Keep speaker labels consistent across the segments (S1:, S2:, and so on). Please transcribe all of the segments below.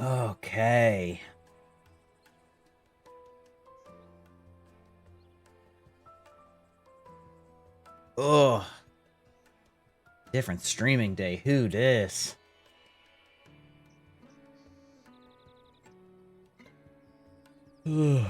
S1: Okay. Ugh. Different streaming day. Who dis? Ugh.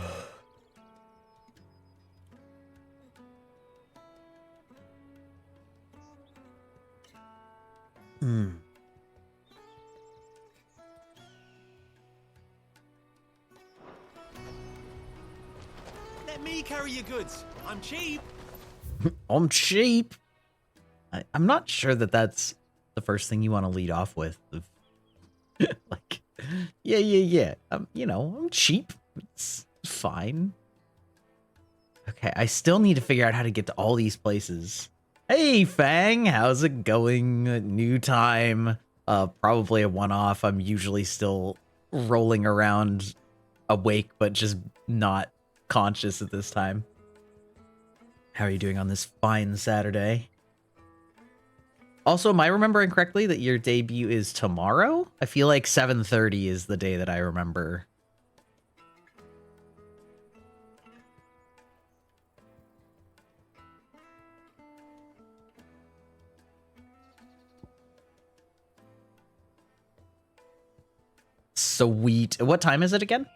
S2: Let me carry your goods. I'm cheap.
S1: I'm cheap. I'm not sure that that's the first thing you want to lead off with. Like, yeah. You know, I'm cheap. It's fine. Okay, I still need to figure out how to get to all these places. Hey, Fang, how's it going? New time. Probably a one-off. I'm usually still rolling around awake, but just not conscious at this time. How are you doing on this fine Saturday? Also, am I remembering correctly that your debut is tomorrow? I feel like 7:30 is the day that I remember. Sweet. What time is it again?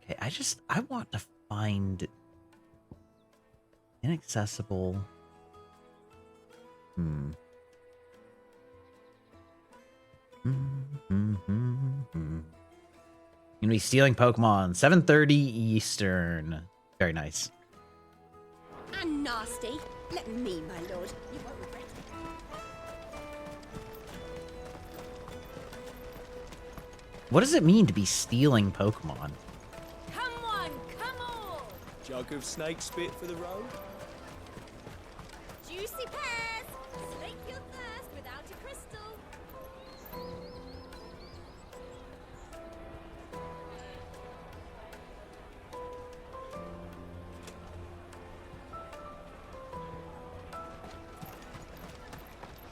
S1: Okay, I want to find inaccessible. Gonna be stealing Pokemon. 7:30 Eastern. Very nice.
S3: And nasty. Let me, my lord. You won't regret it.
S1: What does it mean to be stealing Pokemon?
S3: Come on, come on.
S2: Jug of snake spit for the road.
S3: Juicy pears. Slake your thirst without a crystal.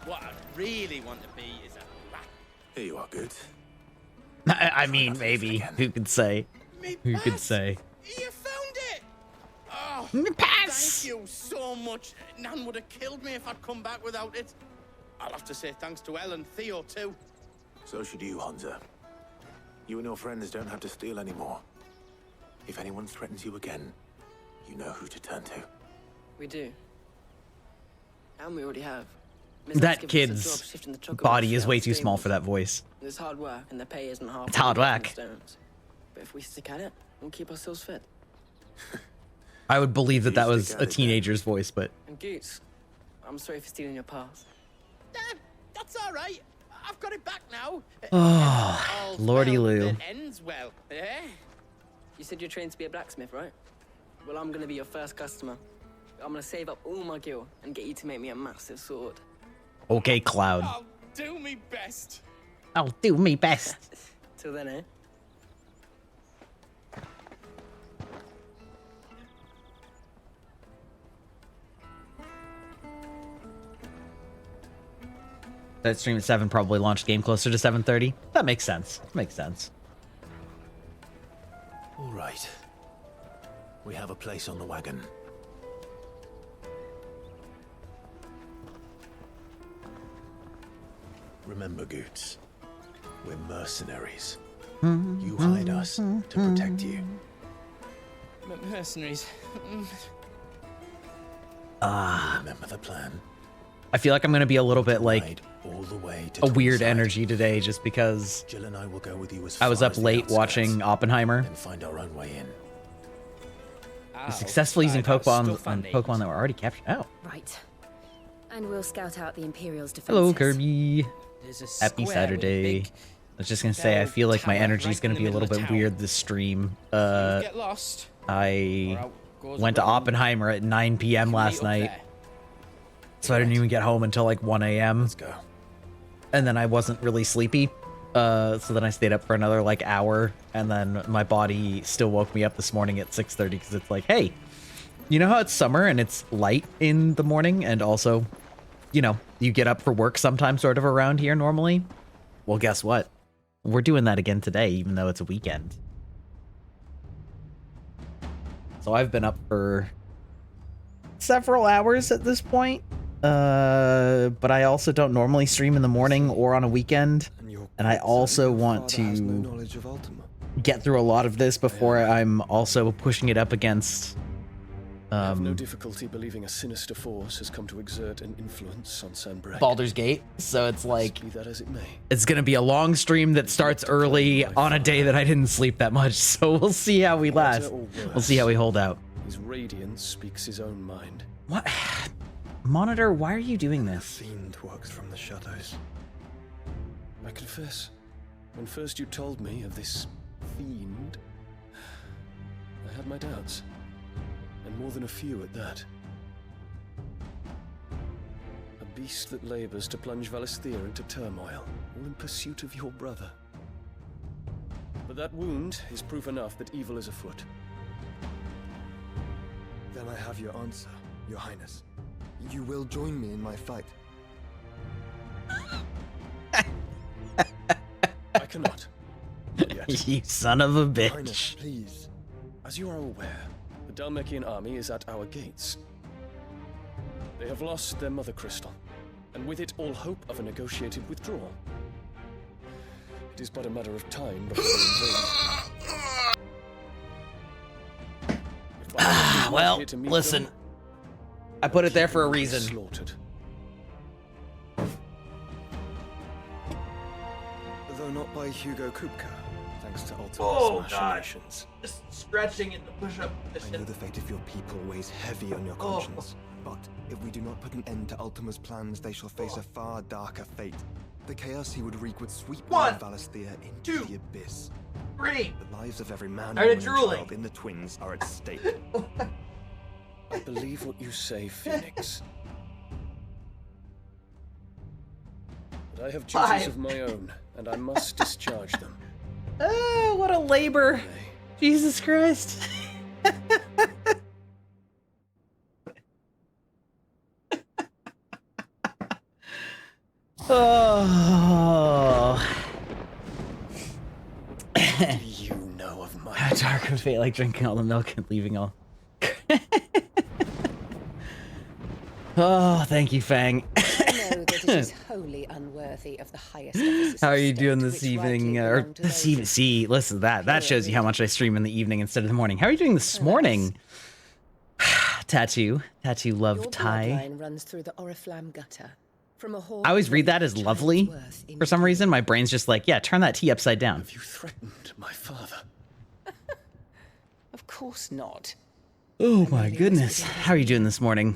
S4: What I really want to be is a rat.
S5: Here you are, good.
S1: I mean, maybe. Who could say? Who could say?
S4: You found it! Oh,
S1: Pass!
S4: thank you so much. Nan would have killed me if I'd come back without it. I'll have to say thanks to Elle and Theo, too.
S5: So should you, Hansa. You and your friends don't have to steal anymore. If anyone threatens you again, you know who to turn to.
S6: We do. And we already have.
S1: That kid's body is way too small for that voice.
S6: It's hard work, and the pay isn't half.
S1: It's hard work.
S6: But if we stick at it, we'll keep ourselves fit.
S1: I would believe that that was a teenager's voice, but...
S6: And Goots, I'm sorry for stealing your pass.
S4: That's all right. I've got it back now.
S1: Oh, Lordy Lou.
S4: It ends well, eh?
S6: You said you're trained to be a blacksmith, right? Well, I'm gonna be your first customer. I'm gonna save up all my gil and get you to make me a massive sword.
S1: Okay, Cloud.
S4: I'll do me best.
S1: I'll do me best.
S6: Till then, eh?
S1: That stream at 7 probably launched game closer to 7:30. That makes sense. Makes sense.
S5: All right. We have a place on the wagon. Remember, Goots, we're mercenaries. You hired us to protect you.
S4: Mercenaries.
S5: Remember the plan?
S1: I feel like I'm going to be a little bit like
S5: Ride all the way to
S1: a weird
S5: Twinside.
S1: energy today just because
S5: Jill and I will go with you as
S1: I was
S5: far
S1: up
S5: as the
S1: late
S5: outskirts,
S1: watching Oppenheimer.
S5: and find our own way in.
S1: Successfully using Pokemon on Pokemon that were already captured. Oh.
S3: Right. And we'll scout out the Imperial's defenses.
S1: Hello, Kirby.
S4: There's a
S1: Happy
S4: square
S1: Saturday.
S4: with a
S1: I was just going to say, I feel like my
S4: tower
S1: energy is
S4: right
S1: going
S4: in
S1: to
S4: the
S1: be a little
S4: middle
S1: bit
S4: of town.
S1: weird this stream.
S4: Get lost.
S1: I
S4: Or out goes
S1: went to
S4: the road.
S1: Oppenheimer at 9 p.m. last
S4: Meet up
S1: night.
S4: there.
S1: So I didn't even get home until like 1 a.m.
S5: Let's go.
S1: And then I wasn't really sleepy. So then I stayed up for another like hour. And then my body still woke me up this morning at 6:30 because it's like, hey, you know how it's summer and it's light in the morning and also you know, you get up for work sometime sort of around here normally. Well, guess what? We're doing that again today, even though it's a weekend. So I've been up for several hours at this point. But I also don't normally stream in the morning or on a weekend. And I also want to get through a lot of this before I'm also pushing it up against
S7: I have no difficulty believing a sinister force has come to exert an influence on Sanbreque.
S1: Baldur's Gate. So it's like,
S7: Be that as it may.
S1: it's gonna be a long stream that starts early on a day that I didn't sleep that much. So we'll see how we last. We'll see how we hold out.
S7: His radiance speaks his own mind.
S1: What? Monitor, why are you doing this?
S7: Fiend works from the shadows. I confess, when first you told me of this fiend, I had my doubts. And more than a few at that. A beast that labors to plunge Valisthea into turmoil, all in pursuit of your brother. But that wound is proof enough that evil is afoot.
S8: Then I have your answer, Your Highness. You will join me in my fight.
S7: I cannot. Not yet.
S1: You son of a
S8: Your Highness,
S1: bitch.
S8: please.
S7: As you are aware, the Dalmekian army is at our gates. They have lost their mother crystal, and with it all hope of a negotiated withdrawal. It is but a matter of time before they invade. If by now you are
S1: Well,
S7: here to meet
S1: listen.
S7: them,
S1: I put it there for a
S7: you will be
S1: reason.
S7: Slaughtered.
S8: Though not by Hugo Kupka, thanks to Ultima's
S1: Oh, God.
S8: machinations.
S1: Just stretching in the push-up
S8: I know the fate of your people weighs heavy on your conscience, but if we do not put an end to Ultima's plans, they shall face a far darker fate. The chaos he would wreak would sweep Valisthea into the abyss.
S1: 3.
S8: The lives of every man,
S1: Started
S8: woman, and
S1: drooling.
S8: child in the twins are at stake.
S7: I believe what you say, Phoenix. But I have duties
S1: 5.
S7: of my own, and I must discharge them.
S1: Oh, what a labor. Jesus Christ. Oh.
S7: What do you know of my
S1: How dark of fate, like drinking all the milk and leaving all. Oh, thank you, Fang.
S9: I know that it is wholly unworthy of the highest offices
S1: How are
S9: of
S1: you
S9: state
S1: doing
S9: to
S1: this
S9: which
S1: evening?
S9: rightly
S1: Or
S9: belong to
S1: this
S9: those
S1: evening?
S9: of
S1: See, listen, that shows you how much I stream in the evening instead of the morning. How are you doing this morning? Tattoo love
S9: Your
S1: tie.
S9: bloodline runs through the Oriflamme gutter. From a
S1: I always read that as
S9: child's
S1: lovely.
S9: worth in
S1: For some reason, my brain's just like, yeah, turn that T upside down.
S7: Have you threatened my father?
S9: Of course not.
S1: Oh
S9: I
S1: my
S9: merely
S1: goodness.
S9: whispered in his
S1: How are you doing this morning?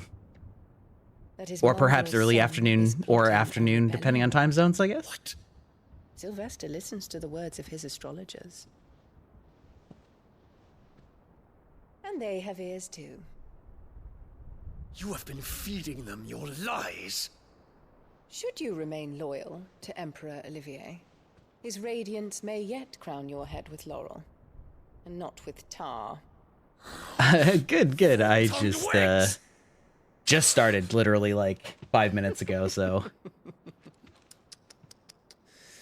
S9: that his
S1: Or perhaps
S9: mongrel
S1: early
S9: son
S1: afternoon
S9: is
S1: or
S9: plotting
S1: afternoon,
S9: rebellion.
S1: depending on time zones, I guess.
S7: What?
S9: Sylvester listens to the words of his astrologers. And they have ears too.
S7: You have been feeding them your lies.
S9: Should you remain loyal to Emperor Olivier, his radiance may yet crown your head with laurel, and not with tar.
S1: Good. I
S7: Tongued
S1: just
S7: wigs.
S1: started literally like 5 minutes ago, so.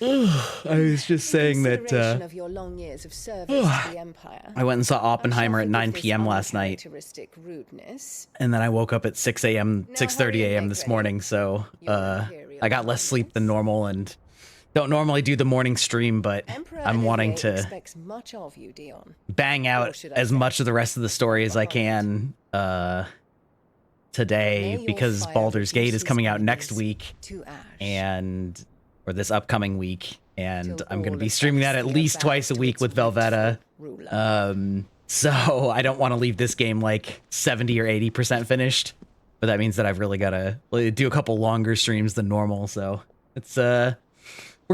S1: I was just saying
S9: In
S1: that
S9: consideration of your long years of service to the Empire,
S1: I went and saw
S9: I shall
S1: Oppenheimer at
S9: forgive
S1: 9
S9: this
S1: p.m. last night,
S9: uncharacteristic rudeness.
S1: and then I woke up at 6 a.m.,
S9: Now
S1: 6:30
S9: hurry and
S1: a.m.
S9: make
S1: this
S9: ready.
S1: morning, so
S9: Your
S1: I got
S9: Imperial
S1: less sleep than
S9: Highness.
S1: normal and don't normally do the morning stream, but
S9: Emperor
S1: I'm wanting
S9: Olivier
S1: to
S9: expects much of you, Dion.
S1: bang
S9: Or
S1: out
S9: should I
S1: as
S9: say,
S1: much of the rest of the story as I
S9: behind.
S1: can today,
S9: May your
S1: because
S9: fire
S1: Baldur's Gate is
S9: reduces
S1: coming out next
S9: enemies
S1: week,
S9: to ash.
S1: and or this upcoming week, and
S9: Till
S1: I'm going to
S9: all
S1: be
S9: of
S1: streaming that at
S9: Valisthea
S1: least
S9: bows
S1: twice a
S9: to
S1: week
S9: its
S1: with Velveta.
S9: rightful ruler.
S1: So I don't want to leave this game like 70 or 80% finished, but that means that I've really got to do a couple longer streams than normal. So it's we're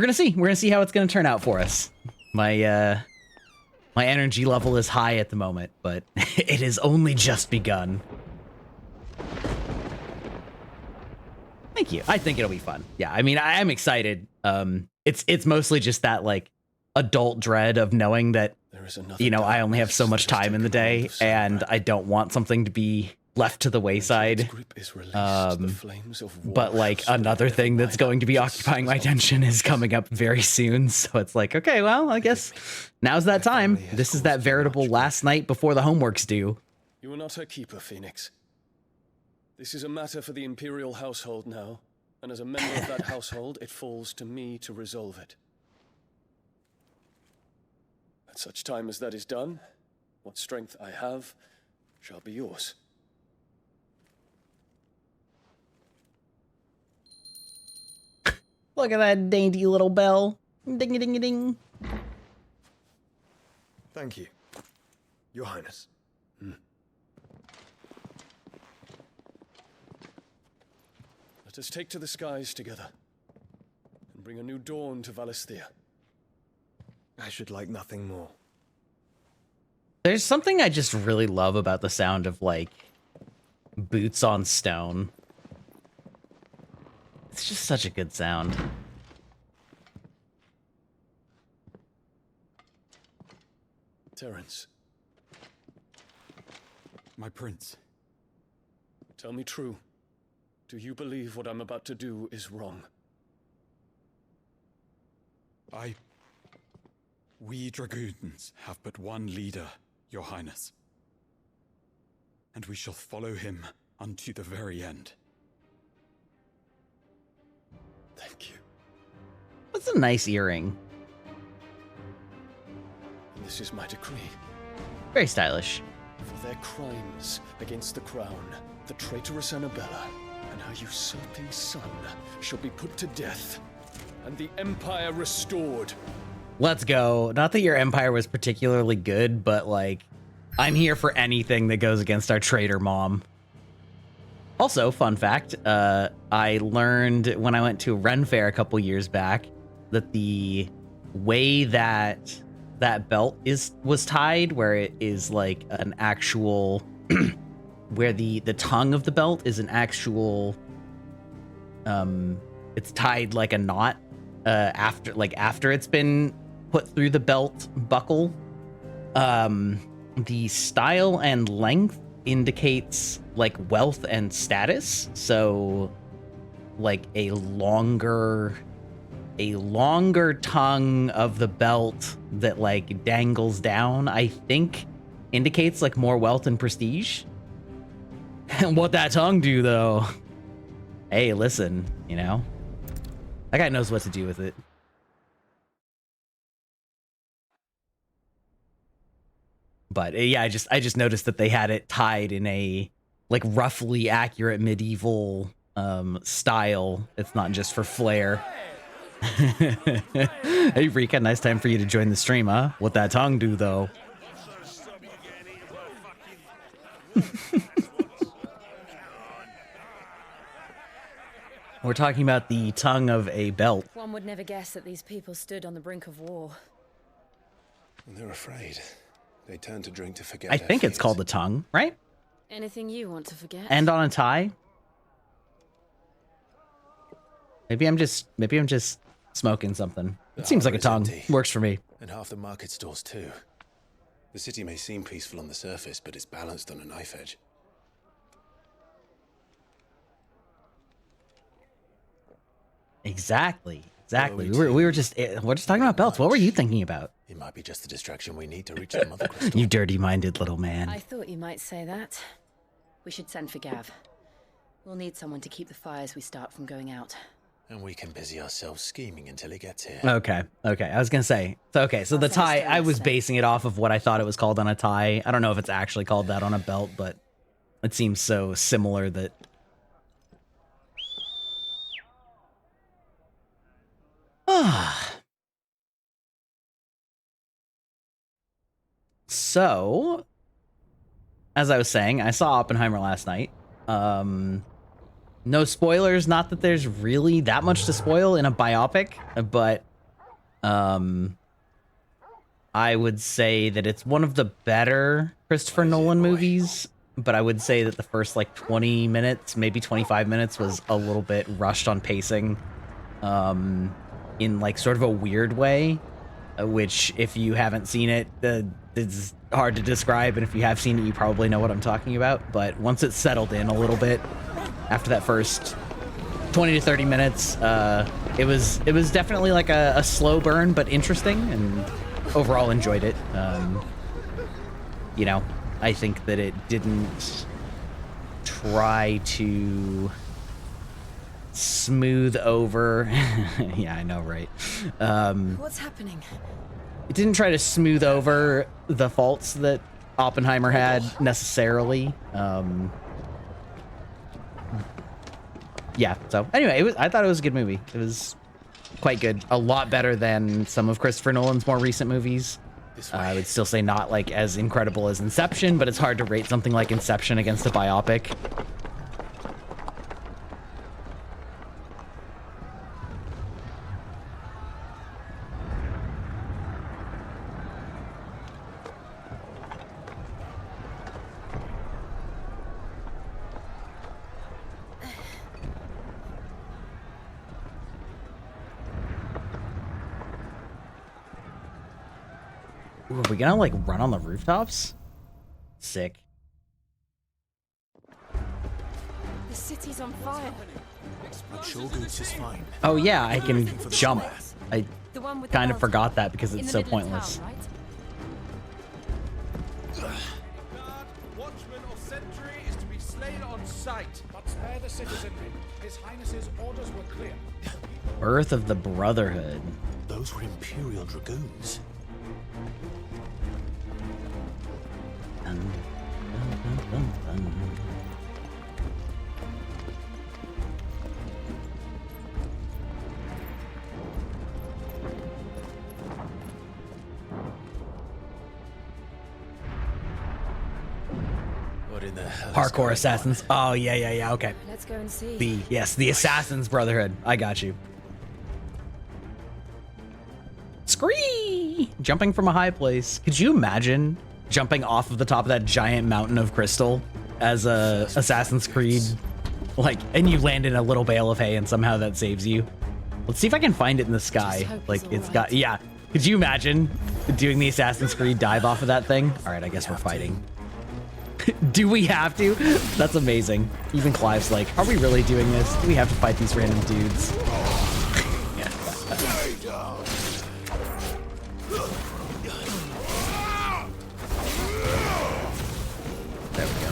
S1: gonna see how it's gonna turn out for us. My energy level is high at the moment, but it has only just begun. Thank you. I think it'll be fun. Yeah, I mean, I am excited. It's mostly just that like adult dread of knowing that,
S7: There is another
S1: you know, I
S7: darkness
S1: only have so much
S7: that has
S1: time in the
S7: taken hold
S1: day,
S7: of
S1: and
S7: Sanbreque.
S1: I don't want something to be left to the wayside. But like another thing that's going to be occupying my attention is coming up very soon. So it's like, okay, well, I guess now's that time. This is that veritable last night before the homework's due.
S7: You are not her keeper, Phoenix. This is a matter for the Imperial household now, and as a member of that household, it falls to me to resolve it. At such time as that is done, what strength I have shall be yours.
S1: Look at that dainty little bell. Ding-a-ding-a-ding.
S8: Thank you, Your Highness.
S7: Let us take to the skies together, and bring a new dawn to Valisthea.
S8: I should like nothing more.
S1: There's something I just really love about the sound of, like, boots on stone. It's just such a good sound.
S7: Terence,
S10: my prince.
S7: tell me true. Do you believe what I'm about to do is wrong?
S10: We dragoons have but one leader, Your Highness. And we shall follow him unto the very end.
S7: Thank you.
S1: That's a nice earring.
S7: And this is my decree.
S1: Very stylish.
S7: For their crimes against the crown, the traitorous Annabella and her usurping son shall be put to death, and the Empire restored.
S1: Let's go. Not that your empire was particularly good, but like, I'm here for anything that goes against our traitor mom. Also, fun fact, I learned when I went to a Ren Fair a couple years back that the way that that belt was tied, where it is like an actual, where the tongue of the belt is an actual, it's tied like a knot after it's been put through the belt buckle. The style and length indicates like wealth and status. So like a longer tongue of the belt that like dangles down, I think indicates like more wealth and prestige. And what that tongue do though? Hey, listen, you know, that guy knows what to do with it. But yeah, I just noticed that they had it tied in a like roughly accurate medieval style. It's not just for flair. Hey Rika, nice time for you to join the stream, huh? What that tongue do though? We're talking about the tongue of a belt.
S11: One would never guess that these people stood on the brink of war.
S5: They're afraid. They turn to drink to forget.
S1: I think it's called the tongue, right?
S11: Anything you want to forget?
S1: And on a tie? Maybe I'm just smoking something. It seems like a tongue. Works for me.
S5: And half the market stalls too. The city may seem peaceful on the surface, but it's balanced on a knife edge.
S1: Exactly. We're just talking about belts. What were you thinking about?
S5: It might be just the distraction we need to reach the mother crystal.
S1: You dirty-minded little man.
S11: I thought you might say that. We should send for Gav. We'll need someone to keep the fires we start from going out.
S5: And we can busy ourselves scheming until he gets here.
S1: Okay. I was gonna say. So the tie, I was basing it off of what I thought it was called on a tie. I don't know if it's actually called that on a belt, but it seems so similar that. So, as I was saying, I saw Oppenheimer last night. No spoilers, not that there's really that much to spoil in a biopic, but I would say that it's one of the better Christopher Nolan movies, but I would say that the first like 20 minutes, maybe 25 minutes was a little bit rushed on pacing, in like sort of a weird way, which if you haven't seen it, it's hard to describe, and if you have seen it, you probably know what I'm talking about. But once it's settled in a little bit, after that first 20 to 30 minutes, it was definitely like a slow burn, but interesting, and overall enjoyed it. You know, I think that it didn't try to smooth over. Yeah, I know, right?
S11: What's happening?
S1: It didn't try to smooth over the faults that Oppenheimer had necessarily. Yeah, so anyway, I thought it was a good movie. It was quite good. A lot better than some of Christopher Nolan's more recent movies. I would still say not like as incredible as Inception, but it's hard to rate something like Inception against a biopic. Ooh, are we gonna like run on the rooftops? Sick.
S3: The city's on fire.
S5: I'm sure Goose is fine.
S1: Oh yeah, I can jump. I
S3: The one with
S1: kind
S3: the
S1: of forgot that because it's so pointless.
S3: Town, right?
S2: Guard, watchman, or sentry is to be slain on sight.
S12: But spare the citizenry. His Highness's orders were clear.
S1: Birth of the Brotherhood.
S5: Those were Imperial Dragoons.
S2: What in the hell?
S1: Hardcore assassins. Oh yeah. Okay.
S3: Let's go and see.
S1: The Assassin's Brotherhood. I got you. Scree! Jumping from a high place. Could you imagine jumping off of the top of that giant mountain of crystal as a Assassin's Creed? Like, and you land in a little bale of hay and somehow that saves you. Let's see if I can find it in the sky. Like, it's got, yeah. Could you imagine doing the Assassin's Creed dive off of that thing? All right, I guess we're fighting. Do we have to? That's amazing. Even Clive's like, are we really doing this? Do we have to fight these random dudes? There we go.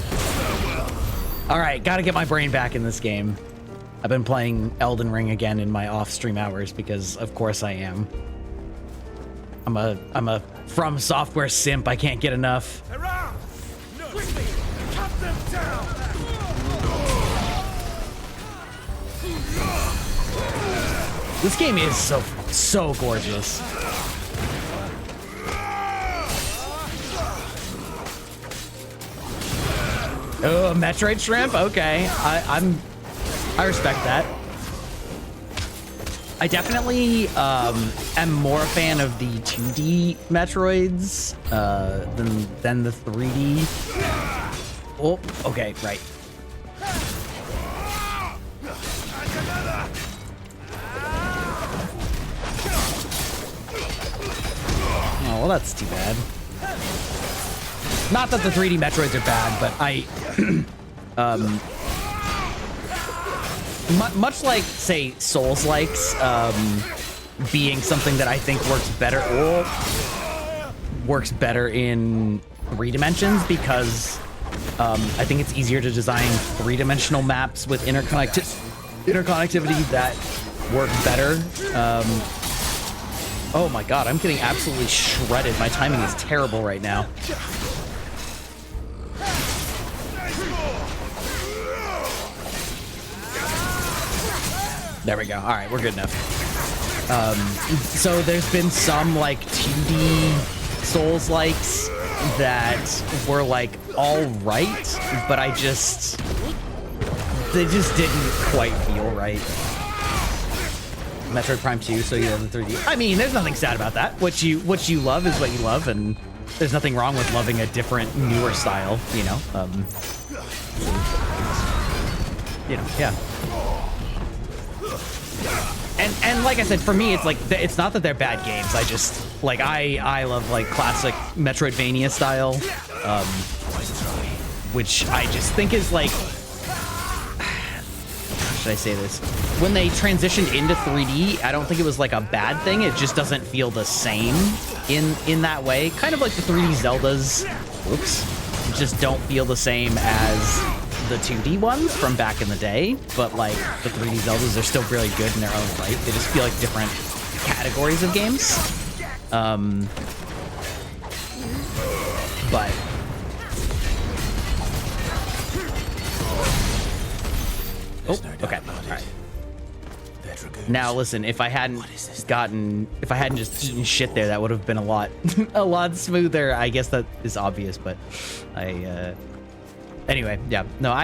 S1: All right, gotta get my brain back in this game. I've been playing Elden Ring again in my off-stream hours because, of course, I am. I'm a From Software simp. I can't get enough.
S2: Quickly, cut them down.
S1: This game is so gorgeous. Oh, Metroid shrimp. Okay, I respect that. I definitely am more a fan of the 2D Metroids than the 3D. Oh, okay, right. Oh, well, that's too bad. Not that the 3D Metroids are bad, but I much like, say, Souls-likes being something that I think works better in 3 dimensions because I think it's easier to design 3-dimensional maps with interconnectivity that work better. Oh my god, I'm getting absolutely shredded. My timing is terrible right now. There we go. All right, we're good enough. So there's been some like 2D Souls-likes that were like all right, but they just didn't quite feel right. Metroid Prime 2, so you have the 3D. I mean, there's nothing sad about that. What you love is what you love, and there's nothing wrong with loving a different, newer style. You know, yeah. and like I said, for me, it's like it's not that they're bad games. I just like I love like classic Metroidvania style, which I just think is like, how should I say this? When they transitioned into 3D, I don't think it was like a bad thing. It just doesn't feel the same in that way. Kind of like the 3D Zeldas. Whoops. Just don't feel the same as the 2D ones from back in the day, but like the 3D Zeldas are still really good in their own right. They just feel like different categories of games. But oh, okay, all right. Now listen, if I hadn't just eaten shit there, that would have been a lot smoother. I guess that is obvious, but anyway, yeah. No,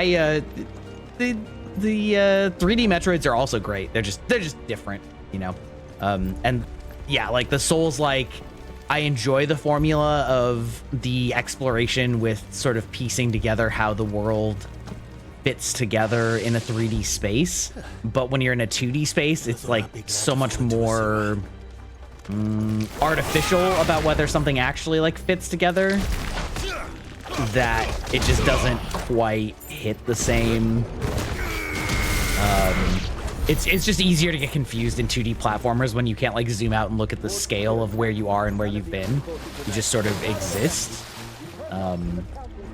S1: the 3D Metroids are also great. They're just different, you know. And yeah, like the Souls-like, I enjoy the formula of the exploration with sort of piecing together how the world fits together in a 3D space, but when you're in a 2D space, it's like so much more artificial about whether something actually like fits together, that it just doesn't quite hit the same. It's just easier to get confused in 2D platformers when you can't like zoom out and look at the scale of where you are and where you've been. You just sort of exist.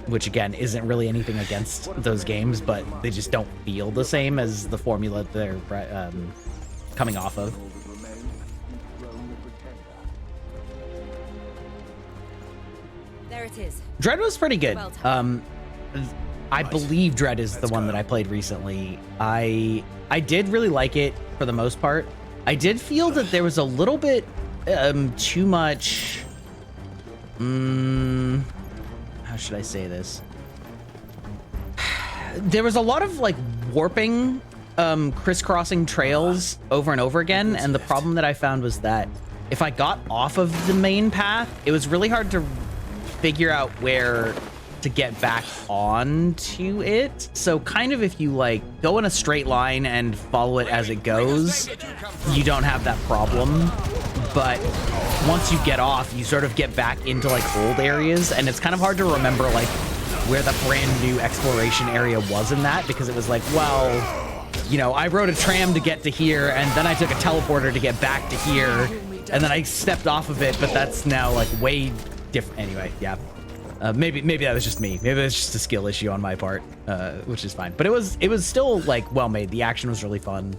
S1: Which again isn't really anything against those games, but they just don't feel the same as the formula they're coming off of.
S3: There it is.
S1: Dread was pretty good.
S3: Well
S1: I believe Dread is the one that I played recently. I did really like it for the most part. I did feel that there was a little bit too much. How should I say this? There was a lot of like warping, crisscrossing trails over and over again, and the problem that I found was that if I got off of the main path, it was really hard to figure out where to get back onto it. So kind of if you like go in a straight line and follow it as it goes, you don't have that problem. But once you get off, you sort of get back into like old areas, and it's kind of hard to remember like where the brand new exploration area was in that, because it was like, well, you know, I rode a tram to get to here, and then I took a teleporter to get back to here, and then I stepped off of it, but that's now like way different. Anyway, yeah. Maybe that was just me. Maybe it's just a skill issue on my part, which is fine. But it was still like well made. The action was really fun.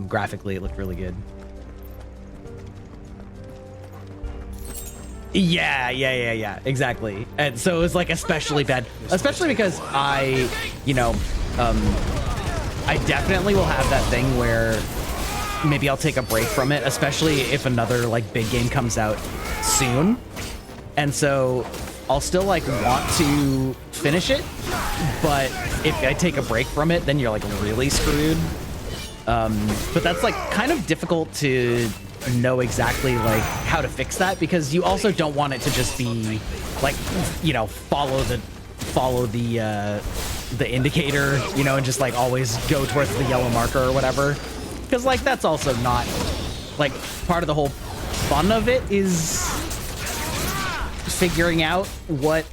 S1: Graphically, it looked really good. Yeah, exactly. And so it was like especially bad, especially because I definitely will have that thing where maybe I'll take a break from it, especially if another like big game comes out soon. And so I'll still like want to finish it, but if I take a break from it, then you're like really screwed. But that's like kind of difficult to know exactly like how to fix that, because you also don't want it to just be like, you know, follow the indicator, you know, and just like always go towards the yellow marker or whatever, because like that's also not like part of the whole fun of it is figuring out what,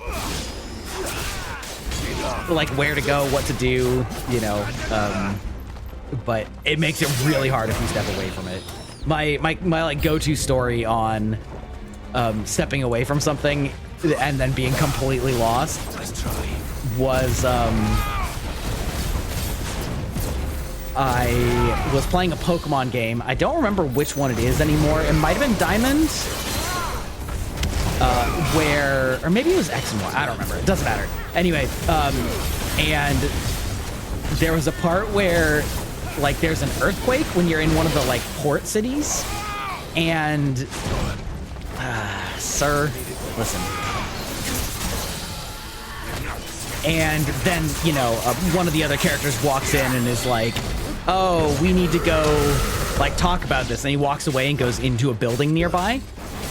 S1: like where to go, what to do, you know. But it makes it really hard if you step away from it. My like go-to story on stepping away from something and then being completely lost was I was playing a Pokemon game. I don't remember which one it is anymore. It might have been Diamond, or maybe it was X and Y. I don't remember. It doesn't matter. Anyway, and there was a part where like there's an earthquake when you're in one of the like port cities, and sir, listen. And then, you know, one of the other characters walks in and is like, oh, we need to go like talk about this, and he walks away and goes into a building nearby.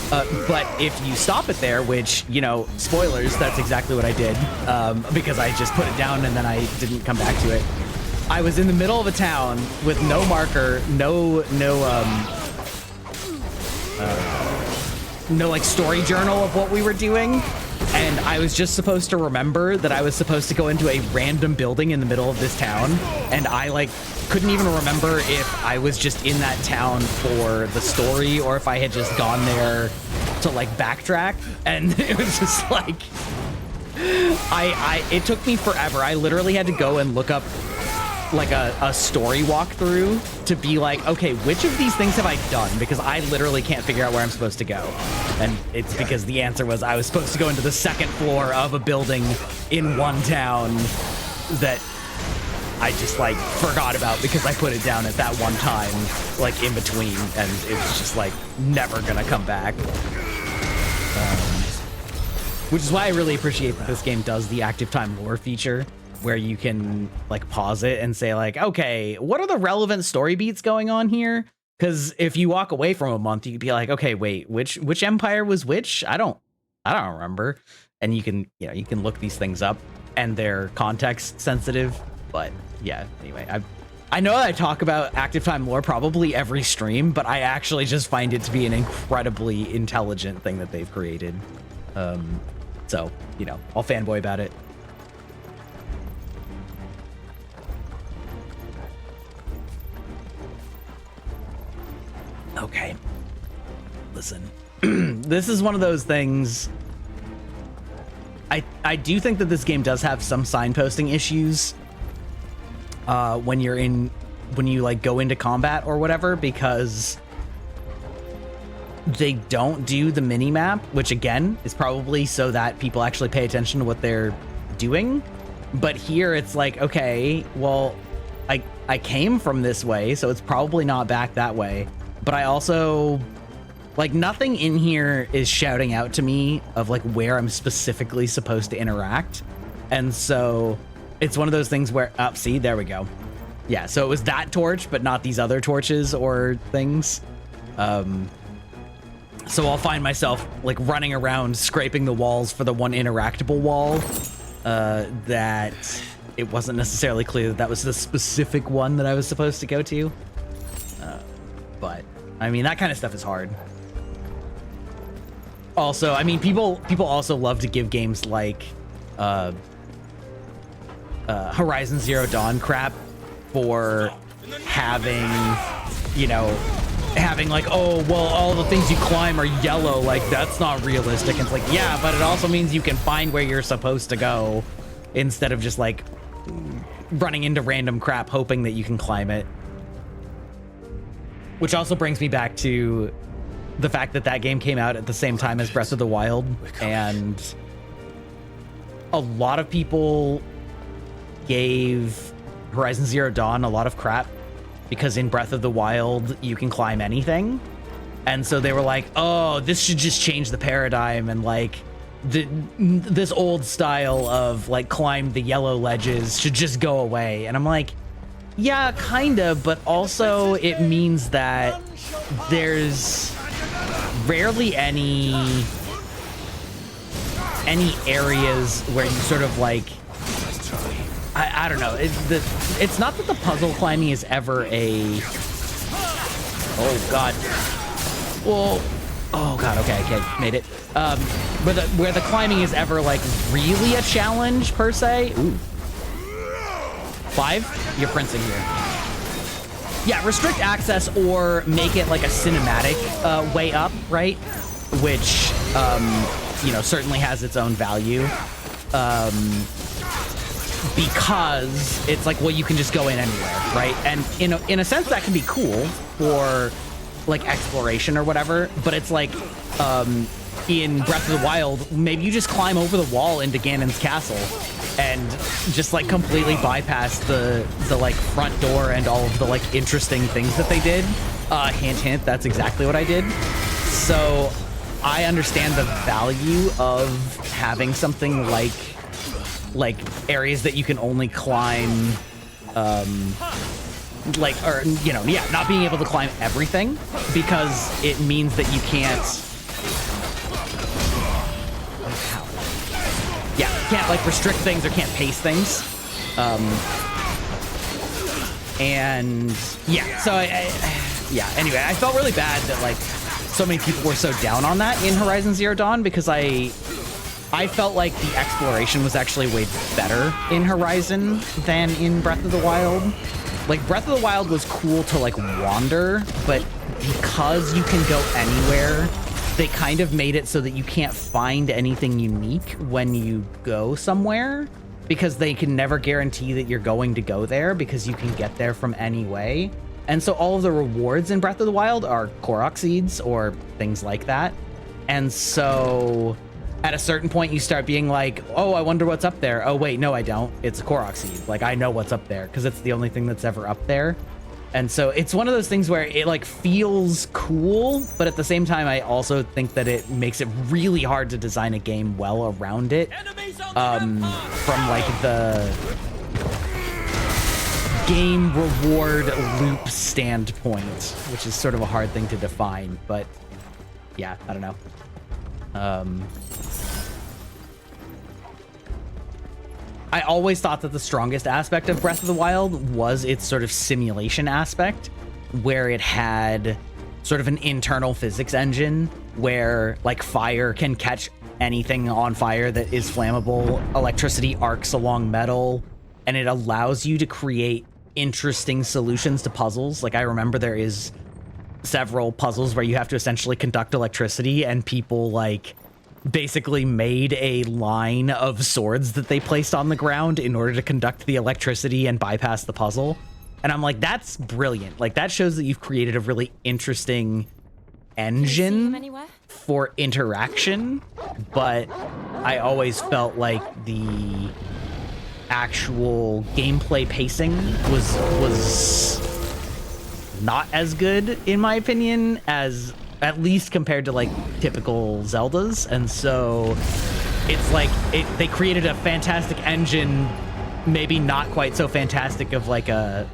S1: But if you stop it there, which, you know, spoilers, that's exactly what I did, because I just put it down and then I didn't come back to it. I was in the middle of a town with no marker, no like story journal of what we were doing, and I was just supposed to remember that I was supposed to go into a random building in the middle of this town, and I like couldn't even remember if I was just in that town for the story or if I had just gone there to like backtrack, and it was just like it took me forever. I literally had to go and look up like a story walkthrough to be like, okay, which of these things have I done? Because I literally can't figure out where I'm supposed to go. And it's because the answer was I was supposed to go into the second floor of a building in one town that I just like forgot about because I put it down at that one time, like in between, and it was just like never gonna come back. Which is why I really appreciate that this game does the active time lore feature, where you can like pause it and say like, okay, what are the relevant story beats going on here? Because if you walk away from a month, you could be like, okay, wait, which empire was which? I don't remember. And you can look these things up, and they're context sensitive. But yeah, anyway, I know I talk about active time lore probably every stream, but I actually just find it to be an incredibly intelligent thing that they've created. So, you know, I'll fanboy about it. Okay. Listen, this is one of those things. I do think that this game does have some signposting issues when you like go into combat or whatever, because they don't do the mini map, which again is probably so that people actually pay attention to what they're doing. But here it's like, okay, well, I came from this way, so it's probably not back that way. But I also, like, nothing in here is shouting out to me of like where I'm specifically supposed to interact. And so it's one of those things where, see, there we go. Yeah, so it was that torch, but not these other torches or things. So I'll find myself like running around scraping the walls for the one interactable wall that it wasn't necessarily clear that was the specific one that I was supposed to go to. But I mean, that kind of stuff is hard. Also, I mean, people also love to give games like Horizon Zero Dawn crap for having, you know, having like, oh, well, all the things you climb are yellow, like that's not realistic. And it's like, yeah, but it also means you can find where you're supposed to go instead of just like running into random crap hoping that you can climb it. Which also brings me back to the fact that that game came out at the same time as Breath of the Wild, and a lot of people gave Horizon Zero Dawn a lot of crap because in Breath of the Wild you can climb anything, and so they were like, oh, this should just change the paradigm, and like this old style of like climb the yellow ledges should just go away. And I'm like, yeah, kind of, but also it means that there's rarely any areas where you sort of like, I don't know. It's not that the puzzle climbing is ever a... Oh, God. Well... Oh, God, okay, made it. But where the climbing is ever, like, really a challenge, per se. Ooh. 5? You're printing here. Yeah, restrict access or make it, like, a cinematic way up, right? Which, you know, certainly has its own value. Because it's like, well, you can just go in anywhere, right? And in a sense that can be cool for like exploration or whatever, but it's like in Breath of the Wild, maybe you just climb over the wall into Ganon's castle and just like completely bypass the like front door and all of the like interesting things that they did. Hint, hint, that's exactly what I did. So I understand the value of having something like areas that you can only climb, like, or, you know, yeah, not being able to climb everything because it means that you can't, yeah, you can't like restrict things or can't pace things. And yeah, so yeah, anyway, I felt really bad that like so many people were so down on that in Horizon Zero Dawn, because I felt like the exploration was actually way better in Horizon than in Breath of the Wild. Like, Breath of the Wild was cool to like wander, but because you can go anywhere, they kind of made it so that you can't find anything unique when you go somewhere, because they can never guarantee that you're going to go there, because you can get there from any way. And so all of the rewards in Breath of the Wild are Korok seeds or things like that. And so at a certain point you start being like, oh, I wonder what's up there. Oh, wait, no, I don't. It's a Korok seed. Like, I know what's up there because it's the only thing that's ever up there. And so it's one of those things where it like feels cool, but at the same time, I also think that it makes it really hard to design a game well around it. From like the game reward loop standpoint, which is sort of a hard thing to define, but yeah, I don't know. I always thought that the strongest aspect of Breath of the Wild was its sort of simulation aspect, where it had sort of an internal physics engine where like fire can catch anything on fire that is flammable, electricity arcs along metal, and it allows you to create interesting solutions to puzzles. Like, I remember there is several puzzles where you have to essentially conduct electricity, and people like basically made a line of swords that they placed on the ground in order to conduct the electricity and bypass the puzzle. And I'm like, that's brilliant. Like, that shows that you've created a really interesting engine for interaction, but I always felt like the actual gameplay pacing was not as good, in my opinion, as at least compared to like typical Zeldas. And so it's like they created a fantastic engine, maybe not quite so fantastic of like a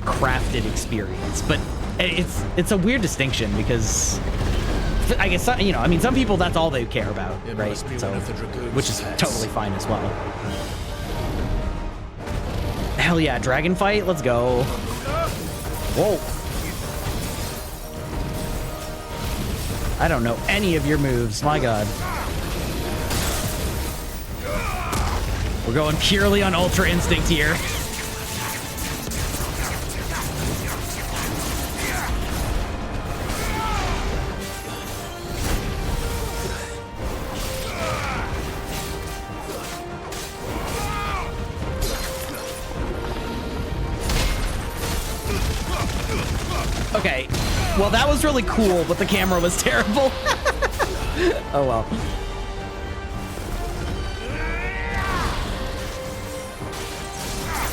S1: crafted experience, but it's a weird distinction, because I guess, you know, I mean, some people, that's all they care about, right? So, which is totally fine as well. Hell yeah, dragon fight, let's go. Whoa. I don't know any of your moves, my god. We're going purely on Ultra Instinct here. Okay, well, that was really cool, but the camera was terrible. Oh well.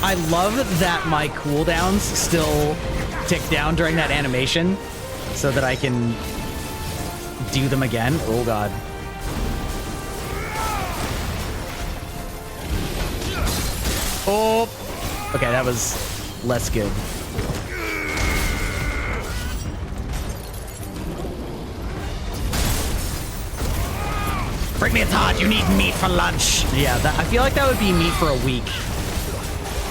S1: I love that my cooldowns still tick down during that animation so that I can do them again. Oh god. Oh, okay, that was less good. Bring me a Todd, you need meat for lunch. Yeah, I feel like that would be meat for a week.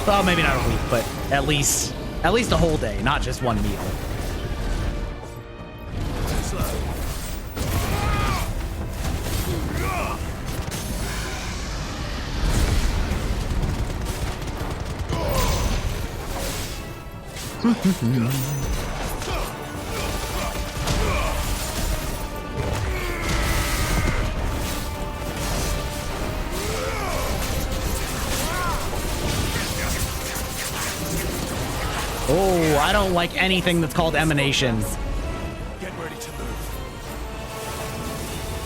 S1: Well, maybe not a week, but at least a whole day, not just one meal. Oh, I don't like anything that's called emanation.
S2: Get ready to move.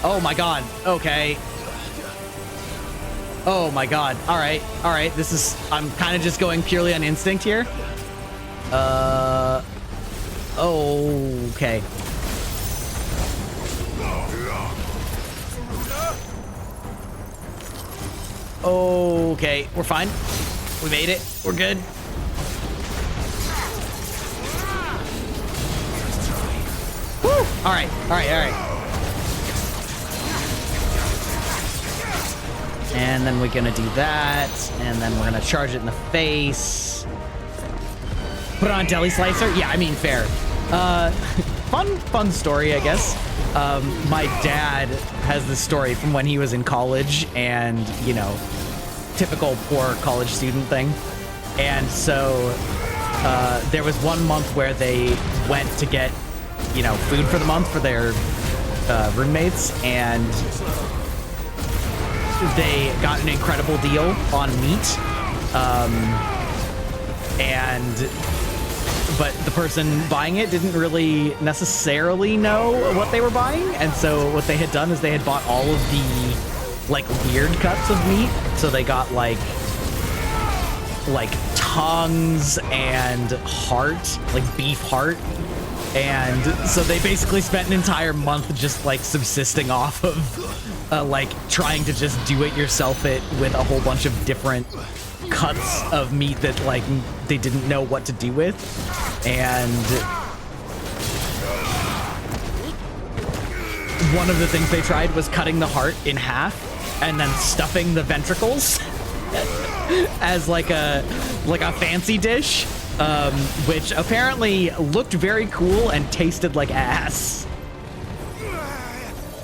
S1: Oh my god. Okay. Oh my god. All right. All right. This is, I'm kind of just going purely on instinct here. Okay. Okay, we're fine. We made it. We're good. Woo! All right, all right, all right. And then we're gonna do that, and then we're gonna charge it in the face. Put it on deli slicer? Yeah, I mean, fair. Fun story, I guess. My dad has this story from when he was in college, and, you know, typical poor college student thing. And so there was one month where they went to get, you know, food for the month for their roommates, and they got an incredible deal on meat. But the person buying it didn't really necessarily know what they were buying, and so what they had done is they had bought all of the like weird cuts of meat. So they got like tongues and heart, like beef heart. And so they basically spent an entire month just like subsisting off of like trying to just do it yourself it with a whole bunch of different cuts of meat that like they didn't know what to do with. And one of the things they tried was cutting the heart in half and then stuffing the ventricles as like a fancy dish, which apparently looked very cool and tasted like ass.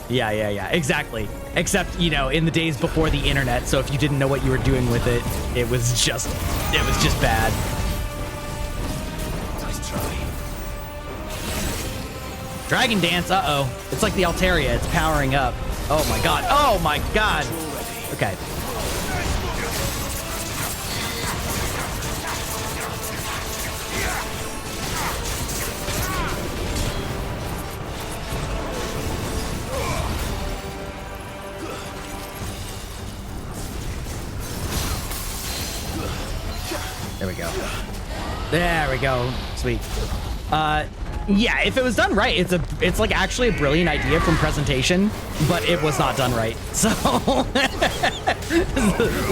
S1: Yeah, exactly. Except, you know, in the days before the internet, so if you didn't know what you were doing with it, it was just bad.
S5: Nice try.
S1: Dragon Dance, uh-oh. It's like the Altaria, it's powering up. Oh my god, oh my god. Okay. There we go. There we go. Sweet. Yeah, if it was done right, it's like actually a brilliant idea from presentation, but it was not done right. So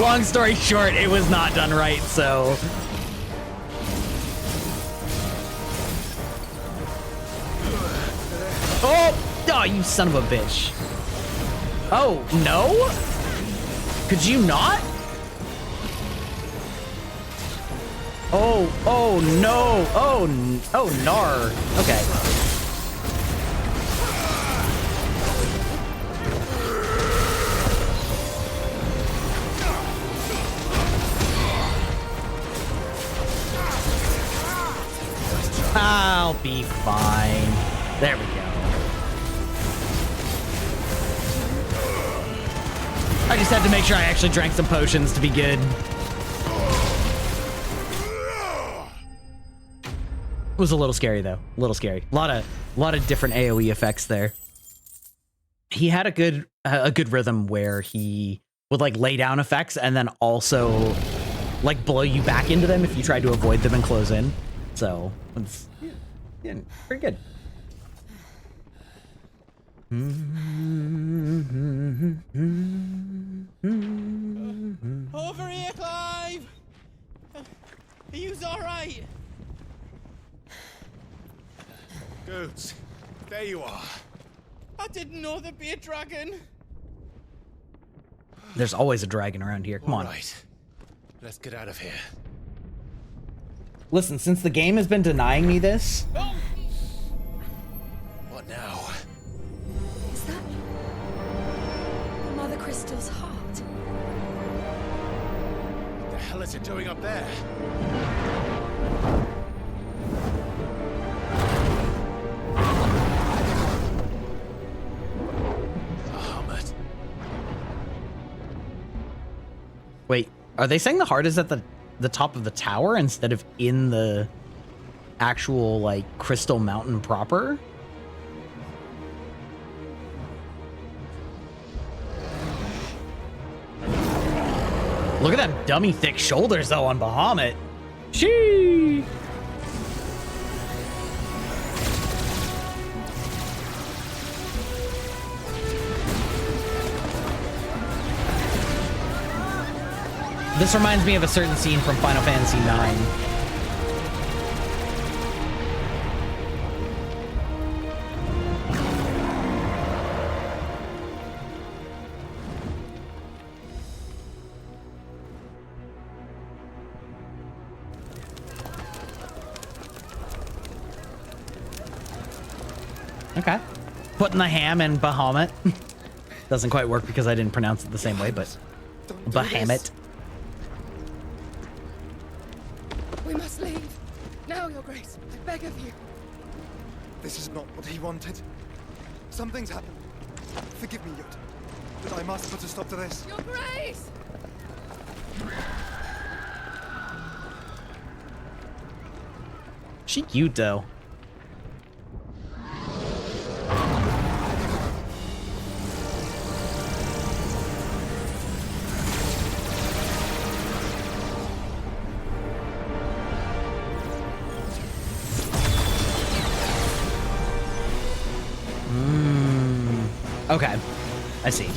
S1: long story short, it was not done right. So oh, you son of a bitch. Oh, no? Could you not? Oh no. Oh, nar. Okay. I'll be fine. There we go. I just had to make sure I actually drank some potions to be good. It was a little scary though, a little scary. A lot of different AoE effects there. He had a good rhythm where he would like lay down effects and then also like blow you back into them if you tried to avoid them and close in. So it's yeah, pretty good.
S4: Over here, Clive! Are you alright?
S5: Goats, there you are.
S4: I didn't know there'd be a dragon.
S1: There's always a dragon around here. Come on.
S5: Right. Let's get out of here.
S1: Listen, since the game has been denying me this.
S4: Oh.
S5: What now?
S11: Is that Mother Crystal's heart?
S5: What the hell is it doing up there?
S1: Wait, are they saying the heart is at the top of the tower instead of in the actual like crystal mountain proper? Look at that dummy thick shoulders though on Bahamut. Shee. This reminds me of a certain scene from Final Fantasy IX. Okay. Putting the ham in Bahamut. Doesn't quite work because I didn't pronounce it the same way, but Bahamut.
S13: We must leave. Now, Your Grace. I beg of you.
S8: This is not what he wanted. Something's happened. Forgive me, Yud. But I must put a stop to this.
S13: Your Grace!
S1: She cute though. Okay, I see.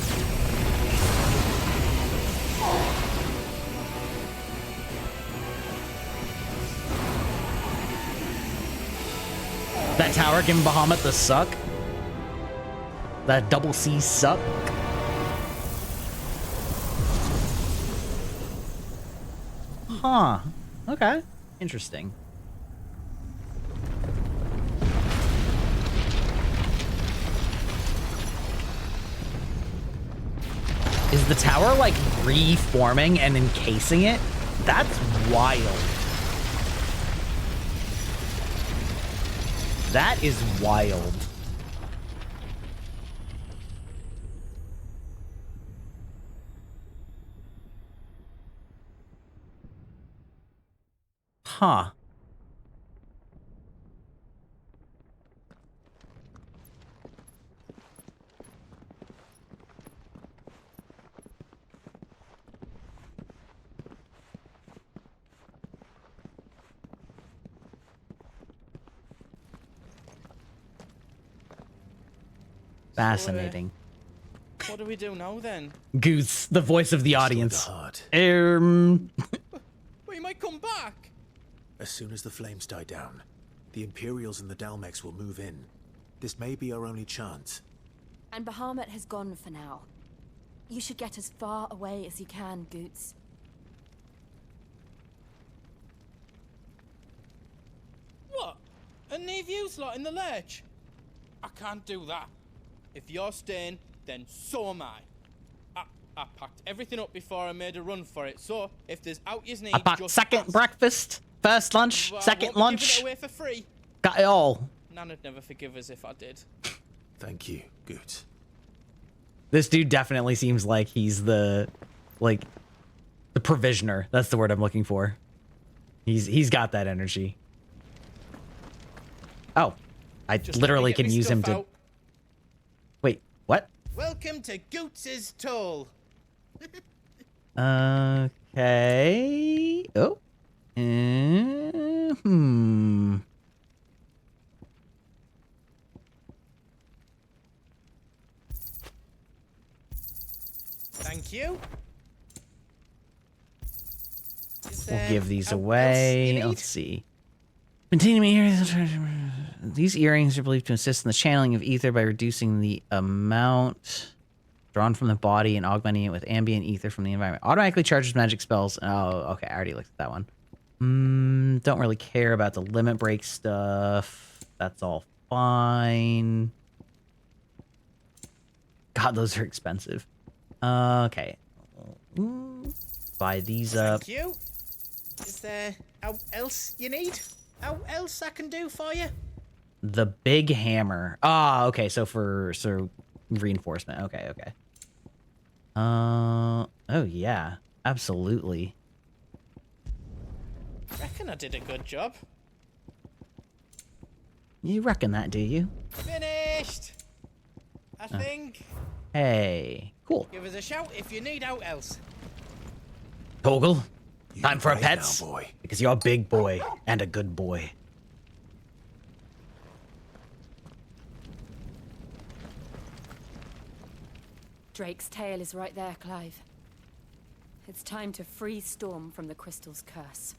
S1: That tower giving Bahamut the suck. That double C suck. Huh. Okay. Interesting. Is the tower like reforming and encasing it? That's wild. That is wild. Huh. Fascinating.
S4: What do we do now then?
S1: Goose, the voice of the audience.
S5: Well,
S4: you might come back.
S5: as soon as the flames die down, the Imperials and the Dalmex will move in. This may be our only chance.
S11: And Bahamut has gone for now. You should get as far away as you can, Goots.
S4: What? And leave you lot in the lurch? I can't do that. If you're staying, then so am I. I packed everything up before I made a run for it, so if there's out you need,
S1: I packed second
S4: ask.
S1: breakfast, first lunch,
S4: Well,
S1: second
S4: I won't be
S1: lunch.
S4: giving it away for free.
S1: Got it all.
S4: Nana'd never forgive us if I did.
S5: Thank you, Goot.
S1: This dude definitely seems like he's the provisioner. That's the word I'm looking for. He's got that energy. Oh, I
S4: Just
S1: literally
S4: let me
S1: can
S4: get
S1: use
S4: my
S1: him
S4: stuff
S1: to.
S4: out.
S1: Wait, what?
S4: Welcome to Goots' Toll.
S1: Okay. Oh.
S4: Thank you.
S1: We'll give these away. Let's see. Continue here. These earrings are believed to assist in the channeling of ether by reducing the amount drawn from the body and augmenting it with ambient ether from the environment. Automatically charges magic spells. Oh, okay. I already looked at that one. Don't really care about the limit break stuff. That's all fine. God, those are expensive. Okay. Buy these up.
S4: Thank you. Is there out else you need? Out else I can do for you?
S1: The big hammer. Ah, okay. So reinforcement. Okay, okay. Oh yeah, absolutely.
S4: Reckon I did a good job.
S1: You reckon that, do you?
S4: Finished. I think.
S1: Hey, cool.
S4: Give us a shout if you need out else.
S1: Toggle, time for a
S5: right
S1: pets.
S5: now, boy.
S1: Because you're a big boy and a good boy.
S11: Drake's tail is right there, Clive. It's time to free Storm from the crystal's curse.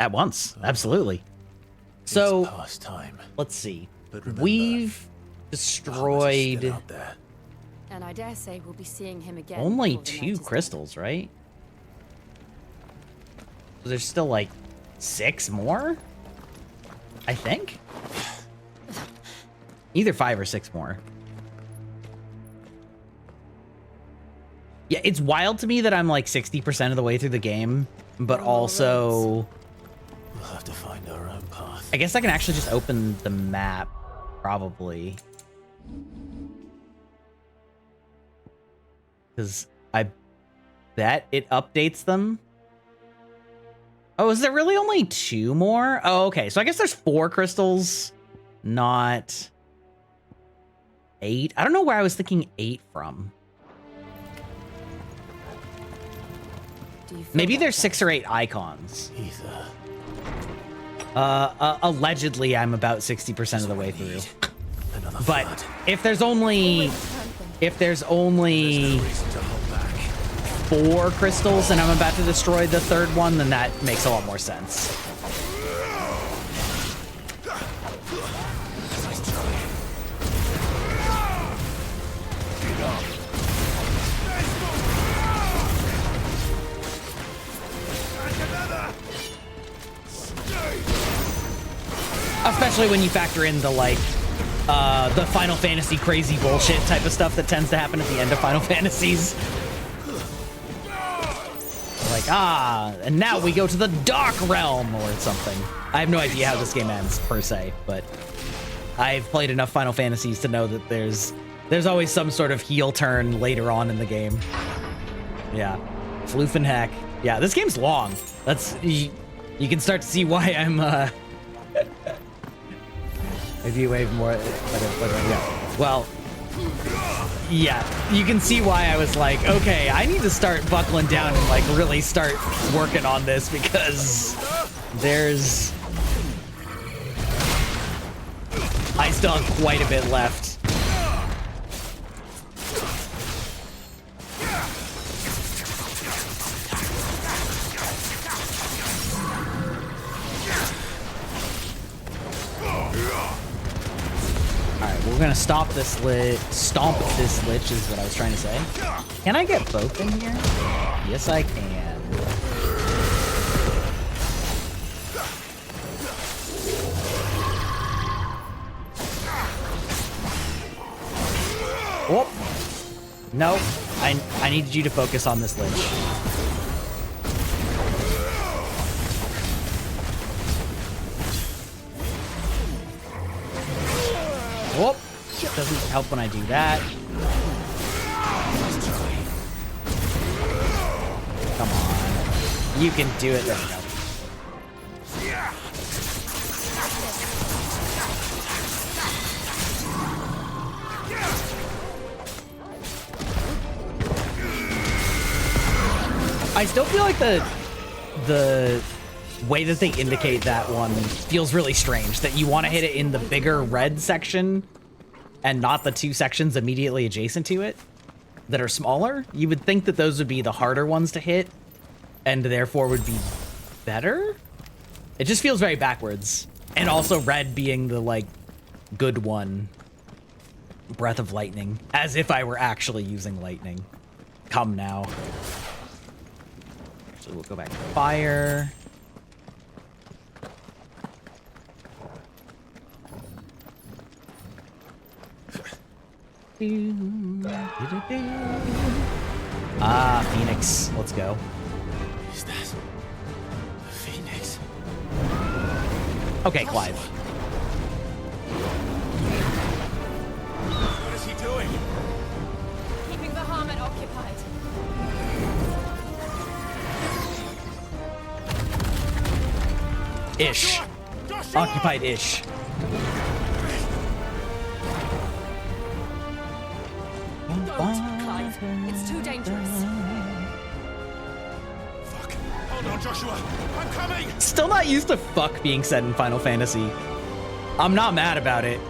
S1: At once, absolutely. So,
S5: past time.
S1: let's see.
S5: But remember,
S1: We've
S5: Bahamut is still
S1: destroyed
S5: out there.
S11: And I dare say we'll be seeing him again.
S1: only
S11: before the night
S1: 2
S11: is done.
S1: crystals, right? So there's still like 6 more? I think. Either 5 or 6 more. Yeah, it's wild to me that I'm like 60% of the way through the game, but also...
S5: We'll have to find our own path.
S1: I guess I can actually just open the map, probably. Because I bet it updates them. Oh, is there really only 2 more? Oh, okay. So I guess there's 4 crystals, not 8. I don't know where I was thinking 8 from. Maybe there's 6 or 8 icons.
S5: Either.
S1: Allegedly, I'm about 60% of the way through. But if there's only 4 crystals and I'm about to destroy the 3rd one, then that makes a lot more sense. Especially when you factor in the the Final Fantasy crazy bullshit type of stuff that tends to happen at the end of Final Fantasies. Like, and now we go to the Dark Realm or something. I have no idea how this game ends, per se, but I've played enough Final Fantasies to know that there's always some sort of heel turn later on in the game. Yeah. Floofing heck. Yeah, this game's long. That's... You can start to see why I'm, If you wave more... Yeah. Well... Yeah, you can see why I was like, okay, I need to start buckling down and like really start working on this because there's... I still have quite a bit left. Alright, we're gonna stomp this lich is what I was trying to say. Can I get both in here? Yes, I can. Whoop. Nope. I needed you to focus on this lich. Whoop. Doesn't help when I do that. Come on. You can do it. There we go. I still feel like the way that they indicate that one feels really strange, that you want to hit it in the bigger red section and not the 2 sections immediately adjacent to it that are smaller. You would think that those would be the harder ones to hit and therefore would be better. It just feels very backwards. And also red being the like good one. Breath of lightning, as if I were actually using lightning. Come now. So we'll go back to fire. Ah, Phoenix. Let's go.
S5: Is that Phoenix?
S1: Okay, Clive.
S5: What is he doing?
S13: Keeping the Harmon occupied.
S1: Ish. Occupied-ish.
S13: Don't, Clive. It's too dangerous.
S5: Fuck. Hold on, Joshua. I'm coming.
S1: Still not used to fuck being said in Final Fantasy. I'm not mad about it,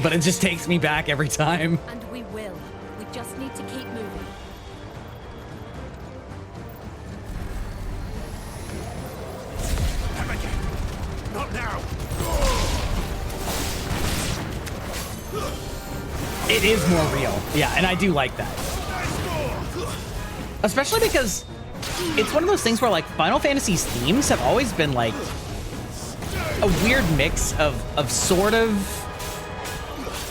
S1: but it just takes me back every time.
S13: And we will. We just need to keep moving.
S5: Come again. Not now.
S1: It is more real. Yeah, and I do like that. Especially because it's one of those things where like Final Fantasy's themes have always been like a weird mix of sort of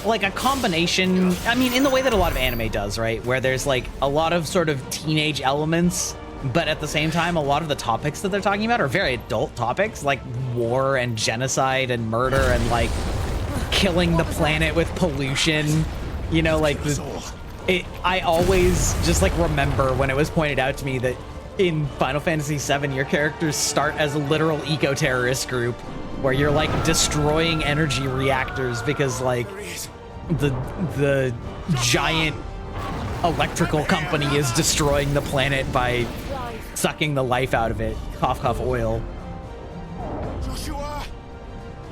S1: like a combination. I mean, in the way that a lot of anime does, right? Where there's like a lot of sort of teenage elements, but at the same time, a lot of the topics that they're talking about are very adult topics, like war and genocide and murder and like killing the planet with pollution. You know, like I always just like remember when it was pointed out to me that in Final Fantasy VII, your characters start as a literal eco-terrorist group where you're like destroying energy reactors because like the giant electrical company is destroying the planet by sucking the life out of it. Cough, cough, oil.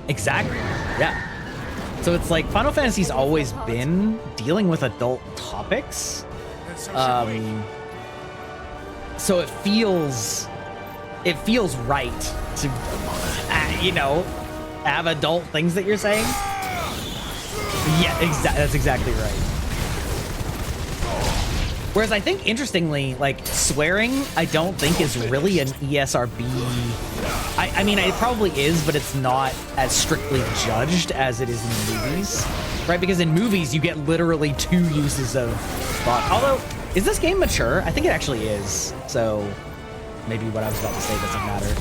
S1: Exactly. Yeah. So it's like Final Fantasy's always been dealing with adult topics. So it feels right to, you know, have adult things that you're saying. Yeah, that's exactly right. Whereas I think, interestingly, like, swearing, I don't think is really an ESRB. I mean, it probably is, but it's not as strictly judged as it is in the movies, right? Because in movies, you get literally 2 uses of thought. Although, is this game mature? I think it actually is. So maybe what I was about to say doesn't matter.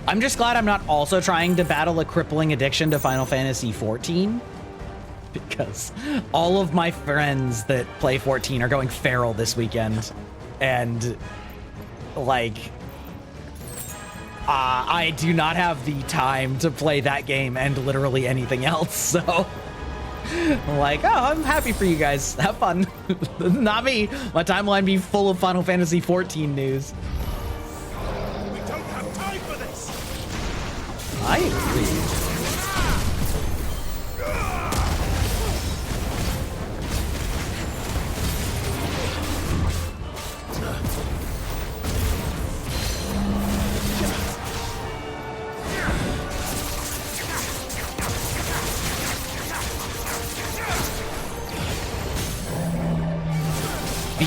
S1: I'm just glad I'm not also trying to battle a crippling addiction to Final Fantasy 14, because all of my friends that play 14 are going feral this weekend, and like I do not have the time to play that game and literally anything else, so I'm like, oh, I'm happy for you guys. Have fun. Not me. My timeline be full of Final Fantasy 14 news.
S2: We don't have time for this.
S1: I agree.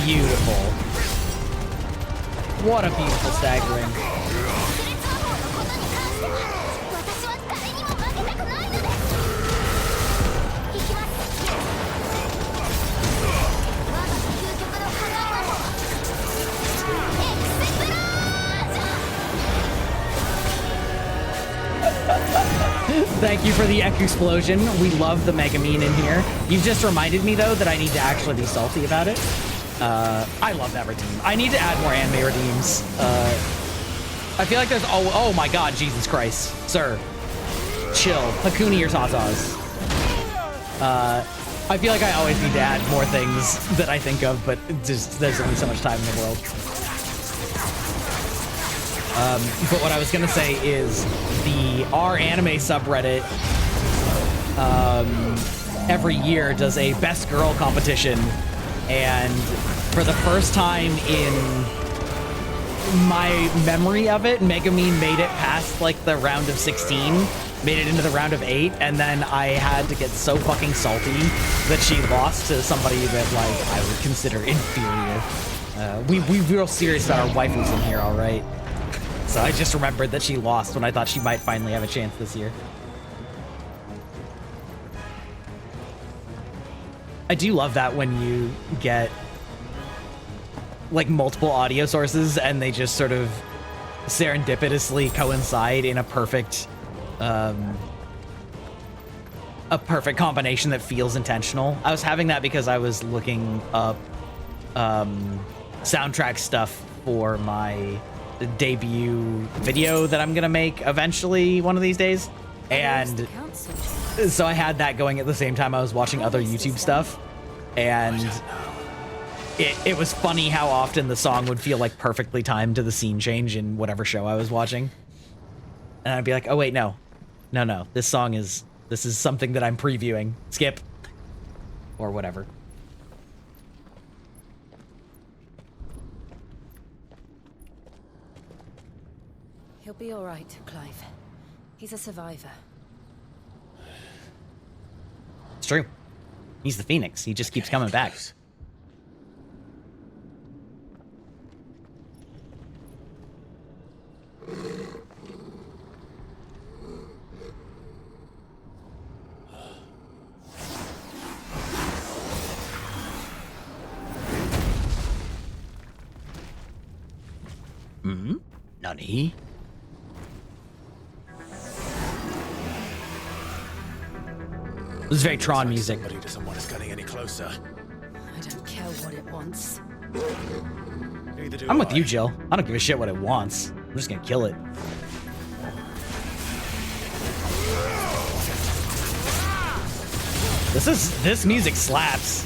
S1: Beautiful. What a beautiful staggering. Thank you for the explosion. We love the Megamine in here. You've just reminded me, though, that I need to actually be salty about it. I love that redeem. I need to add more anime redeems. I feel like there's... Oh my god, Jesus Christ. Sir. Chill. Hakuna your tatas. I feel like I always need to add more things that I think of, but just there's only so much time in the world. But what I was gonna say is the R anime subreddit every year does a best girl competition, and for the first time in my memory of it, Megamine made it past like the round of 16, made it into the round of 8, and then I had to get so fucking salty that she lost to somebody that like I would consider inferior. We're real serious about our waifus in here, all right? So I just remembered that she lost when I thought she might finally have a chance this year. I do love that when you get like multiple audio sources and they just sort of serendipitously coincide in a perfect combination that feels intentional. I was having that because I was looking up soundtrack stuff for my debut video that I'm gonna make eventually one of these days, and so I had that going at the same time I was watching other YouTube stuff, and it was funny how often the song would feel like perfectly timed to the scene change in whatever show I was watching, and I'd be like, oh wait, no, this is something that I'm previewing, skip or whatever.
S11: He'll be all right, Clive. He's a survivor.
S1: It's true. He's the Phoenix. He just keeps coming back. Hmm? Nani? This is very Tron music.
S5: Somebody doesn't want us getting any closer.
S11: I don't care what it wants.
S5: Neither do
S1: I'm with
S5: I.
S1: you, Jill. I don't give a shit what it wants. I'm just gonna kill it. This music slaps.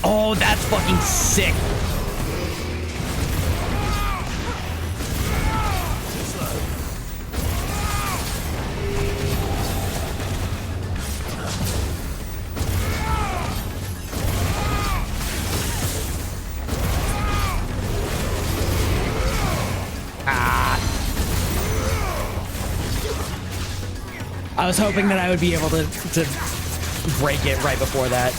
S1: Oh, that's fucking sick. I was hoping that I would be able to break it right before that.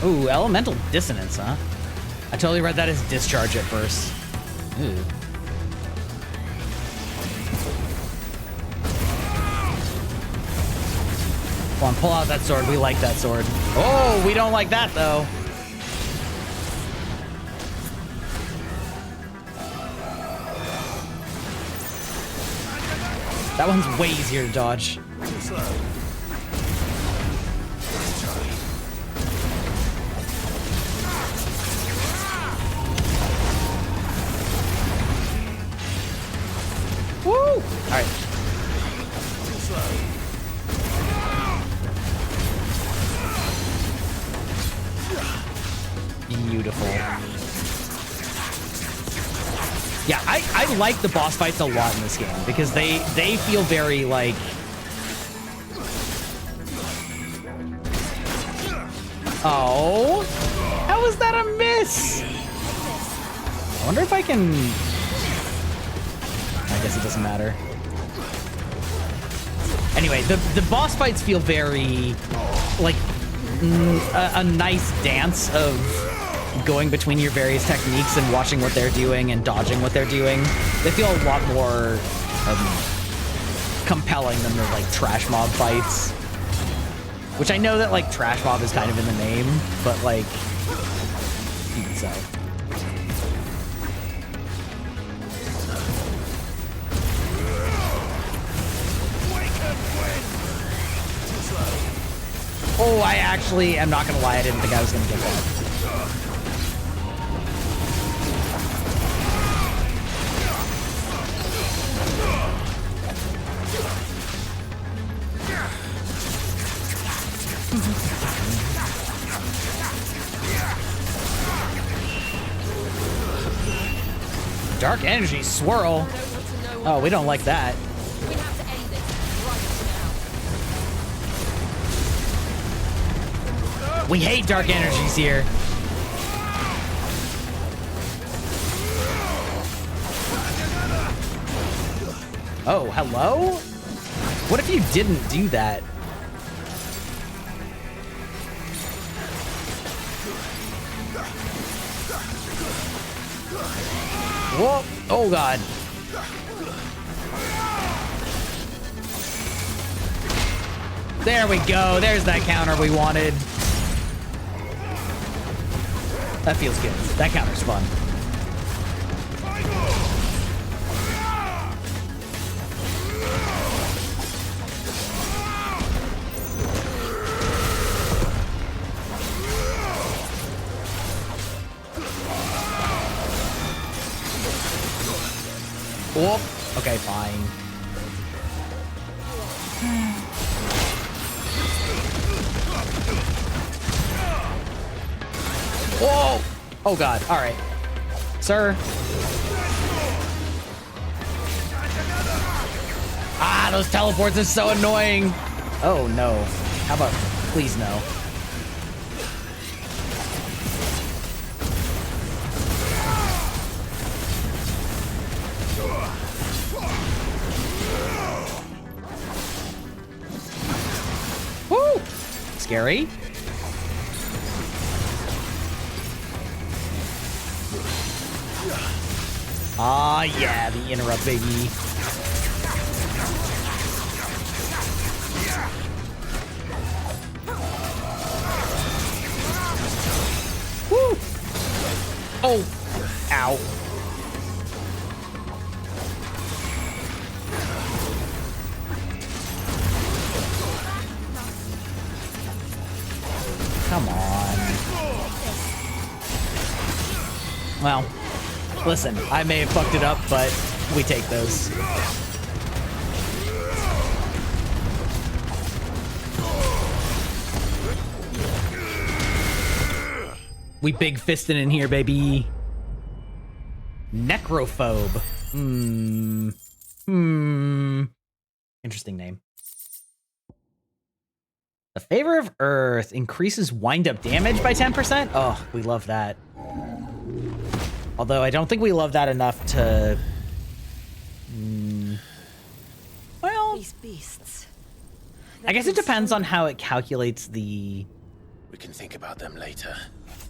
S1: Ooh, elemental dissonance, huh? I totally read that as discharge at first. Ooh. Come on, pull out that sword. We like that sword. Oh, we don't like that, though. That one's way easier to dodge.
S5: Too slow.
S1: Woo! All right.
S5: Too slow.
S1: Beautiful. Yeah, I like the boss fights a lot in this game because they feel very like oh, how was that a miss? I wonder if I can. I guess it doesn't matter. Anyway, the boss fights feel very like a nice dance of going between your various techniques and watching what they're doing and dodging what they're doing. They feel a lot more compelling than the like trash mob fights, which I know that like trash mob is kind of in the name, but like even so. Oh, I actually am not gonna lie, I didn't think I was gonna get that. Dark energy swirl. Oh, we don't like that.
S3: We have to end this right now.
S1: We hate dark energies here. Oh, hello? What if you didn't do that? Whoa! Oh god. There we go. There's that counter we wanted. That feels good. That counter's fun. Whoop. Okay, fine. Whoa! Oh god, alright. Sir. Ah, those teleports are so annoying. Oh no. How about, please no. Woo! Scary. Ah, yeah, the interrupt, baby. Woo! Oh! Ow. Come on. Well, listen, I may have fucked it up, but we take those. We big fisting in here, baby. Necrophobe. Interesting name. The Favor of Earth increases wind-up damage by 10%? Oh, we love that. Although I don't think we love that enough to... well...
S11: These beasts.
S1: I guess it depends on how it calculates the...
S5: We can think about them later.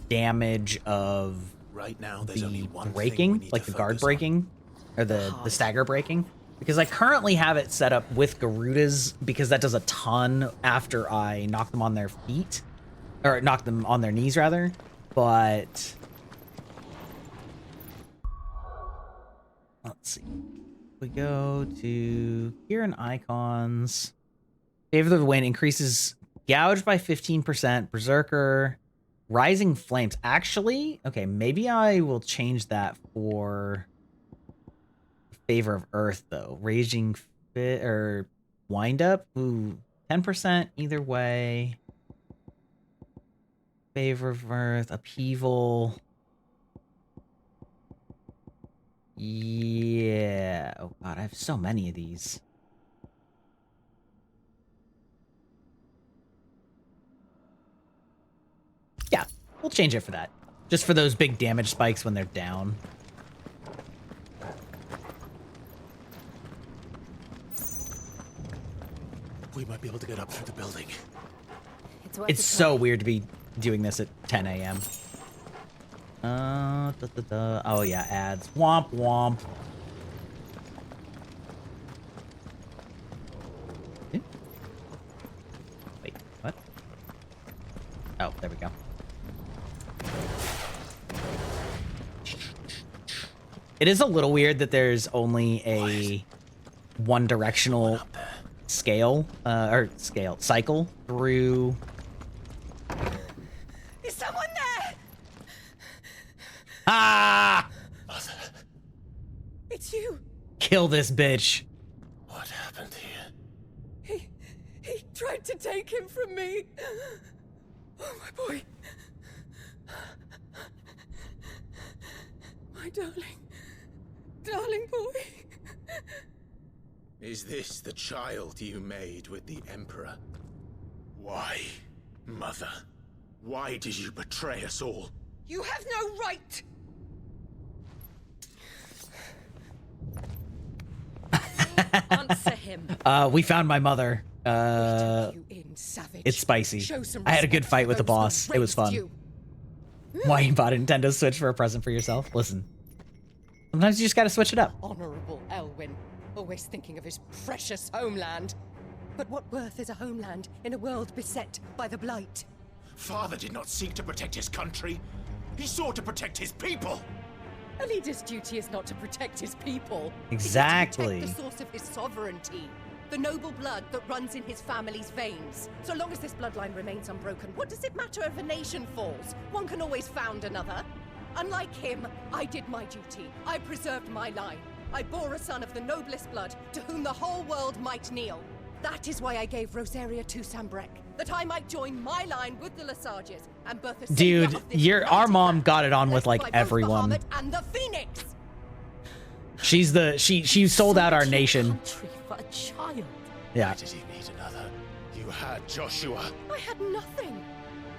S1: Damage of...
S5: Right now, there's only one
S1: breaking, like the guard breaking, or the stagger breaking. Because I currently have it set up with Garuda's, because that does a ton after I knock them on their feet. Or knock them on their knees, rather. But... let's see. We go to gear and icons. Favor of the Wind increases gouge by 15%. Berserker. Rising Flames. Actually, okay, maybe I will change that for Favor of Earth, though. Raging Fit or Wind Up. Ooh, 10% either way. Favor of Earth. Upheaval. Yeah. Oh god, I have so many of these. Yeah, we'll change it for that. Just for those big damage spikes when they're down.
S5: We might be able to get up through the building.
S1: It's so weird to be doing this at 10 a.m. Oh yeah, ads. Womp womp. Wait, what? Oh, there we go. It is a little weird that there's only a one-directional cycle through.
S3: Is someone there?
S1: Ah!
S5: Mother.
S3: It's you.
S1: Kill this bitch.
S5: What happened here?
S3: He tried to take him from me. Oh, my boy. My darling boy.
S5: Is this the child you made with the Emperor? Why, Mother? Why did you betray us all?
S3: You have no right.
S11: Answer him.
S1: We found my mother. It's spicy. I had a good fight with the boss. It was fun. Why you bought a Nintendo Switch for a present for yourself? Listen. Sometimes you just gotta switch it up.
S9: Honorable Elwyn, always thinking of his precious homeland. But what worth is a homeland in a world beset by the Blight?
S5: Father did not seek to protect his country. He sought to protect his people.
S9: A leader's duty is not to protect his people.
S1: Exactly.
S9: It is to protect the source of his sovereignty. The noble blood that runs in his family's veins. So long as this bloodline remains unbroken, what does it matter if a nation falls? One can always found another. Unlike him, I did my duty. I preserved my line. I bore a son of the noblest blood, to whom the whole world might kneel. That is why I gave Rosaria to Sambrek, that I might join my line with the Lesages and birth a savior
S1: Dude,
S9: of this
S1: our
S9: mighty
S1: mom
S9: land,
S1: got it on with
S9: led
S1: like
S9: by both
S1: everyone.
S9: Bahamut and the Phoenix.
S1: She's the she sold out our nation.
S14: Country for a child.
S1: Yeah.
S5: Why did he need another? You had Joshua.
S9: I had nothing.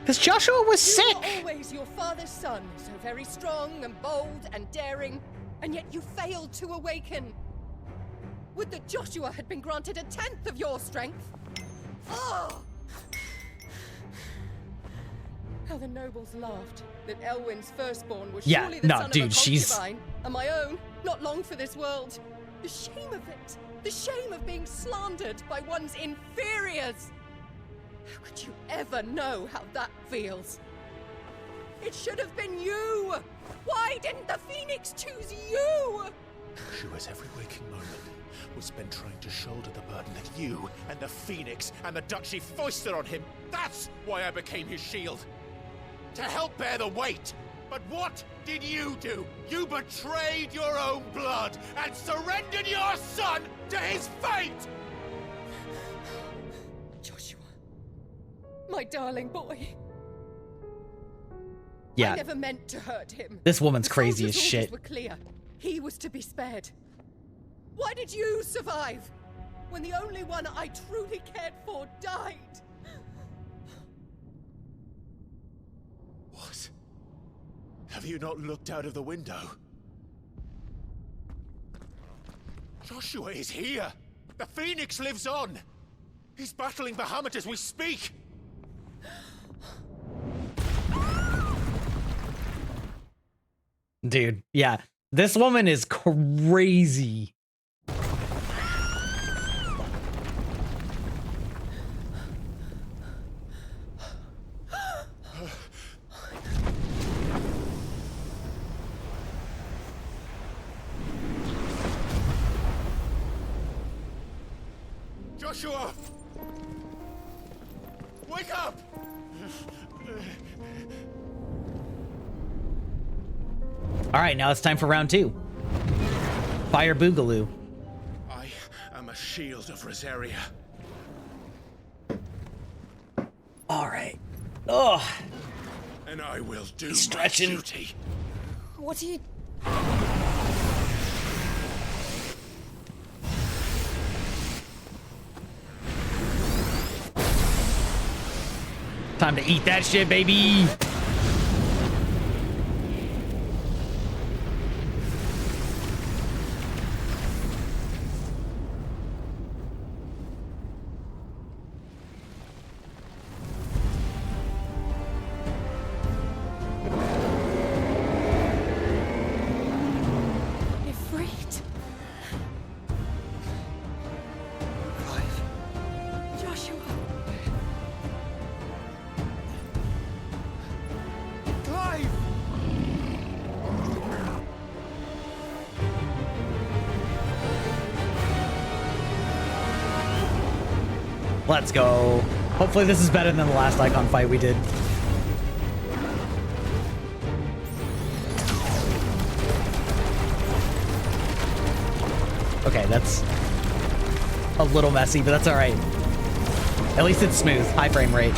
S1: Because Joshua was
S9: You
S1: sick.
S9: were always your father's son, so very strong and bold and daring, and yet you failed to awaken. Would that Joshua had been granted 1/10 of your strength? Oh! How the nobles laughed that Elwyn's firstborn was surely the son of a concubine, and my own, not long for this world. The shame of it! The shame of being slandered by one's inferiors! How could you ever know how that feels? It should have been you! Why didn't the Phoenix choose you?
S5: Joshua's every waking moment was spent trying to shoulder the burden that you and the Phoenix and the Duchy foisted on him. That's why I became his shield. To help bear the weight. But what did you do? You betrayed your own blood and surrendered your son to his fate!
S9: Joshua. My darling boy.
S1: Yeah.
S9: I never meant to hurt him.
S1: This woman's
S9: The
S1: crazy as
S9: soldiers'
S1: shit.
S9: orders were clear. He was to be spared. Why did you survive when the only one I truly cared for died?
S5: What? Have you not looked out of the window? Joshua is here! The Phoenix lives on! He's battling Bahamut as we speak!
S1: Dude, yeah. This woman is crazy.
S5: Joshua! Wake up!
S1: All right, now it's time for round 2. Fire Boogaloo.
S5: I am a shield of Rosaria.
S1: All right. Oh.
S5: And I will do
S1: stretching.
S5: my duty.
S14: What are you...
S1: Time to eat that shit, baby.
S9: Ifrit. Joshua.
S5: Clive!
S1: Let's go. Hopefully this is better than the last icon fight we did. Okay, that's a little messy, but that's all right. At least it's smooth. High frame rate.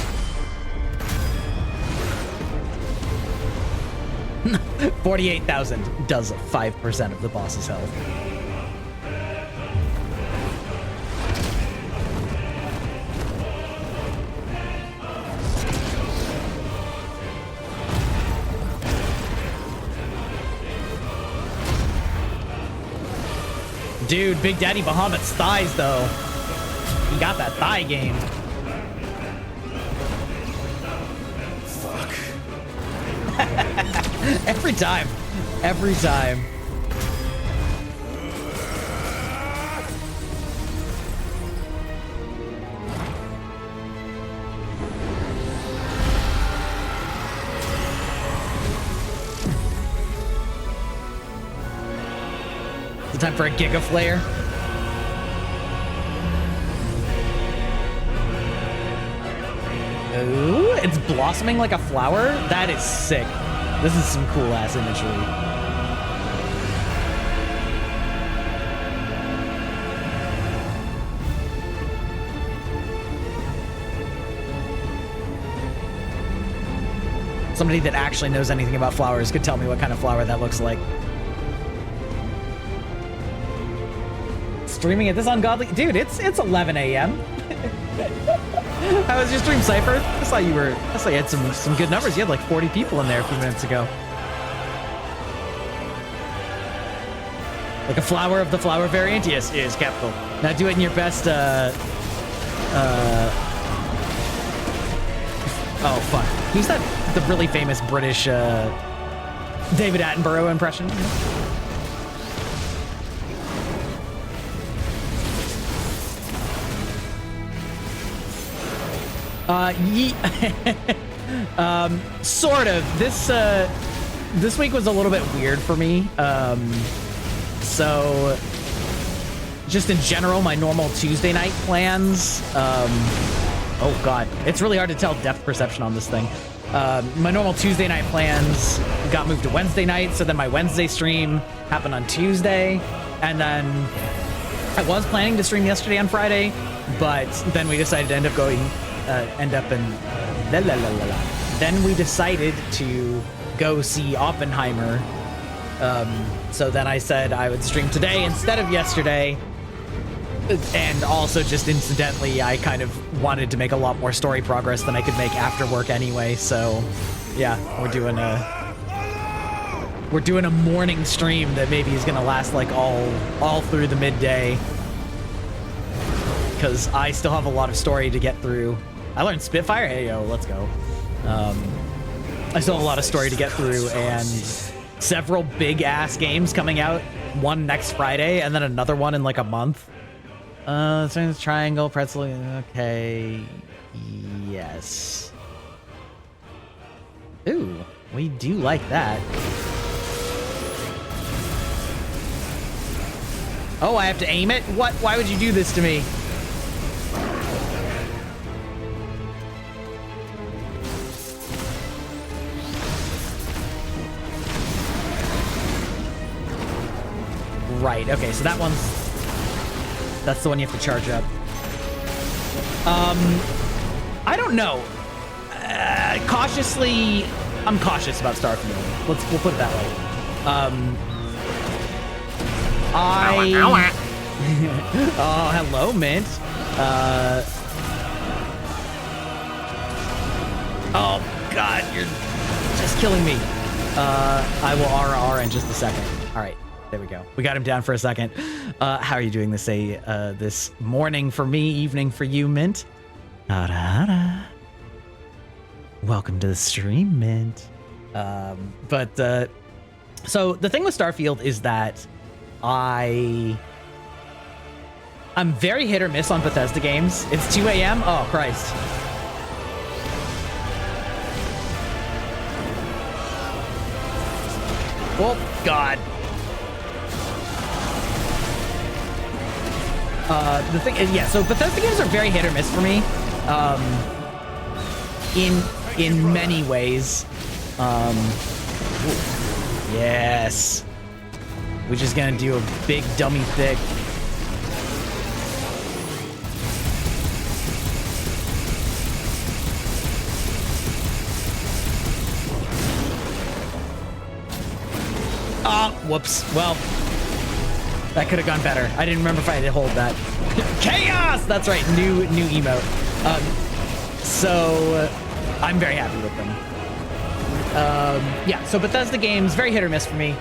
S1: 48,000 does 5% of the boss's health. Dude, Big Daddy Bahamut's thighs, though. He got that thigh game.
S5: Fuck.
S1: Every time. Every time. Is it time for a Giga Flare? Ooh, it's blossoming like a flower? That is sick. This is some cool ass imagery. Somebody that actually knows anything about flowers could tell me what kind of flower that looks like. Streaming at this ungodly... Dude, it's 11 a.m. How was your stream, Cypher? I saw you had some good numbers. You had like 40 people in there a few minutes ago. Like a flower of the flower variant? Yes, is capital. Now do it in your best, oh, fuck. Who's that? The really famous British, David Attenborough impression? Sort of. This week was a little bit weird for me. So just in general, my normal Tuesday night plans, oh god, it's really hard to tell depth perception on this thing. My normal Tuesday night plans got moved to Wednesday night, so then my Wednesday stream happened on Tuesday, and then I was planning to stream yesterday on Friday, but then we decided to then we decided to go see Oppenheimer. So then I said I would stream today instead of yesterday. And also just incidentally, I kind of wanted to make a lot more story progress than I could make after work anyway. So yeah, we're doing a morning stream that maybe is gonna last like all through the midday. Because I still have a lot of story to get through. I learned Spitfire, hey yo, let's go. I still have a lot of story to get through and several big ass games coming out. One next Friday and then another one in like a month. Triangle, pretzel, okay. Yes. Ooh, we do like that. Oh, I have to aim it? What? Why would you do this to me? Right, okay, so that's the one you have to charge up. I don't know. Cautiously, I'm cautious about Starfield. We'll put it that way. Oh, hello, Mint. Oh God, you're just killing me. I will RR in just a second. All right. There we go. We got him down for a second. How are you doing this morning for me, evening for you, Mint? Welcome to the stream, Mint. So the thing with Starfield is that I'm very hit or miss on Bethesda games. It's 2 a.m. Oh, Christ. Oh, God. The thing is, yeah, so Bethesda games are very hit or miss for me. In many ways. Yes. We're just gonna do a big dummy thick. Oh, whoops. Well, that could have gone better. I didn't remember if I had to hold that. Chaos! That's right, new emote. So I'm very happy with them. Yeah, so Bethesda games, very hit or miss for me.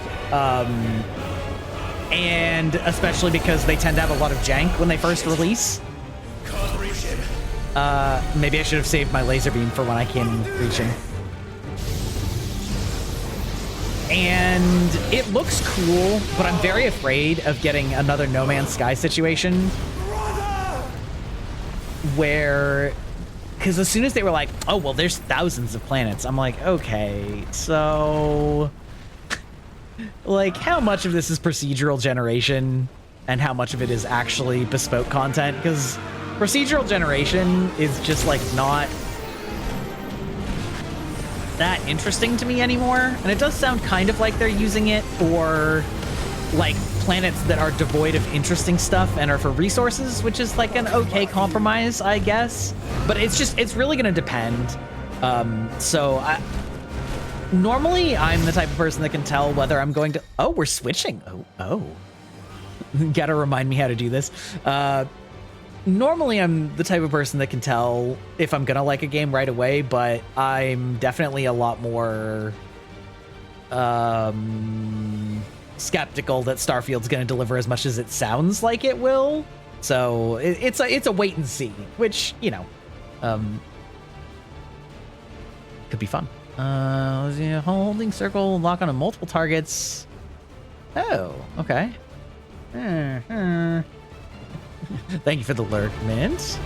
S1: And especially because they tend to have a lot of jank when they first release. Maybe I should have saved my laser beam for when I came reaching. And it looks cool, but I'm very afraid of getting another No Man's Sky situation where, because as soon as they were like, oh, well, there's thousands of planets, I'm like, okay, so like how much of this is procedural generation and how much of it is actually bespoke content? Because procedural generation is just like not that interesting to me anymore, and it does sound kind of like they're using it for like planets that are devoid of interesting stuff and are for resources, which is like an okay compromise, I guess, but it's really gonna depend. So Normally, I'm the type of person that can tell whether I'm going to... Oh, we're switching. Oh. Gotta remind me how to do this. Normally, I'm the type of person that can tell if I'm gonna like a game right away, but I'm definitely a lot more skeptical that Starfield's gonna deliver as much as it sounds like it will. So it's a wait and see, which, you know, could be fun. Holding circle, lock on multiple targets. Oh, okay. Thank you for the lurk, Mint.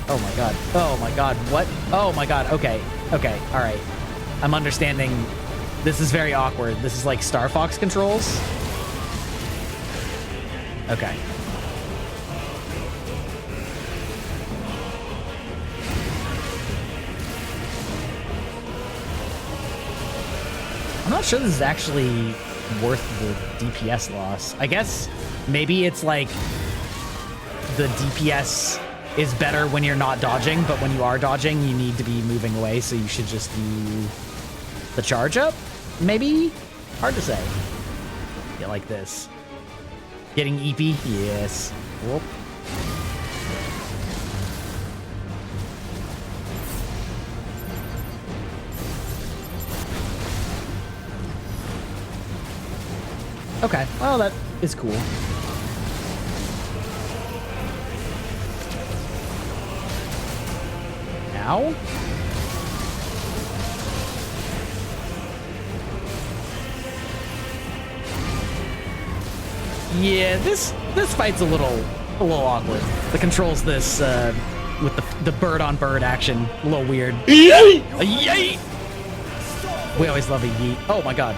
S1: Oh my god. Oh my god. What? Oh my god. Okay. Okay. All right. I'm understanding. This is very awkward. This is like Star Fox controls. Okay. I'm not sure this is actually worth the DPS loss. I guess maybe it's like the DPS is better when you're not dodging, but when you are dodging, you need to be moving away, so you should just do the charge up? Maybe? Hard to say. Yeah, like this. Getting EP? Yes. Whoop. Okay, well, that is cool. Ow. Yeah, this fight's a little awkward. The controls this with the bird on bird action, a little weird. Yeet! A yeet! We always love a yeet. Oh my god.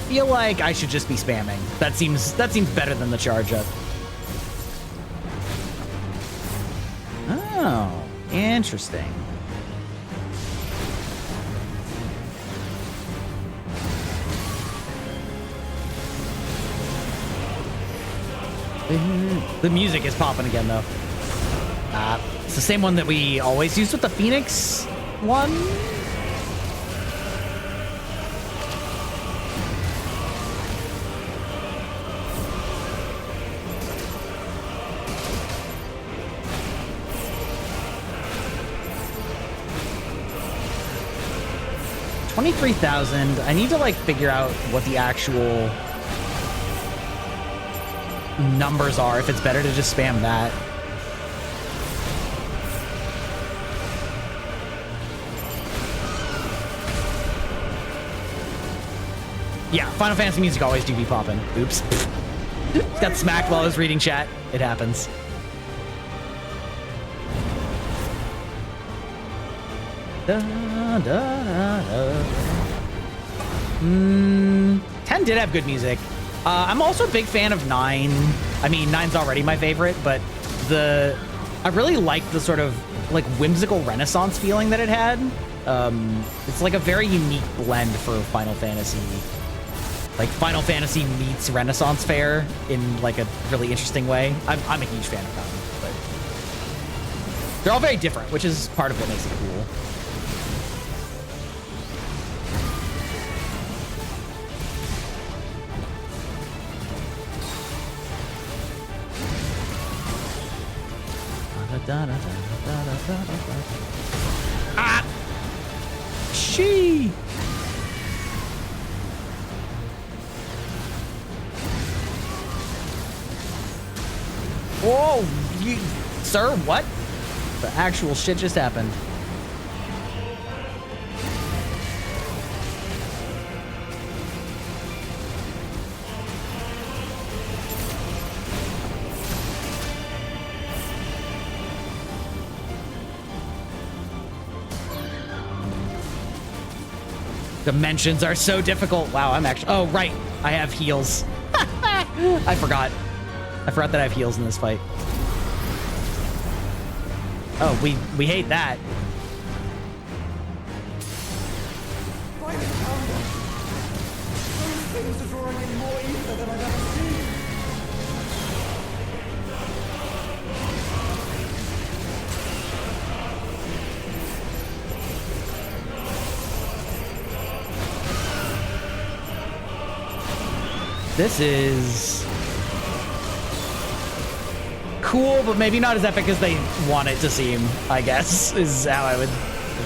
S1: I feel like I should just be spamming. That seems better than the charge up. Oh, interesting. The music is popping again, though. It's the same one that we always use with the Phoenix one. $23,000. I need to like figure out what the actual numbers are, if it's better to just spam that. Yeah, Final Fantasy music always do be popping. Oops. Got smacked while I was reading chat. It happens. Da, da, da, da. 10 did have good music. I'm also a big fan of 9. I mean, 9's already my favorite, but I really liked the sort of like whimsical Renaissance feeling that it had. It's like a very unique blend for Final Fantasy. Like Final Fantasy meets Renaissance Fair in like a really interesting way. I'm a huge fan of 9, but they're all very different, which is part of what makes it cool. Ah! She. Whoa, sir, what? The actual shit just happened. Dimensions are so difficult. Wow, I'm actually... Oh, right. I have heals. I forgot. I forgot that I have heals in this fight. Oh, we hate that.
S8: Those things are drawing in more ether than I've ever seen.
S1: This is cool, but maybe not as epic as they want it to seem, I guess, is how I would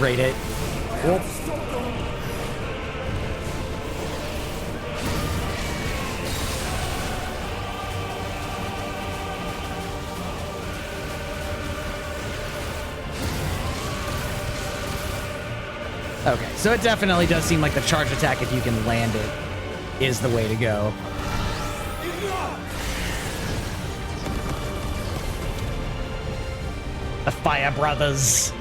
S1: rate it. Whoop. Okay, so it definitely does seem like the charge attack, if you can land it, is the way to go. The Fire Brothers.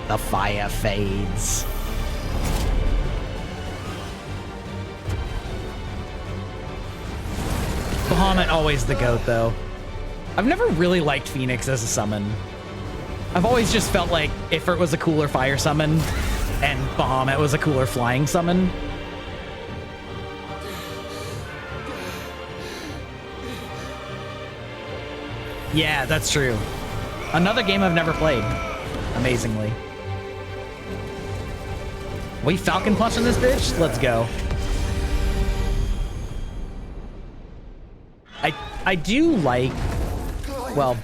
S1: The fire fades. Bahamut always the GOAT, though. I've never really liked Phoenix as a summon. I've always just felt like Ifrit was a cooler fire summon, and Bahamut was a cooler flying summon. Yeah, that's true. Another game I've never played, amazingly. We Falcon Punching this bitch? Let's go. I do like, well,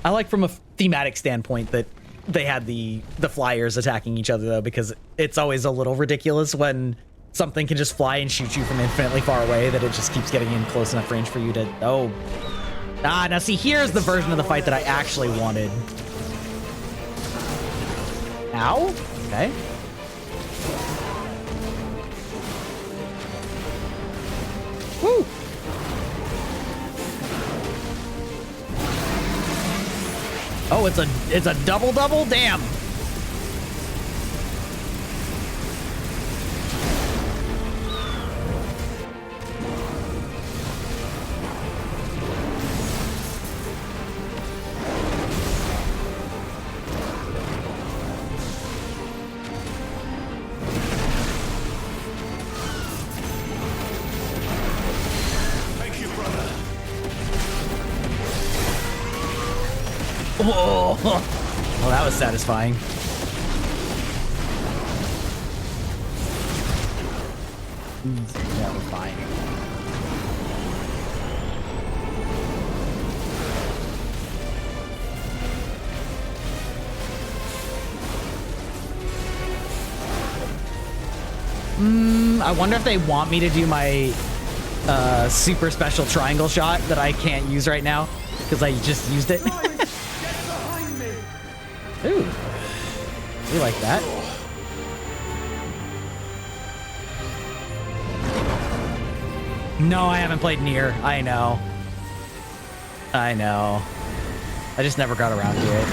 S1: I like from a thematic standpoint that they had the flyers attacking each other, though, because it's always a little ridiculous when something can just fly and shoot you from infinitely far away, that it just keeps getting in close enough range for you to, oh. Ah, now see, here's the version of the fight that I actually wanted. Ow. Okay. Woo. Oh, it's a double. Damn. Whoa! Well, that was satisfying. Yeah, we're fine. I wonder if they want me to do my super special triangle shot that I can't use right now because I just used it. Ooh, we like that. No, I haven't played Nier. I know. I just never got around to it.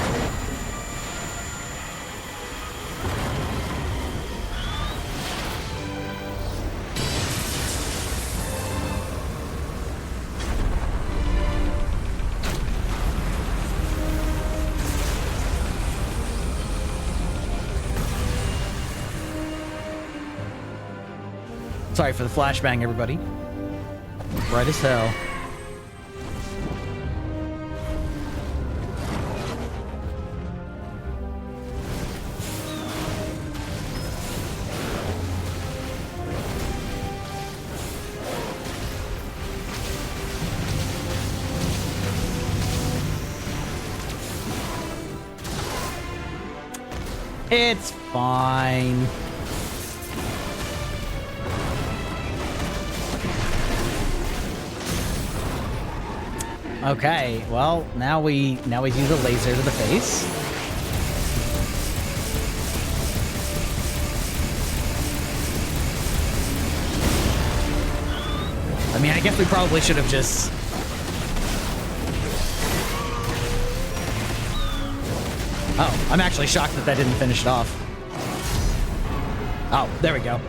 S1: Sorry for the flashbang, everybody. Bright as hell. It's fine. Okay, well, now we do the laser to the face. I mean, I guess we probably should have just... Oh, I'm actually shocked that didn't finish it off. Oh, there we go.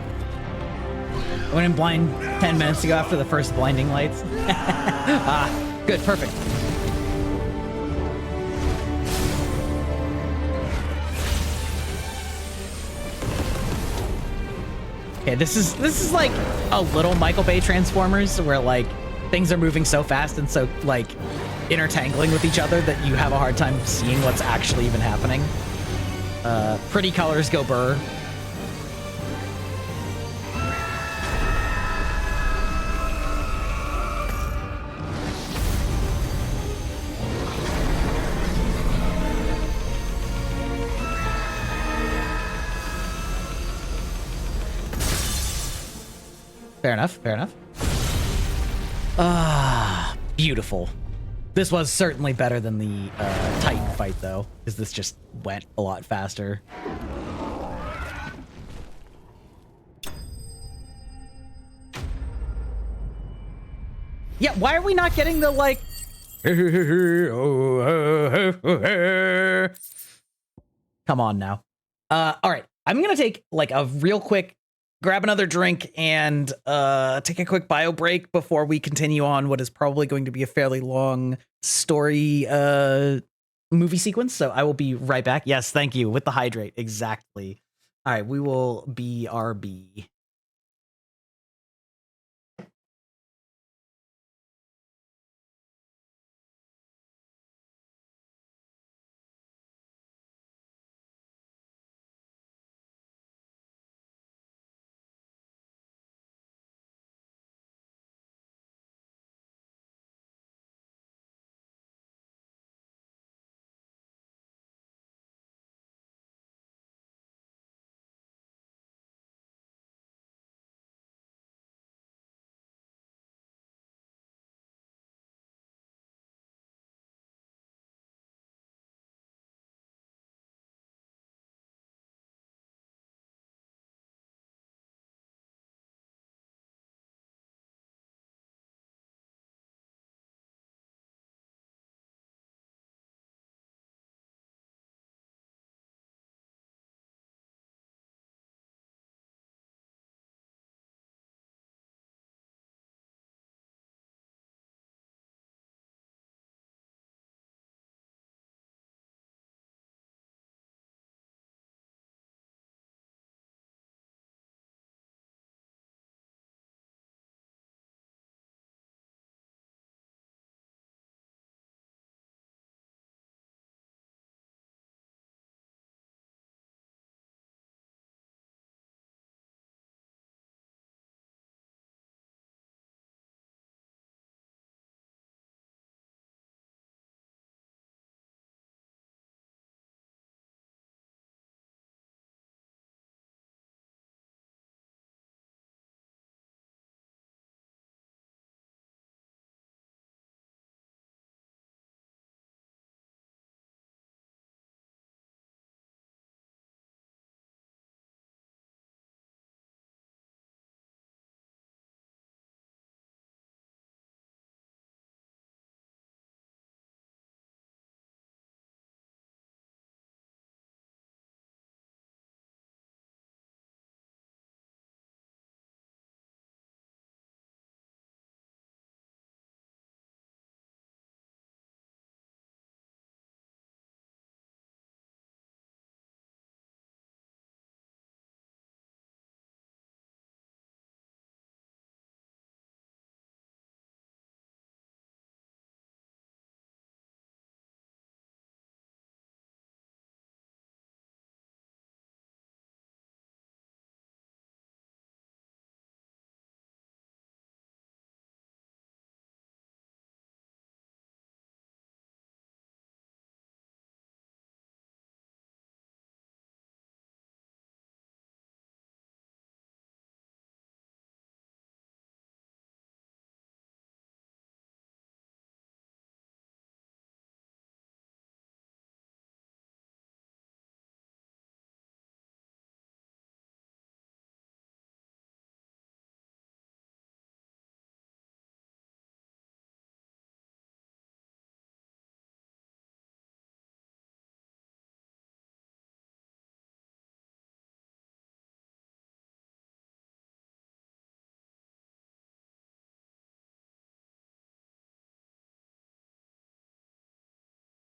S1: I went in blind 10 minutes ago after the first blinding lights. Good, perfect. Okay, this is like a little Michael Bay Transformers, where like things are moving so fast and so like intertangling with each other that you have a hard time seeing what's actually even happening. Pretty colors go burr. Fair enough. Fair enough. Ah, beautiful. This was certainly better than the Titan fight, though, because this just went a lot faster. Yeah, why are we not getting the, like... Come on now. All right, I'm gonna take, like, a real quick... grab another drink and take a quick bio break before we continue on what is probably going to be a fairly long story movie sequence. So I will be right back. Yes, thank you. With the hydrate. Exactly. All right, we will BRB.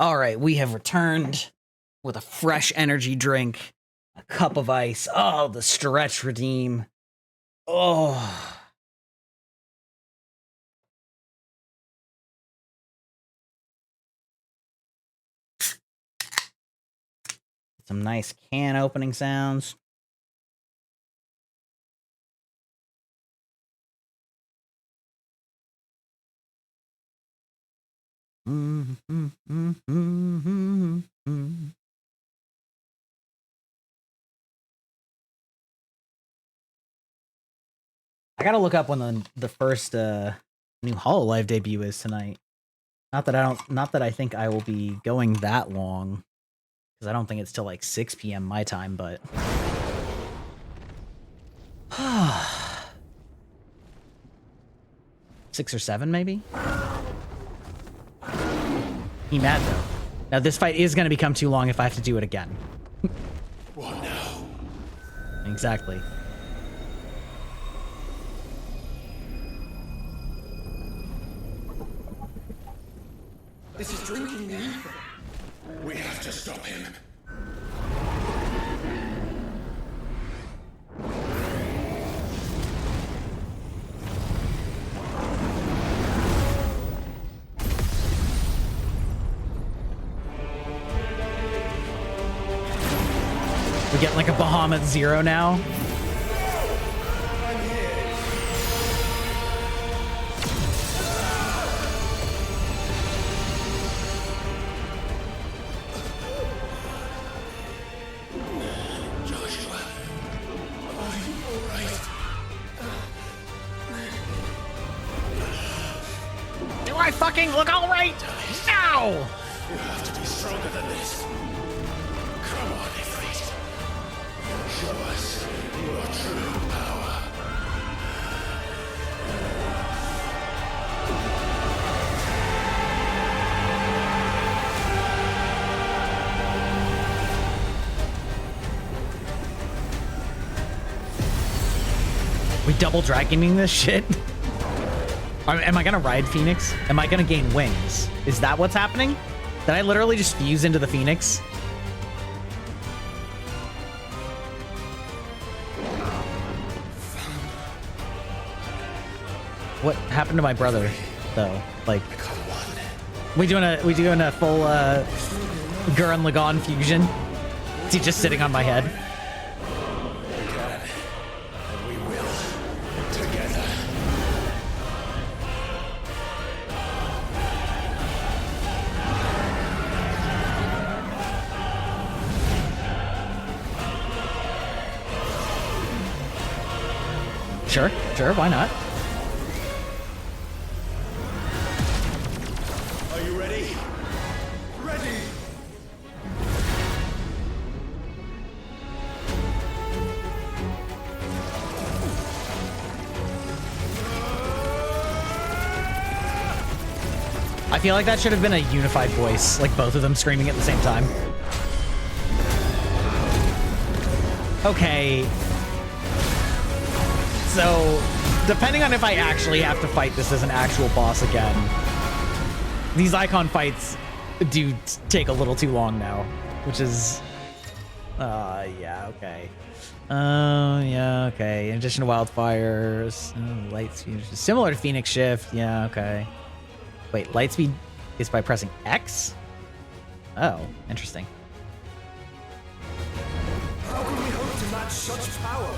S1: All right, we have returned with a fresh energy drink, a cup of ice. Oh, the stretch redeem. Oh. Some nice can opening sounds. I gotta look up when the first new HoloLive debut is tonight. Not that I think I will be going that long, because I don't think it's till like 6 p.m. my time, but 6 or 7 maybe. He mad though. Now this fight is gonna become too long if I have to do it again.
S5: What now?
S1: Exactly.
S12: This is drinking the ether.
S5: We have to stop him.
S1: We're getting like a Bahamut Zero now. Do I fucking look all right? No!
S5: You have to be stronger than this. Come on, Ifrit. Show us your true power.
S1: We double dragoning this shit? Am I gonna ride Phoenix? Am I gonna gain wings? Is that what's happening? Did I literally just fuse into the Phoenix? What happened to my brother, though? Like, we doing a full Gurren Lagann fusion? Is he just sitting on my head?
S5: We will. Together.
S1: Sure, why not?
S5: Are you ready? Ready!
S1: I feel like that should have been a unified voice, like both of them screaming at the same time. Okay. So, depending on if I actually have to fight this as an actual boss again, these icon fights do take a little too long now, which is... yeah, okay. Yeah, okay. In addition to wildfires, light speed, similar to Phoenix Shift, yeah, okay. Wait, light speed is by pressing X? Oh, interesting.
S12: How can we hope to match such power?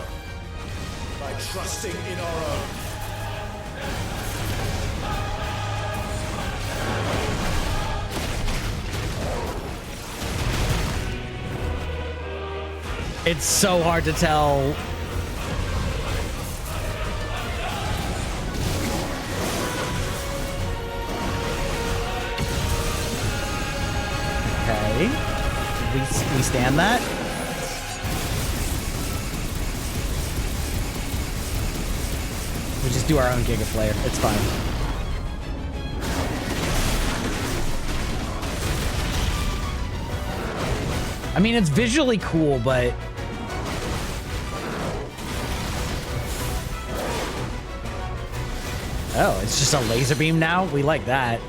S5: By trusting in our own.
S1: It's so hard to tell. Okay. We stand that. We just do our own Giga Flare. It's fine. I mean, it's visually cool, but... Oh, it's just a laser beam now? We like that.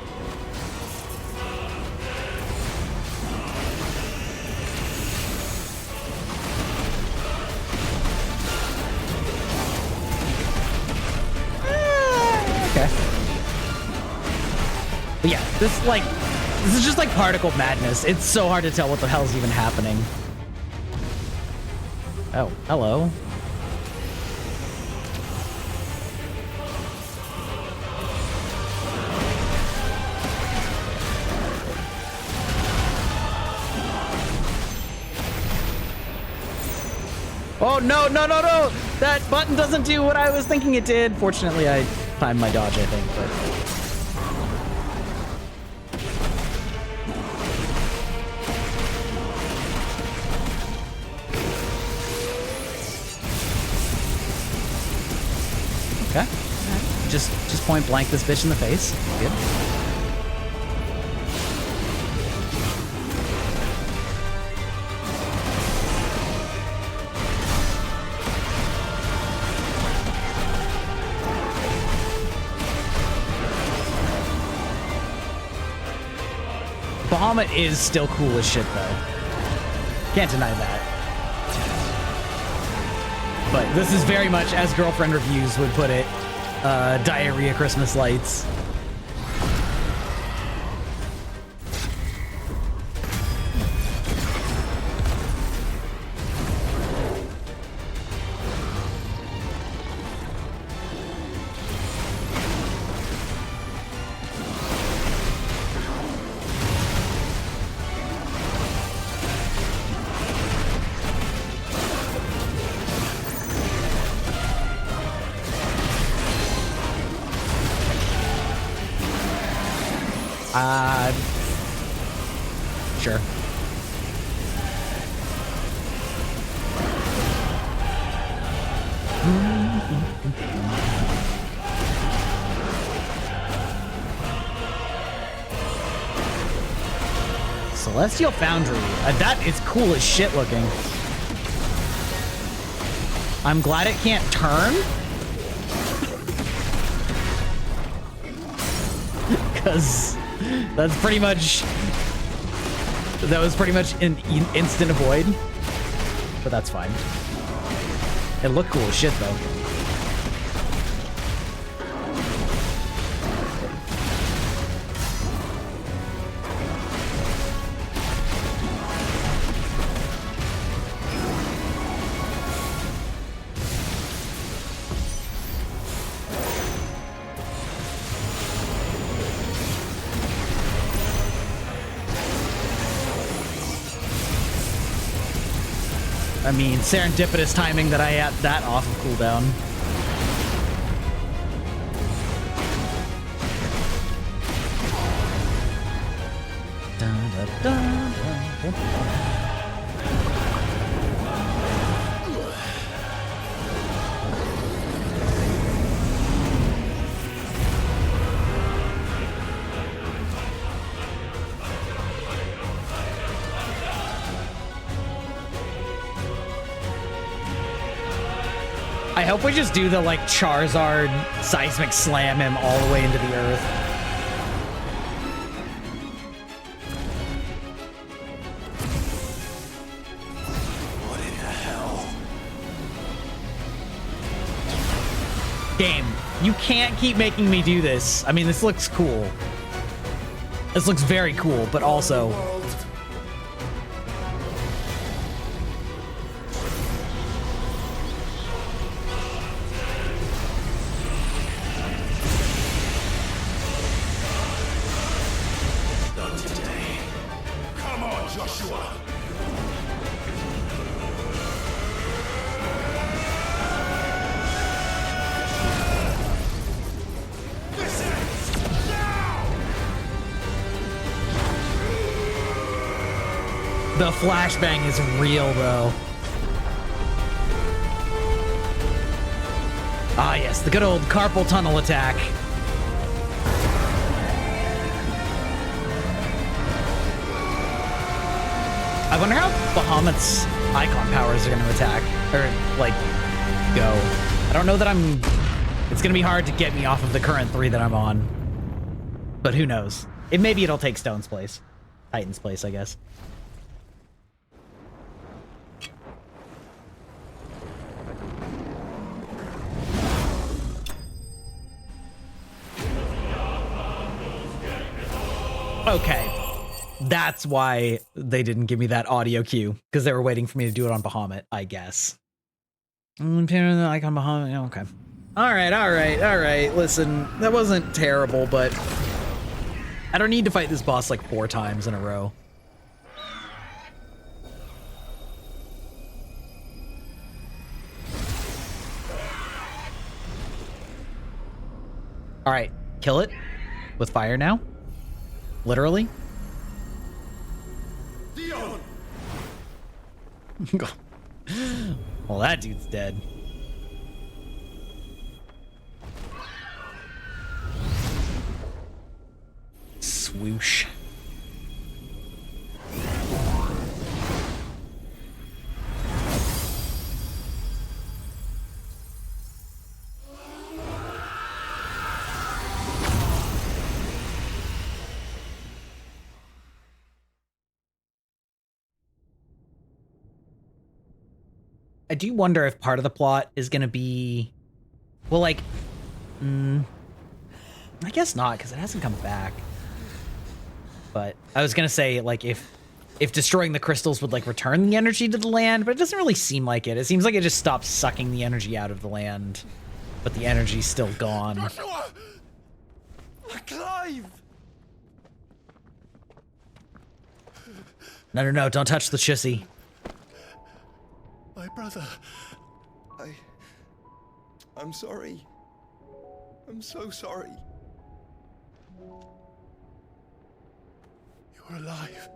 S1: Okay. But yeah, this is just like particle madness. It's so hard to tell what the hell's even happening. Oh, hello. Oh, no, no, no, no! That button doesn't do what I was thinking it did. Fortunately, I timed my dodge, I think, but... Okay. Just point blank this bitch in the face. Good. Bahamut is still cool as shit, though. Can't deny that. But this is very much, as Girlfriend Reviews would put it, diarrhea Christmas lights. Sure. Celestial Foundry. That is cool as shit looking. I'm glad it can't turn. Because that's pretty much... That was pretty much an instant avoid. But that's fine. It looked cool as shit, though. I mean, serendipitous timing that I had that off of cooldown. I hope we just do the, like, Charizard seismic slam him all the way into the earth.
S5: What in the hell?
S1: Game, you can't keep making me do this. I mean, this looks cool. This looks very cool, but also... The flashbang is real, though. Ah, yes, the good old carpal tunnel attack. I wonder how Bahamut's icon powers are going to attack, or, like, go. I don't know that it's going to be hard to get me off of the current 3 that I'm on. But who knows? Maybe it'll take Stone's place. Titan's place, I guess. Okay, that's why they didn't give me that audio cue, because they were waiting for me to do it on Bahamut, I guess. Icon Bahamut, okay. All right. Listen, that wasn't terrible, but I don't need to fight this boss like 4 times in a row. All right, kill it with fire now. Literally.
S5: Dion!
S1: Well, that dude's dead. Swoosh. I do wonder if part of the plot is going to be, well, like, I guess not, because it hasn't come back. But I was going to say, like, if destroying the crystals would, like, return the energy to the land, but it doesn't really seem like it. It seems like it just stops sucking the energy out of the land, but the energy's still gone.
S5: Joshua! Clive!
S1: No, don't touch the chissy.
S5: My brother.
S8: I'm sorry. I'm so sorry.
S5: You're alive.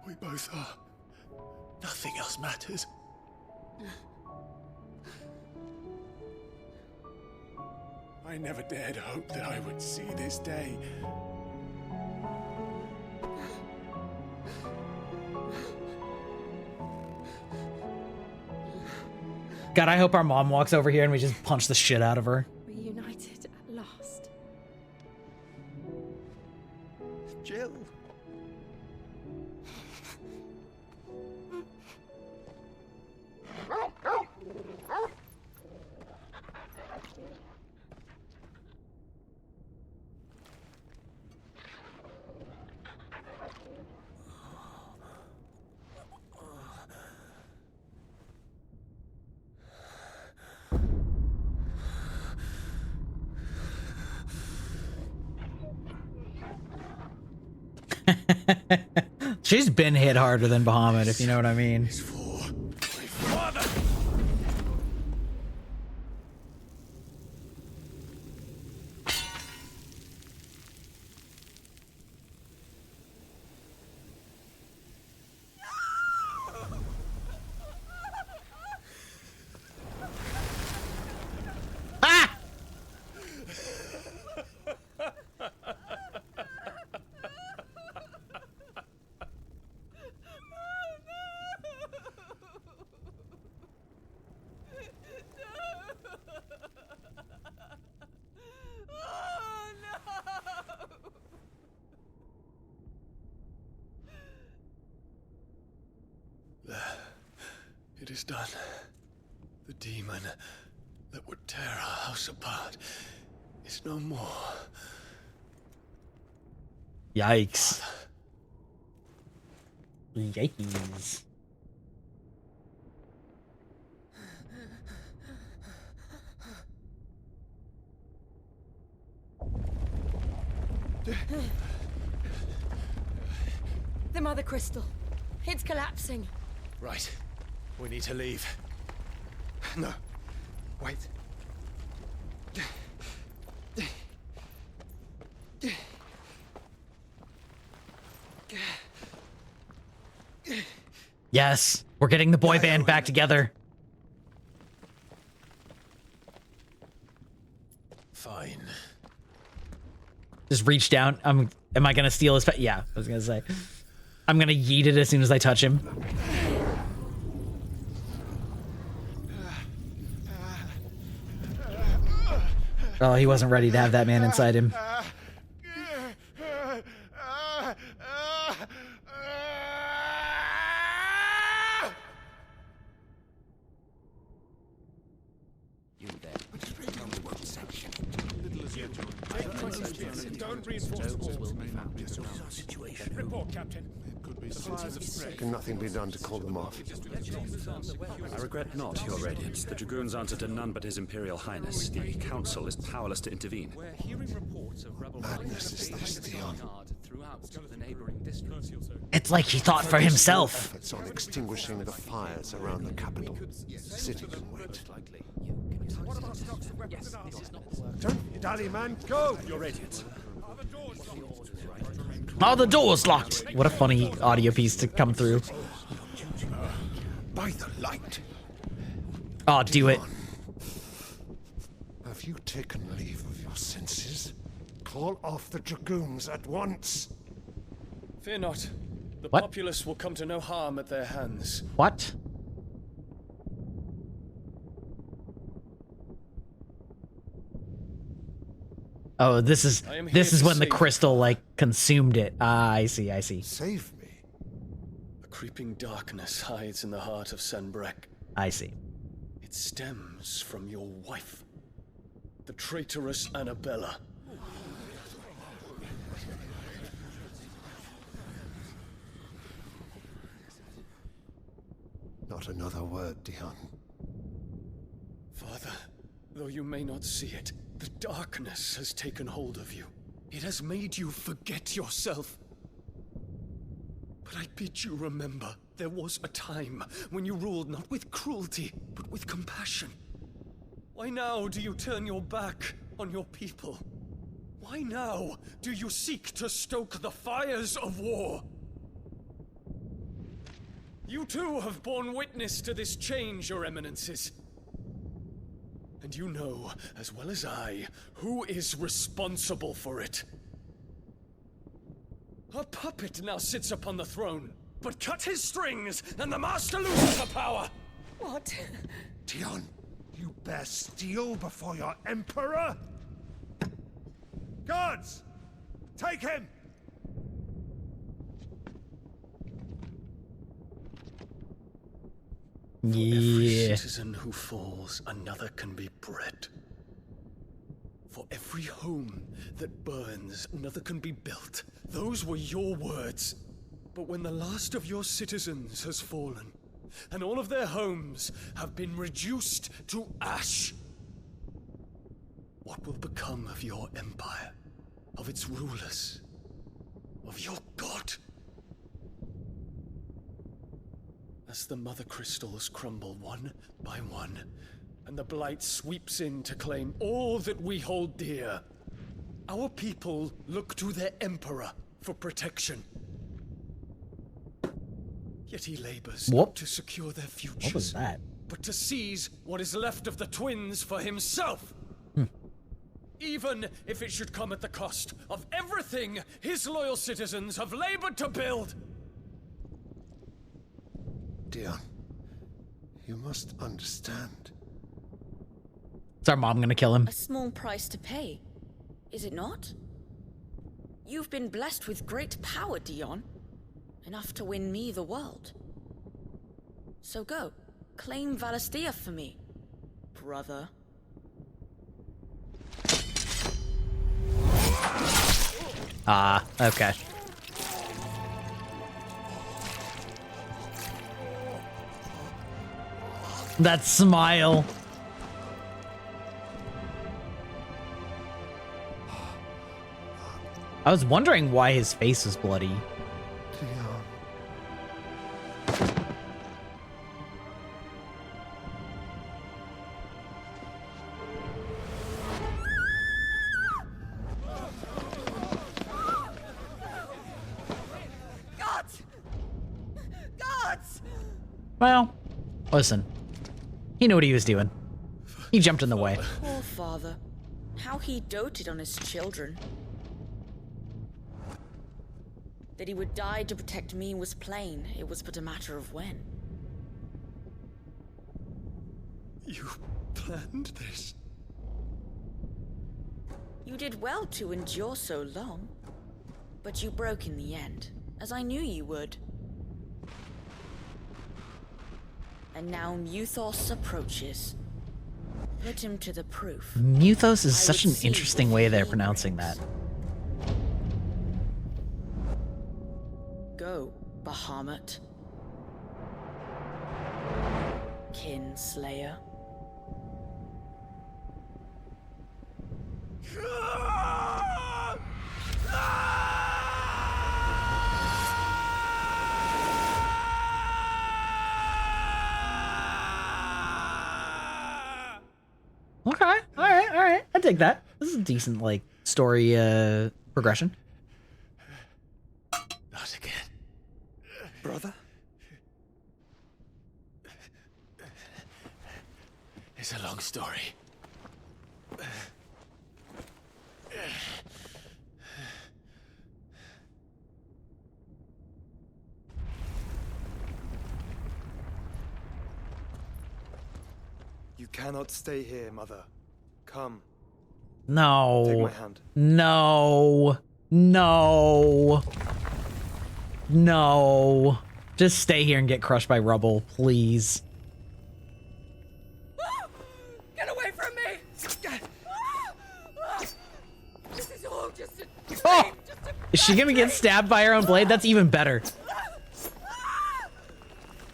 S5: We both are. Nothing else matters. I never dared hope that I would see this day.
S1: God, I hope our mom walks over here and we just punch the shit out of her.
S13: Reunited at last.
S8: Jill.
S1: She's been hit harder than Bahamut, if you know what I mean.
S5: It is done. The demon that would tear our house apart is no more.
S1: Yikes. Yikes.
S14: The Mother Crystal. It's collapsing.
S5: Right. We need to leave.
S8: No. Wait.
S1: Yes, we're getting the boy band back together.
S5: Fine.
S1: Just reach down. Am I gonna steal his pet? Yeah, I was gonna say. I'm gonna yeet it as soon as I touch him. Oh, he wasn't ready to have that man inside him.
S5: You there. Don't reinforce the walls. This is our situation. Report, Captain.
S8: Can nothing be done to call them off?
S10: I regret not, Your Radiance. The Dragoons answer to none but His Imperial Highness. The Council is powerless to intervene.
S8: Madness is this, Dion.
S15: throughout the neighboring districts.
S1: It's like he thought for himself.
S16: Efforts on extinguishing the fires around the capital. The city can wait. Don't dally, man. Go! Your radiance.
S1: Oh, the door's locked. What a funny audio piece to come through.
S16: By the light.
S1: Oh, do it.
S16: Have you taken leave of your senses? Call off the dragoons at once.
S7: Fear not. The
S1: What?
S7: populace will come to no harm at their hands.
S1: What? Oh, this is when the crystal like consumed it. Ah, I see.
S16: Save me.
S7: A creeping darkness hides in the heart of Senbrek.
S1: I see.
S7: It stems from your wife, the traitorous Annabella.
S16: Not another word, Dion.
S7: Father, though you may not see it, the darkness has taken hold of you. It has made you forget yourself. But I bid you remember, there was a time when you ruled not with cruelty, but with compassion. Why now do you turn your back on your people? Why now do you seek to stoke the fires of war? You too have borne witness to this change, your eminences. And you know, as well as I, who is responsible for it. A puppet now sits upon the throne, but cut his strings, and the master loses the power!
S14: What?
S16: Dion, you bear steel before your emperor? Guards! Take him!
S7: For every citizen who falls, another can be bred. For every home that burns, another can be built. Those were your words. But when the last of your citizens has fallen, and all of their homes have been reduced to ash, what will become of your empire, of its rulers, of your god? As the mother crystals crumble one by one, and the blight sweeps in to claim all that we hold dear, our people look to their emperor for protection. Yet he labors not to secure their futures.
S1: What was that?
S7: But to seize what is left of the twins for himself. Even if it should come at the cost of everything his loyal citizens have labored to build.
S16: Dion, you must understand.
S1: Is our mom gonna kill him?
S17: A small price to pay, is it not? You've been blessed with great power, Dion. Enough to win me the world. So go, claim Valisthea for me, brother.
S1: Ah, okay. That smile. I was wondering why his face was bloody.
S9: Guards! Guards!
S1: Well, listen. He knew what he was doing. He jumped in the way.
S17: Poor father. How he doted on his children. That he would die to protect me was plain. It was but a matter of when.
S7: You planned this?
S17: You did well to endure so long. But you broke in the end, as I knew you would. And now Muthos approaches. Put him to the proof.
S1: Muthos is such an interesting way they're pronouncing that.
S17: Go, Bahamut. Kinslayer.
S1: dig that. This is a decent, like, story progression.
S5: Not again. Brother? It's a long story.
S8: You cannot stay here, Mother. Come.
S1: No.
S8: Take my hand.
S1: No. No. No. Just stay here and get crushed by rubble, please.
S13: Get away from me! This is all just a dream.
S1: Oh! Is she gonna get stabbed by her own blade? That's even better.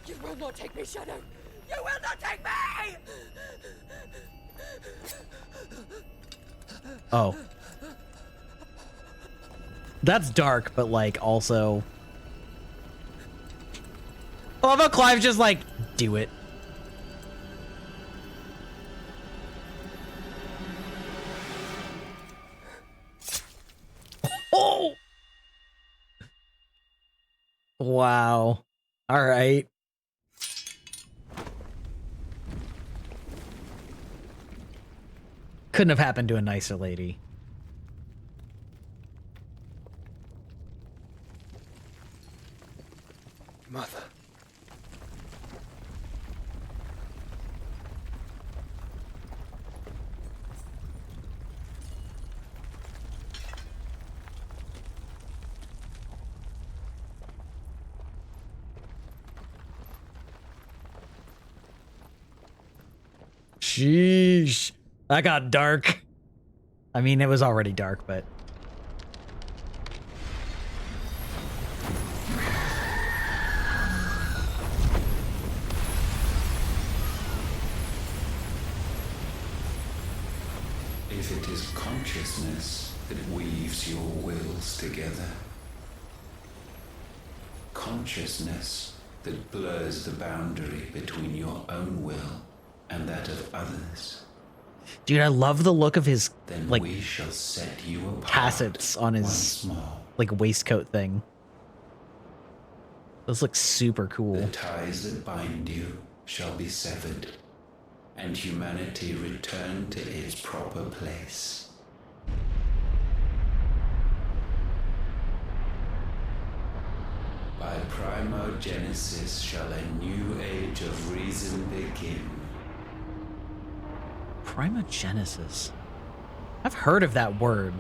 S13: You will not take me, Shadow. You will not take me!
S1: Oh. That's dark, but like also. I love how Clive's just like, do it. Oh! Wow. All right. Couldn't have happened to a nicer lady.
S8: Mother.
S1: Sheesh. That got dark. I mean, it was already dark, but...
S18: If it is consciousness that weaves your wills together, consciousness that blurs the boundary between your own will and that of others,
S1: Dude, I love the look of his,
S18: then
S1: like,
S18: we shall set you apart
S1: tassets on his, like, waistcoat thing. Those look super cool.
S18: The ties that bind you shall be severed, and humanity return to its proper place. By primogenesis shall a new age of reason begin.
S1: Primogenesis. I've heard of that word.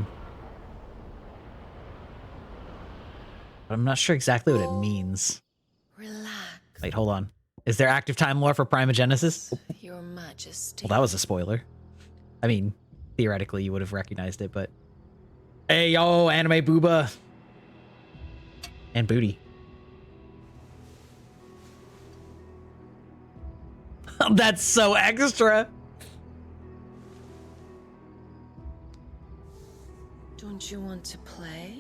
S1: But I'm not sure exactly what it means.
S3: Relax,
S1: Wait, hold on. Is there active time lore for Primogenesis?
S3: Your Majesty.
S1: Well, that was a spoiler. I mean, theoretically, you would have recognized it, but... Hey, yo, anime booba. And booty. That's so extra.
S3: Don't you want to play?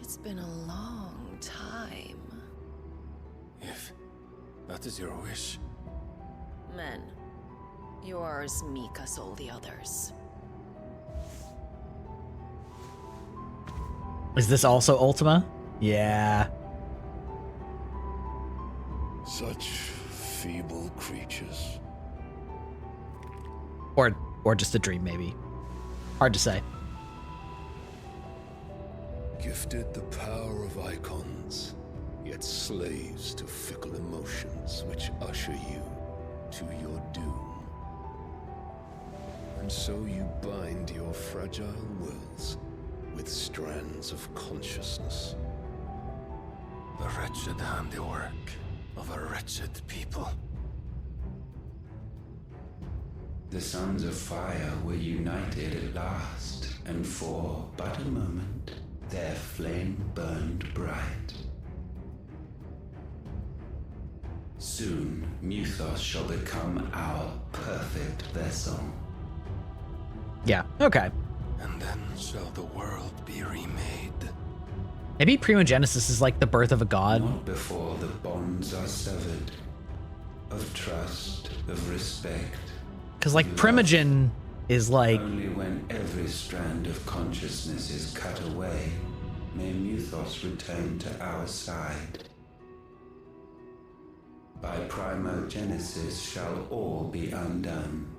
S3: It's been a long time.
S5: If that is your wish.
S3: Men, you are as meek as all the others.
S1: Is this also Ultima? Yeah.
S19: Such feeble creatures.
S1: Or just a dream, maybe. Hard to say.
S19: Gifted the power of icons, yet slaves to fickle emotions which usher you to your doom. And so you bind your fragile wills with strands of consciousness.
S5: The wretched handiwork of a wretched people.
S18: The sons of fire were united at last, and for but a moment, their flame burned bright. Soon, Muthos shall become our perfect vessel.
S1: Yeah, okay.
S5: And then shall the world be remade.
S1: Maybe Primogenesis is like the birth of a god.
S18: Not before the bonds are severed, of trust, of respect.
S1: Because like Primogen is like...
S18: Only when every strand of consciousness is cut away may Muthos return to our side. By primogenesis shall all be undone.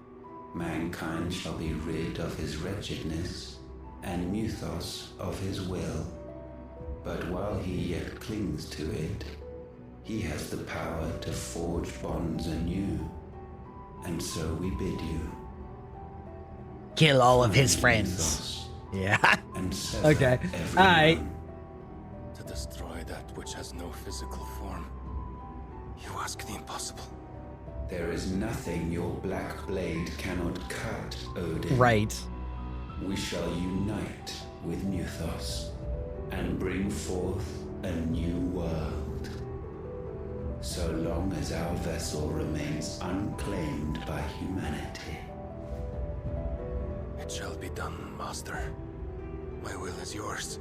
S18: Mankind shall be rid of his wretchedness, and Muthos of his will. But while he yet clings to it, he has the power to forge bonds anew. And so we bid you.
S1: Kill all of his friends. Yeah. Okay. Alright.
S15: To destroy that which has no physical form. You ask the impossible.
S18: There is nothing your black blade cannot cut, Odin.
S1: Right.
S18: We shall unite with Muthos and bring forth a new world. So long as our vessel remains unclaimed by humanity.
S15: It shall be done, Master. My will is yours.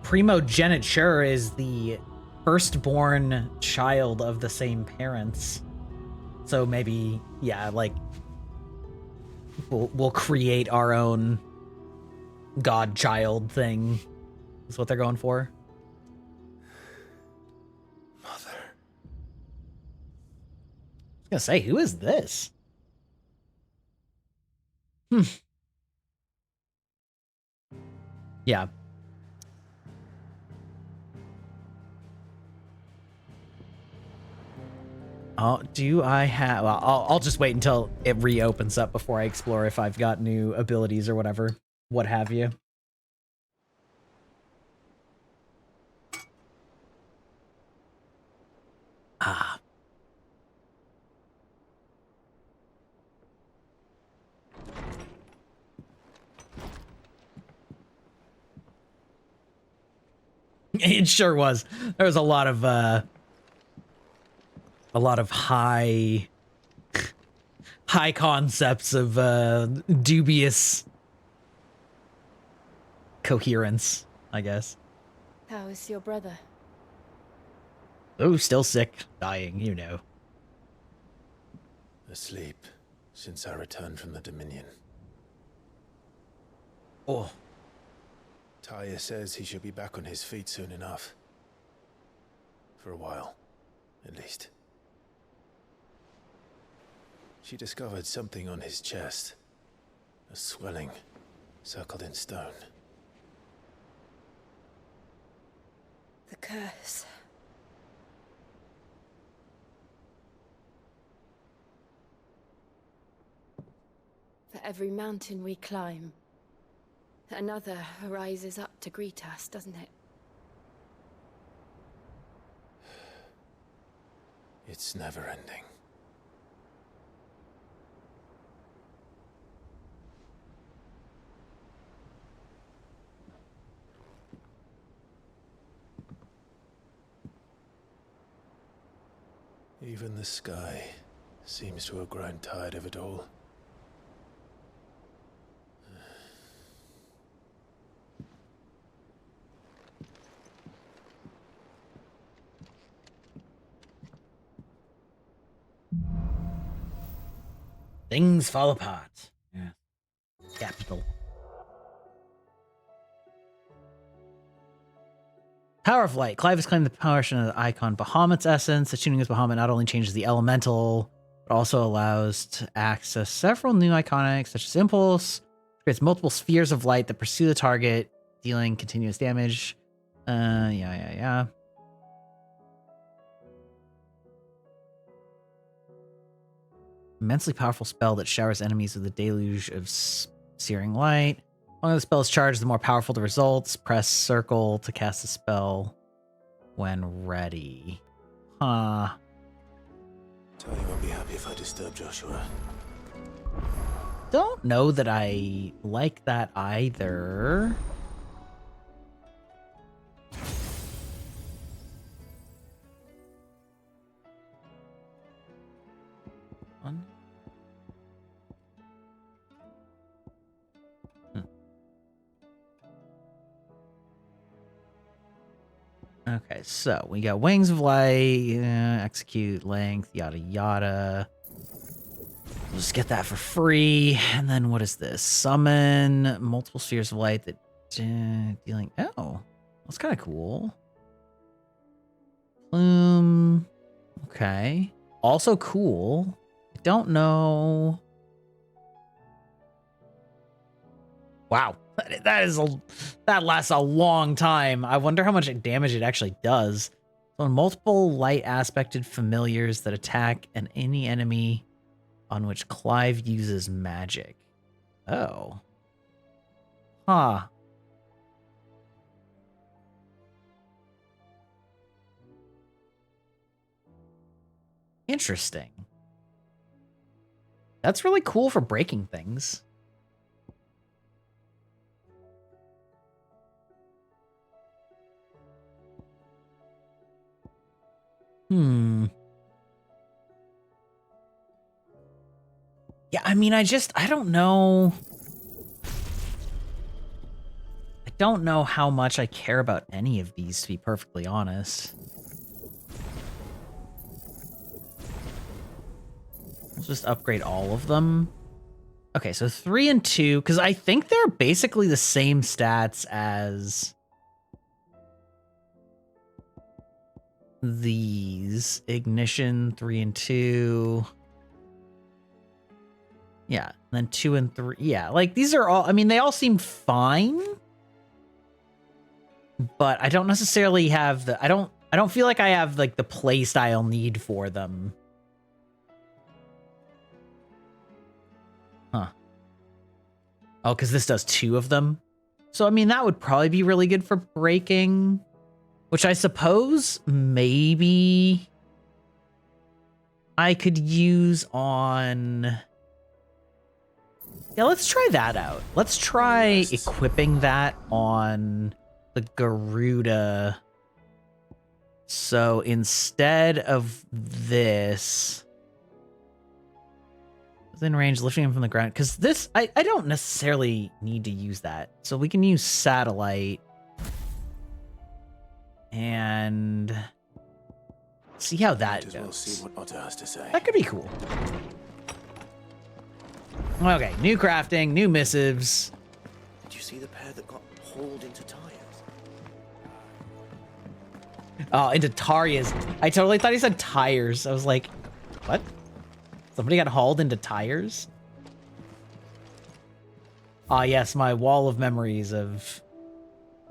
S1: Primogeniture is the firstborn child of the same parents. So maybe, yeah, like we'll create our own godchild thing. Is what they're going for.
S15: Mother.
S1: I was gonna say, who is this? Yeah. Oh, do I have... Well, I'll just wait until it reopens up before I explore if I've got new abilities or whatever. What have you. Ah. It sure was. There was a lot of high concepts of dubious coherence, I guess.
S14: How is your brother?
S1: Oh, still sick, dying, you know.
S5: Asleep since I returned from the Dominion.
S1: Oh.
S5: Taya says he should be back on his feet soon enough. For a while, at least. She discovered something on his chest. A swelling, circled in stone.
S14: The curse. For every mountain we climb, another rises up to greet us, doesn't it?
S5: It's never ending. Even the sky seems to have grown tired of it all.
S1: Things fall apart. Yeah. Capital. Power of Light. Clive has claimed the portion of the icon Bahamut's essence. Attuning with Bahamut not only changes the elemental, but also allows to access several new iconics, such as Impulse. Creates multiple spheres of light that pursue the target, dealing continuous damage. Yeah. Immensely powerful spell that showers enemies with a deluge of searing light. The longer the spell is charged, the more powerful the results. Press circle to cast the spell when ready. Huh.
S5: Tanya won't be happy if I disturb Joshua.
S1: Don't know that I like that either. Okay, so we got Wings of Light, execute, length, yada yada. We'll just get that for free. And then what is this? Summon multiple spheres of light that dealing. Oh, that's kind of cool. Plume. Okay. Also cool. I don't know. Wow. That lasts a long time. I wonder how much damage it actually does. So multiple light aspected familiars that attack any enemy on which Clive uses magic. Oh. Huh. Interesting. That's really cool for breaking things. Yeah, I mean, I don't know. I don't know how much I care about any of these, to be perfectly honest. Let's just upgrade all of them. Okay, so 3 and 2, because I think they're basically the same stats as these. Ignition, 3 and 2. Yeah, and then 2 and 3. Yeah, like these are all, I mean, they all seem fine. But I don't necessarily have the, I don't feel like I have like the play style need for them. Huh. Oh, because this does 2 of them. So, I mean, that would probably be really good for breaking. Which I suppose maybe I could use on... Yeah, let's try that out. Let's try equipping that on the Garuda. So instead of this... Within range, lifting him from the ground. Because this, I don't necessarily need to use that. So we can use satellite. And see how that goes.
S5: See what Otter has to say.
S1: That could be cool. Okay, new crafting, new missives.
S5: Did you see the pair that got hauled into tires?
S1: Oh, into Tarias. I totally thought he said tires. I was like, what? Somebody got hauled into tires? Ah, yes, my wall of memories of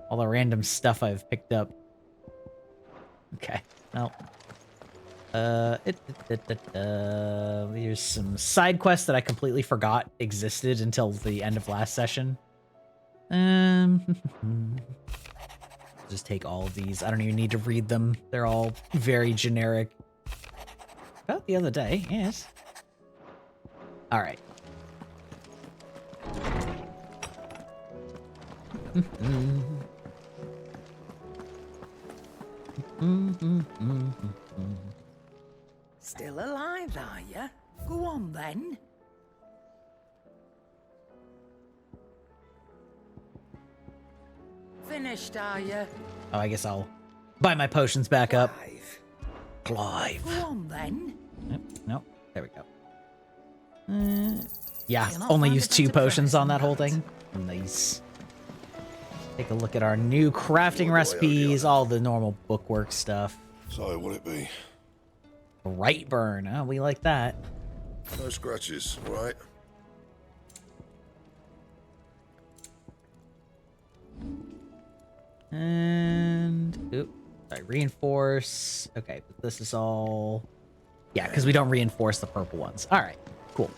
S1: all the random stuff I've picked up. Okay, well. Here's some side quests that I completely forgot existed until the end of last session. Just take all of these. I don't even need to read them. They're all very generic. About the other day, yes. All right.
S20: Still alive, are ya? Go on, then. Finished, are ya?
S1: Oh, I guess I'll buy my potions back up. Clive.
S20: Go on, then.
S1: Nope. There we go. Yeah, only used 2 potions on that whole thing. Nice. Take a look at our new crafting recipes, all the normal bookwork stuff.
S21: So, what'll it be?
S1: Right burn. Oh, we like that.
S21: No scratches, right?
S1: And sorry, reinforce. Okay, but this is all. Yeah, because we don't reinforce the purple ones. All right, cool.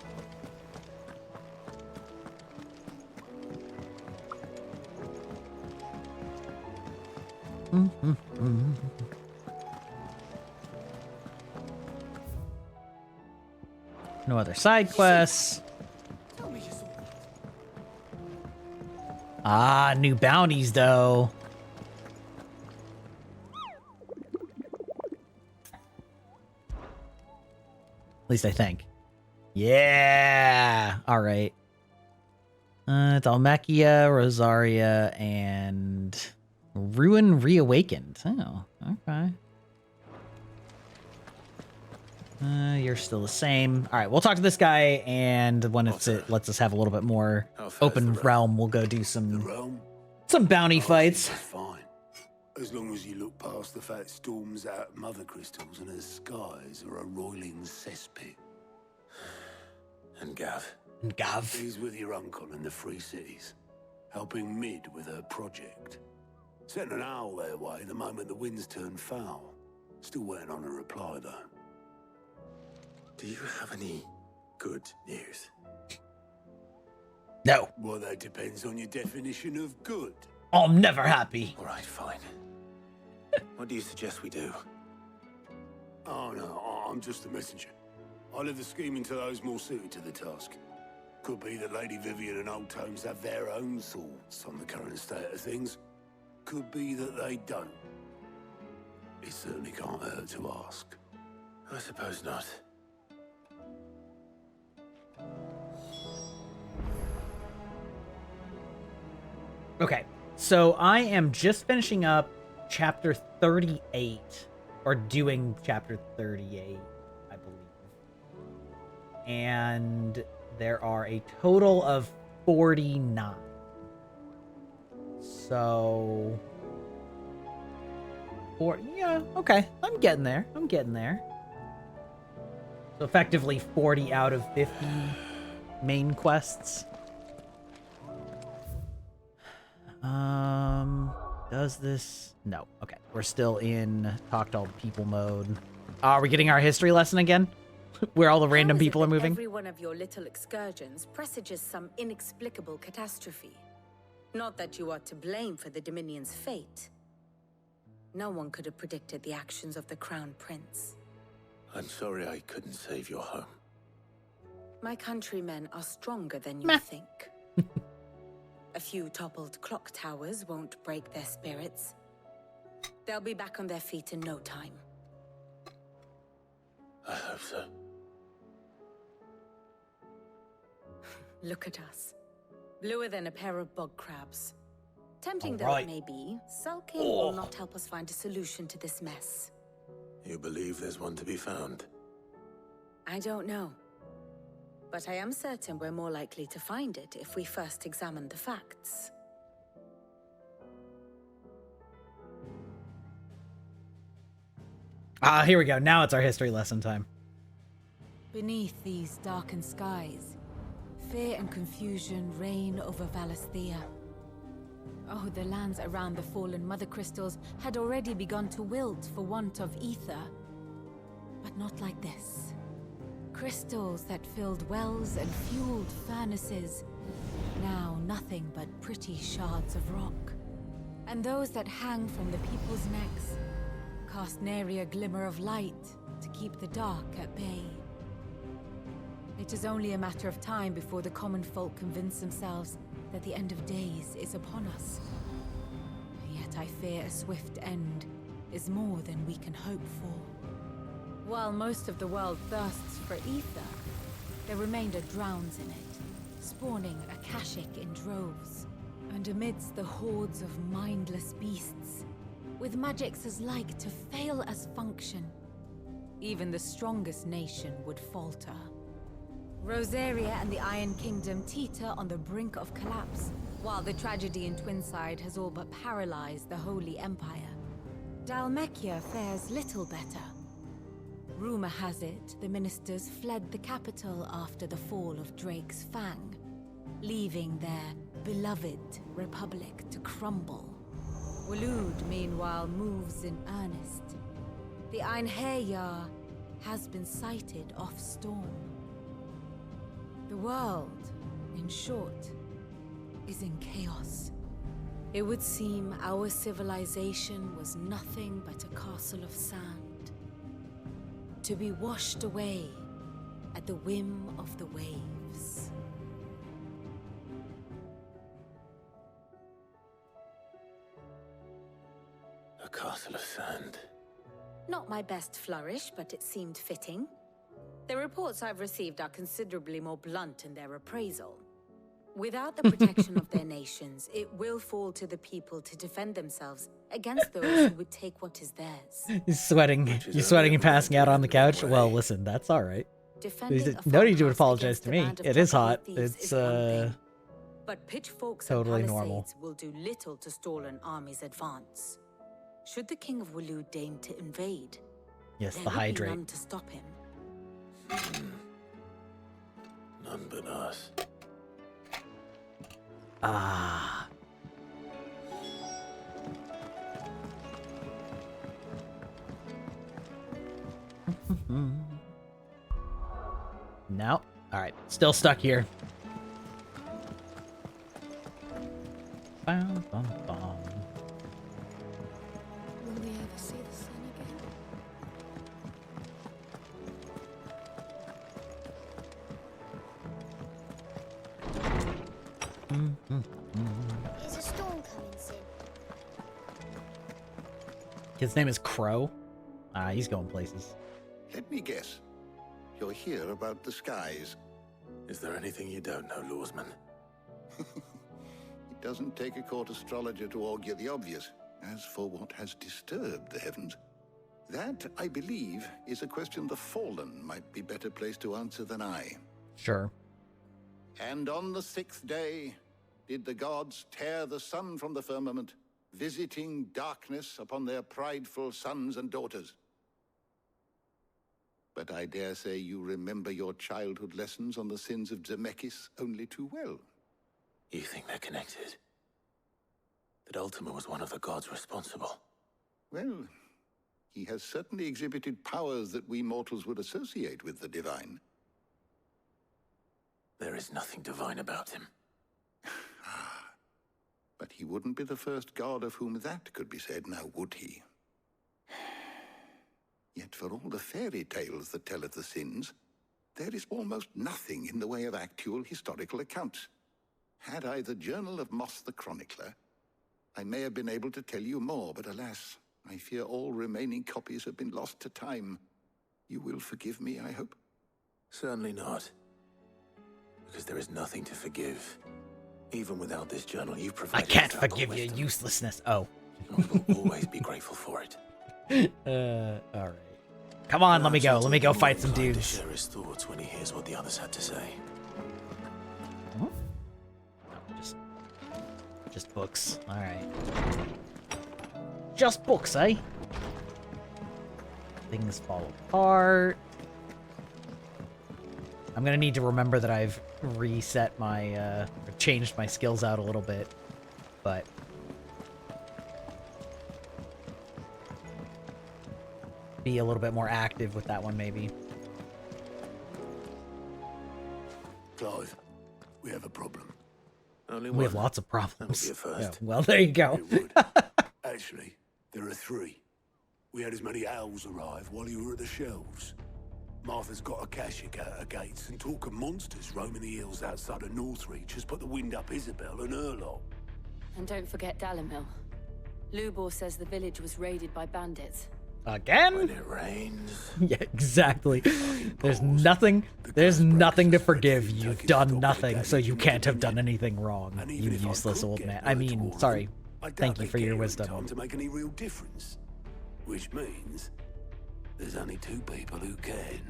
S1: No other side quests. Ah, new bounties though. At least I think. Yeah. All right. Dalmacia, Rosaria, and Ruin reawakened. Oh, okay. You're still the same. All right, we'll talk to this guy, and when it lets us have a little bit more open realm, we'll go do some bounty fights.
S6: Fine. As long as you look past the fact storms out mother crystals and her skies are a roiling cesspit.
S15: And Gav?
S6: He's with your uncle in the Free Cities, helping Mid with her project. Sent an owl their way the moment the winds turned foul. Still waiting on a reply, though.
S15: Do you have any good news?
S1: No.
S6: Well, that depends on your definition of good.
S1: I'm never happy.
S15: All right, fine. What do you suggest we do?
S6: Oh, no, I'm just a messenger. I leave the scheming to those more suited to the task. Could be that Lady Vivian and Old Tomes have their own thoughts on the current state of things. Could be that they don't. It certainly can't hurt to ask.
S15: I suppose not.
S1: Okay, so I am just finishing up chapter 38, or doing chapter 38, I believe. And there are a total of 49. So... yeah, okay, I'm getting there. So effectively 40 out of 50 main quests. Does this... No. Okay. We're still in talk to all the people mode. Are we getting our history lesson again? Where all the random people are moving?
S17: Every one of your little excursions presages some inexplicable catastrophe. Not that you are to blame for the Dominion's fate. No one could have predicted the actions of the Crown Prince.
S15: I'm sorry I couldn't save your home.
S17: My countrymen are stronger than you think. A few toppled clock towers won't break their spirits. They'll be back on their feet in no time.
S15: I hope so.
S17: Look at us. Bluer than a pair of bog crabs. Tempting
S15: All right.
S17: though it may be, sulking will not help us find a solution to this mess.
S15: You believe there's one to be found?
S17: I don't know. But I am certain we're more likely to find it if we first examine the facts.
S1: Here we go. Now it's our history lesson time.
S22: Beneath these darkened skies, fear and confusion reign over Valisthea. Oh, the lands around the fallen mother crystals had already begun to wilt for want of ether. But not like this. Crystals that filled wells and fueled furnaces. Now nothing but pretty shards of rock. And those that hang from the people's necks cast nary a glimmer of light to keep the dark at bay. It is only a matter of time before the common folk convince themselves that the end of days is upon us. Yet I fear a swift end is more than we can hope for. While most of the world thirsts for ether, the remainder drowns in it, spawning Akashic in droves. And amidst the hordes of mindless beasts, with magics as like to fail as function, even the strongest nation would falter. Rosaria and the Iron Kingdom teeter on the brink of collapse, while the tragedy in Twinside has all but paralyzed the Holy Empire. Dhalmekia fares little better. Rumor has it the ministers fled the capital after the fall of Drake's Fang, leaving their beloved republic to crumble. Waloed, meanwhile, moves in earnest. The Einherjar has been sighted off Storm. The world, in short, is in chaos. It would seem our civilization was nothing but a castle of sand, to be washed away at the whim of the waves.
S15: A castle of sand.
S17: Not my best flourish, but it seemed fitting. The reports I've received are considerably more blunt in their appraisal.
S22: Without the protection of their nations, it will fall to the people to defend themselves against those who would take what is theirs.
S1: He's sweating. You're sweating and passing out on the couch? Well, listen, that's alright. No need to apologize to me. It is hot. It's,
S22: But pitchforks
S1: totally
S22: and
S1: normal.
S22: palisades will do little to stall an army's advance. Should the King of Waloed deign to invade,
S1: Yes,
S22: there
S1: the
S22: would be
S1: hydrate.
S22: none to stop him.
S15: None but us.
S1: Ah. No. Alright. Still stuck here. Bum, bum, bum.
S13: Will we ever see the sun again?
S2: Is a storm coming soon?
S1: His name is Crow. He's going places.
S4: Let me guess. You're here about the skies.
S15: Is there anything you don't know, Lawsman?
S4: It doesn't take a court astrologer to augur the obvious. As for what has disturbed the heavens, that, I believe, is a question the Fallen might be better placed to answer than I.
S1: Sure.
S4: And on the 6th day, did the gods tear the sun from the firmament, visiting darkness upon their prideful sons and daughters. But I dare say you remember your childhood lessons on the sins of Zemeckis only too well.
S15: You think they're connected? That Ultima was one of the gods responsible?
S4: Well, he has certainly exhibited powers that we mortals would associate with the divine.
S15: There is nothing divine about him.
S4: But he wouldn't be the first god of whom that could be said, now would he? Yet for all the fairy tales that tell of the sins, there is almost nothing in the way of actual historical accounts. Had I the Journal of Moss the Chronicler, I may have been able to tell you more, but alas, I fear all remaining copies have been lost to time. You will forgive me, I hope?
S15: Certainly not. Because there is nothing to forgive. Even without this journal, you
S1: I
S15: provided.
S1: can't forgive your uselessness. Oh.
S15: I will always be grateful for it.
S1: Alright. Come on, let me go. Let me go fight some
S15: To
S1: dudes.
S15: share his thoughts when he hears what the others had to say.
S1: Huh? Just books. Alright. Just books, eh? Things fall apart. I'm gonna need to remember that I've reset my, or changed my skills out a little bit, but... be a little bit more active with that one, maybe.
S6: Clive, we have a problem.
S15: Only
S1: We have
S15: one.
S1: lots of
S15: That would
S1: problems.
S15: be a first.
S1: Yeah, well, there you go.
S6: It would. Actually, there are 3. We had as many owls arrive while you were at the shelves. Martha's got a Kashik at her gates, and talk of monsters roaming the hills outside of Northreach has put the wind up Isabel and her lot.
S11: And don't forget Dalimil. Lubor says the village was raided by bandits.
S1: Again?
S15: When it rains.
S1: Yeah, exactly. There's nothing to forgive. You've done nothing, so you can't have done anything wrong, you useless old man. I mean, sorry. Thank you for your wisdom.
S6: Time to make any real difference. Which means there's only 2 people who can.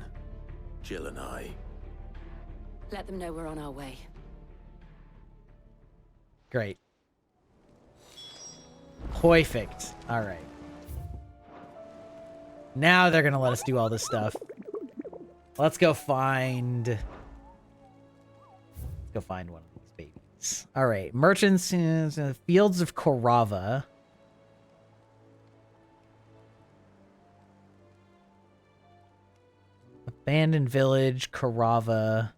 S15: Jill and I.
S11: Let them know we're on our way.
S1: Great. Perfect. Alright. Now they're gonna let us do all this stuff. Let's go find... Let's go find one of these babies. Alright. Merchants in the fields of Korava. Abandoned village, Korava.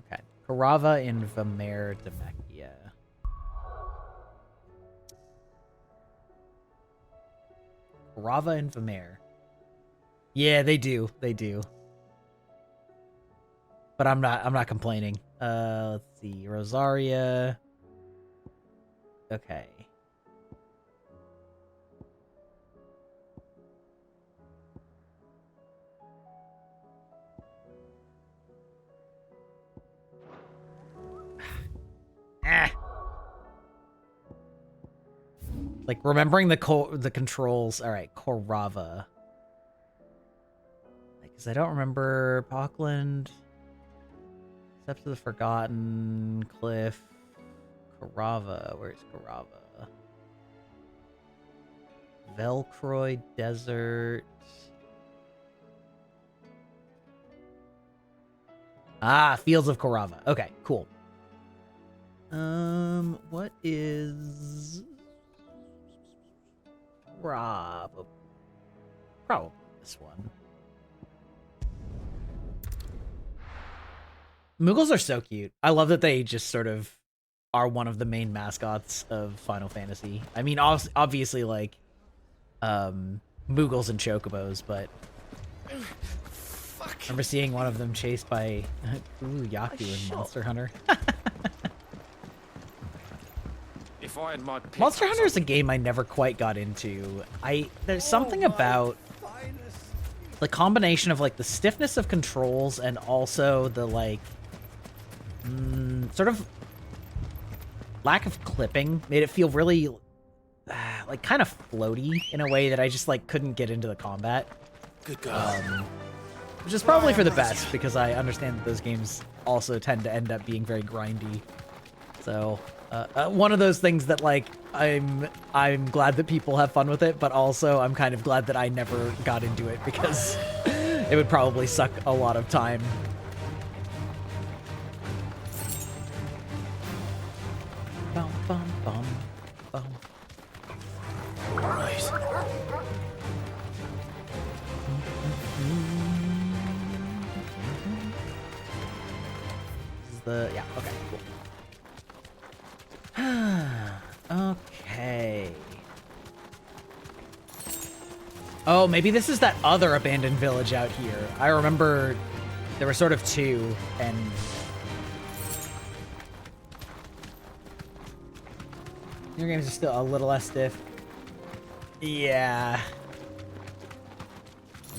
S1: Okay. Korava in Vamer, Demechia. Korava and Vamer. Yeah, they do. They do. But I'm not complaining. Let's see. Rosaria. Okay. Like, remembering the controls. All right, Korava. Because I don't remember Parkland, Steps of the Forgotten, Cliff, Korava. Where's Korava? Velcroy Desert. Ah, Fields of Korava. Okay, cool. What is probably this one? Moogles are so cute. I love that they just sort of are one of the main mascots of Final Fantasy. I mean, obviously, like, Moogles and Chocobos, but I remember seeing one of them chased by Yaku in Monster Hunter.
S7: If I had my
S1: Monster Hunter is a game I never quite got into. There's something about the combination of like the stiffness of controls and also the like sort of lack of clipping made it feel really like kind of floaty in a way that I just like couldn't get into the combat.
S15: Good God.
S1: Which is probably for the best because I understand that those games also tend to end up being very grindy. So one of those things that like I'm glad that people have fun with it, but also I'm kind of glad that I never got into it because it would probably suck a lot of time. Bum, bum, bum, bum.
S15: All right.
S1: This is the yeah, okay, cool. Okay. Oh, maybe this is that other abandoned village out here. I remember there were sort of two, and your games are still a little less stiff. Yeah.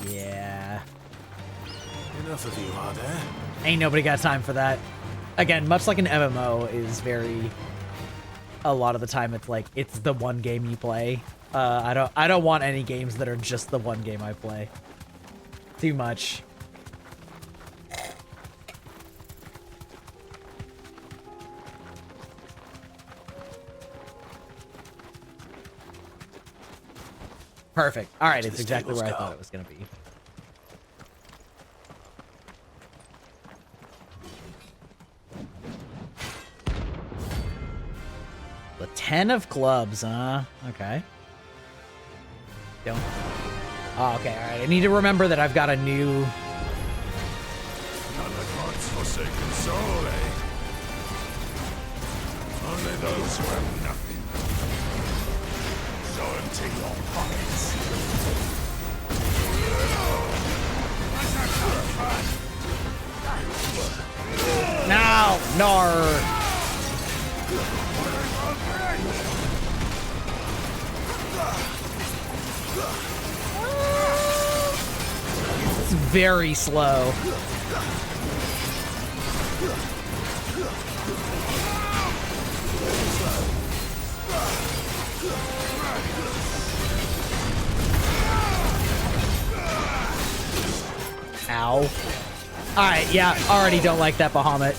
S1: Yeah.
S15: Enough of you, are there?
S1: Ain't nobody got time for that. Again, much like an MMO is very... A lot of the time it's like, it's the one game you play. I don't want any games that are just the one game I play. Too much. Perfect. All right, it's exactly where I thought it was going to be. The 10 of clubs, huh? Okay. Don't. Oh, okay, all right. I need to remember that I've got a new...
S21: Not the gods forsaken soul, eh? Only those who have nothing. So empty your pockets.
S1: Now, nar. It's very slow. Ow. Alright, yeah, already don't like that Bahamut.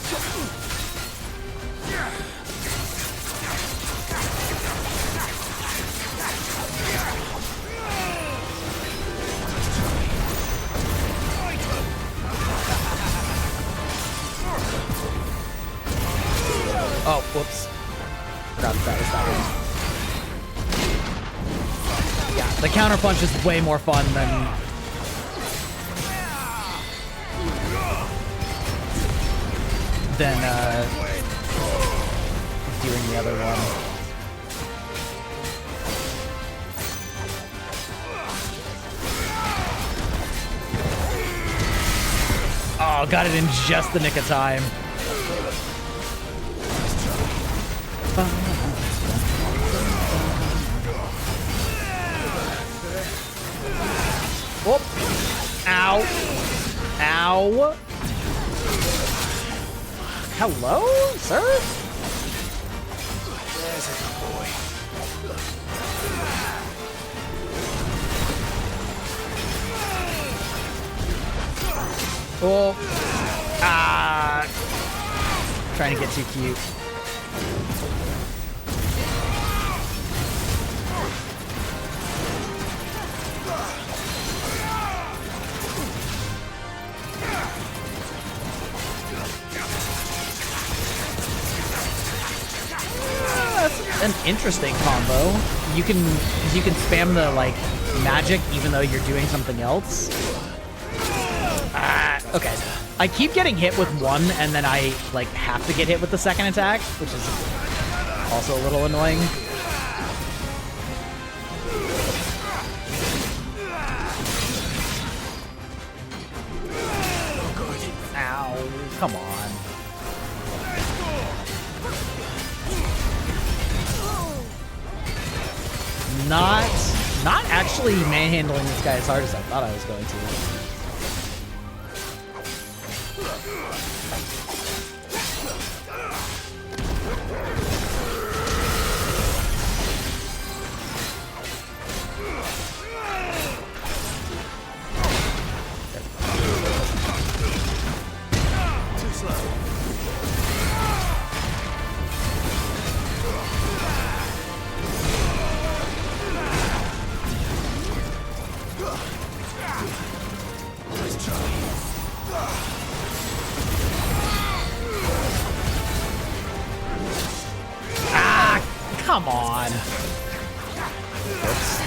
S1: Oh, whoops. Forgot that was that one. Yeah, the counterpunch is way more fun than... doing the other one. Oh, got it in just the nick of time. Whoop. Ow. Ow. Hello, sir?
S15: There's a good boy.
S1: Oh. Ah. Trying to get too cute. That's an interesting combo. You can spam the like magic even though you're doing something else. Okay. I keep getting hit with one and then I like have to get hit with the second attack, which is also a little annoying. Ow, come on. Not actually manhandling this guy as hard as I thought I was going to.
S5: Too slow.
S1: Ah, come on. Oops.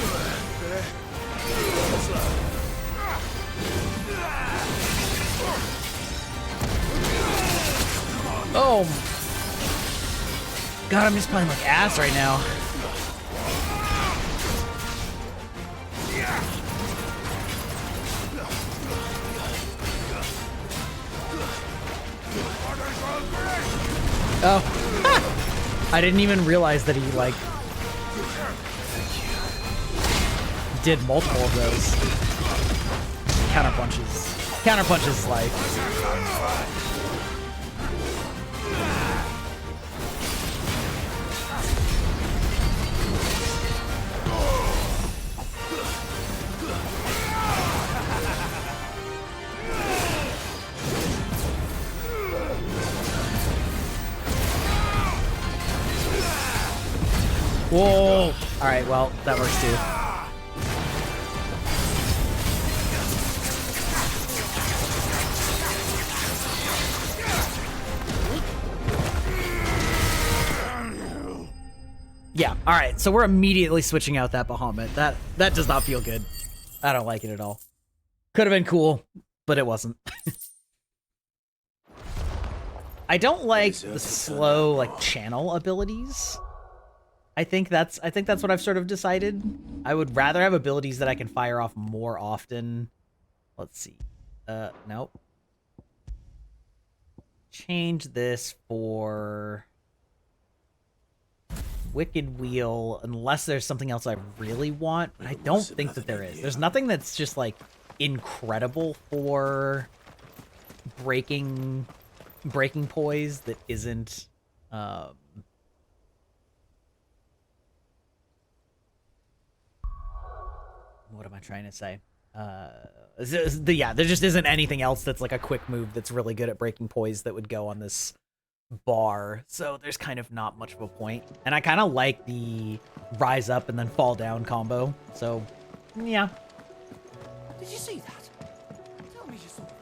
S1: Oh. God, I'm just playing like ass right now. Oh. I didn't even realize that he, like, did multiple of those. Counter punches. Counter punches, like... Whoa! Alright, well, that works too. Yeah, alright, so we're immediately switching out that Bahamut. That does not feel good. I don't like it at all. Could have been cool, but it wasn't. I don't like the slow, like, channel abilities. I think that's what I've sort of decided. I would rather have abilities that I can fire off more often. Let's see. Nope. Change this for Wicked Wheel, unless there's something else I really want, but I don't think that there is. There's nothing that's just, like, incredible for breaking poise that isn't, what am I trying to say? Yeah, there just isn't anything else that's like a quick move that's really good at breaking poise that would go on this bar. So there's kind of not much of a point. And I kind of like the rise up and then fall down combo. So, yeah.
S20: Did you see that? Tell me you saw that.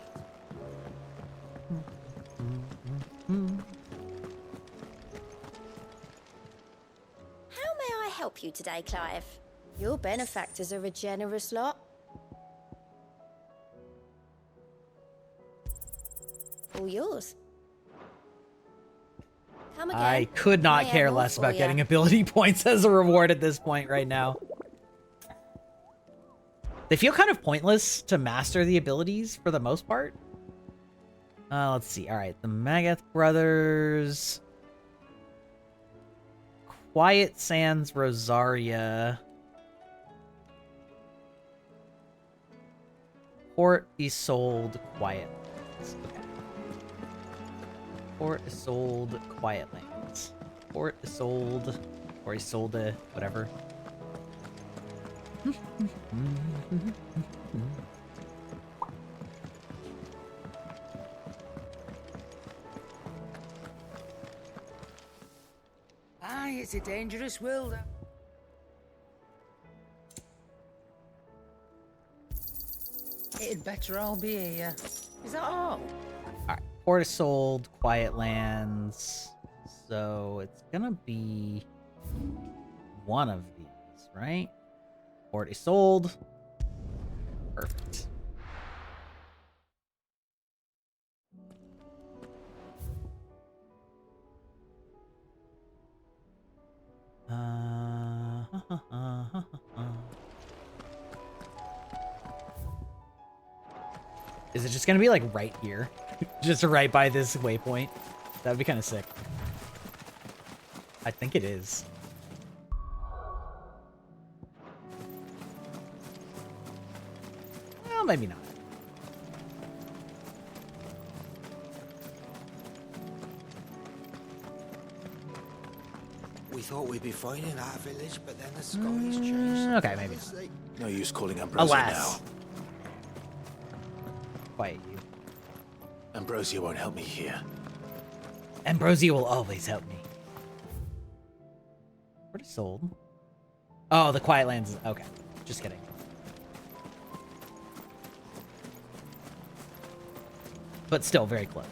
S2: How may I help you today, Clive? Your benefactors are a generous lot. All yours. Come again.
S1: I could not
S2: May I
S1: care
S2: have more
S1: less
S2: for
S1: about
S2: ya?
S1: getting ability points as a reward at this point right now. They feel kind of pointless to master the abilities for the most part. Let's see. All right, the Magath brothers. Quiet Sands Rosaria. Port Isolde Quietlands. Okay. Port Isolde Quietlands. Port Isolde or Isolde, whatever.
S20: it's a dangerous world. It'd better all be here. Is that all?
S1: Alright, Port is sold, Quiet Lands. So it's gonna be one of these, right? Port is sold. Perfect. Is it just gonna be like right here? Just right by this waypoint? That would be kind of sick. I think it is. Well, maybe not.
S10: We thought we'd be fine in our village, but then the skies changed.
S1: Okay, maybe not.
S15: No use calling Ambrosia
S1: Alas.
S15: now.
S1: Quiet you.
S15: Ambrosia won't help me here.
S1: Ambrosia will always help me. What is sold? Oh, the Quiet Lands. Okay, just kidding. But still very close.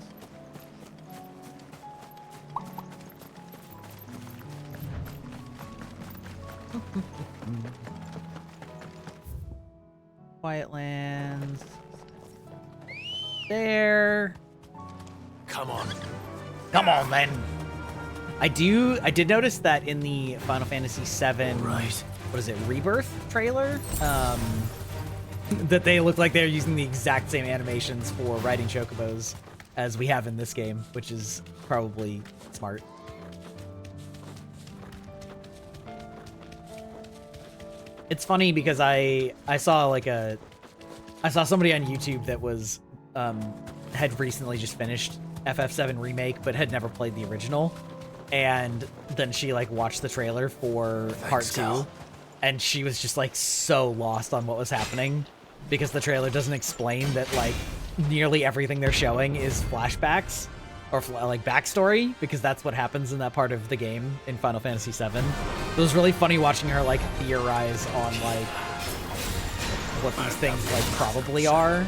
S1: Quiet Lands. There.
S15: Come on.
S1: Come on, then. I did notice that in the Final Fantasy VII, what is it, Rebirth trailer? That they look like they're using the exact same animations for riding chocobos as we have in this game, which is probably smart. It's funny because I saw somebody on YouTube that was had recently just finished FF7 Remake but had never played the original, and then she like watched the trailer for part 2, and she was just like so lost on what was happening because the trailer doesn't explain that like nearly everything they're showing is flashbacks or like backstory, because that's what happens in that part of the game in Final Fantasy VII. It was really funny watching her like theorize on like what these things like probably are.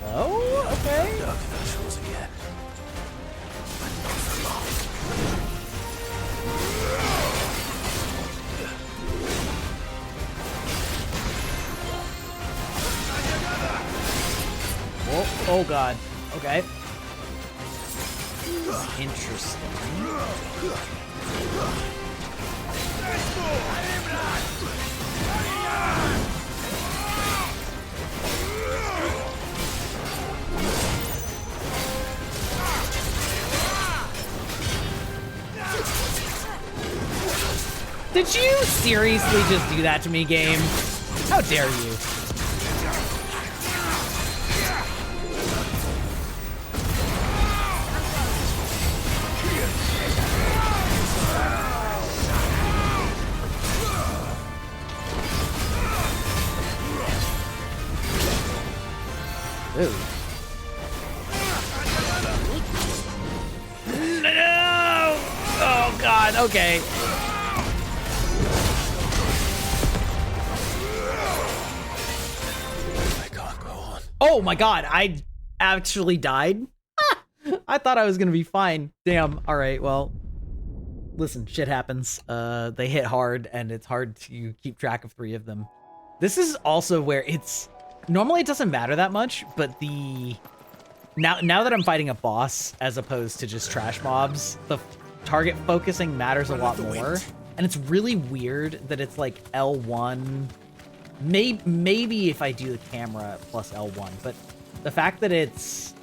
S1: Hello? Okay. Oh god. Okay. Interesting. Did you seriously just do that to me, game? How dare you? Ooh. No! Oh god, okay.
S15: I can't go on.
S1: Oh my god, I actually died? I thought I was gonna be fine. Damn, alright, well. Listen, shit happens. They hit hard, and it's hard to keep track of 3 of them. This is also where it's... Normally it doesn't matter that much, but the... Now that I'm fighting a boss, as opposed to just trash mobs, the target focusing matters a lot more. And it's really weird that it's like L1... Maybe if I do the camera plus L1, but the fact that it's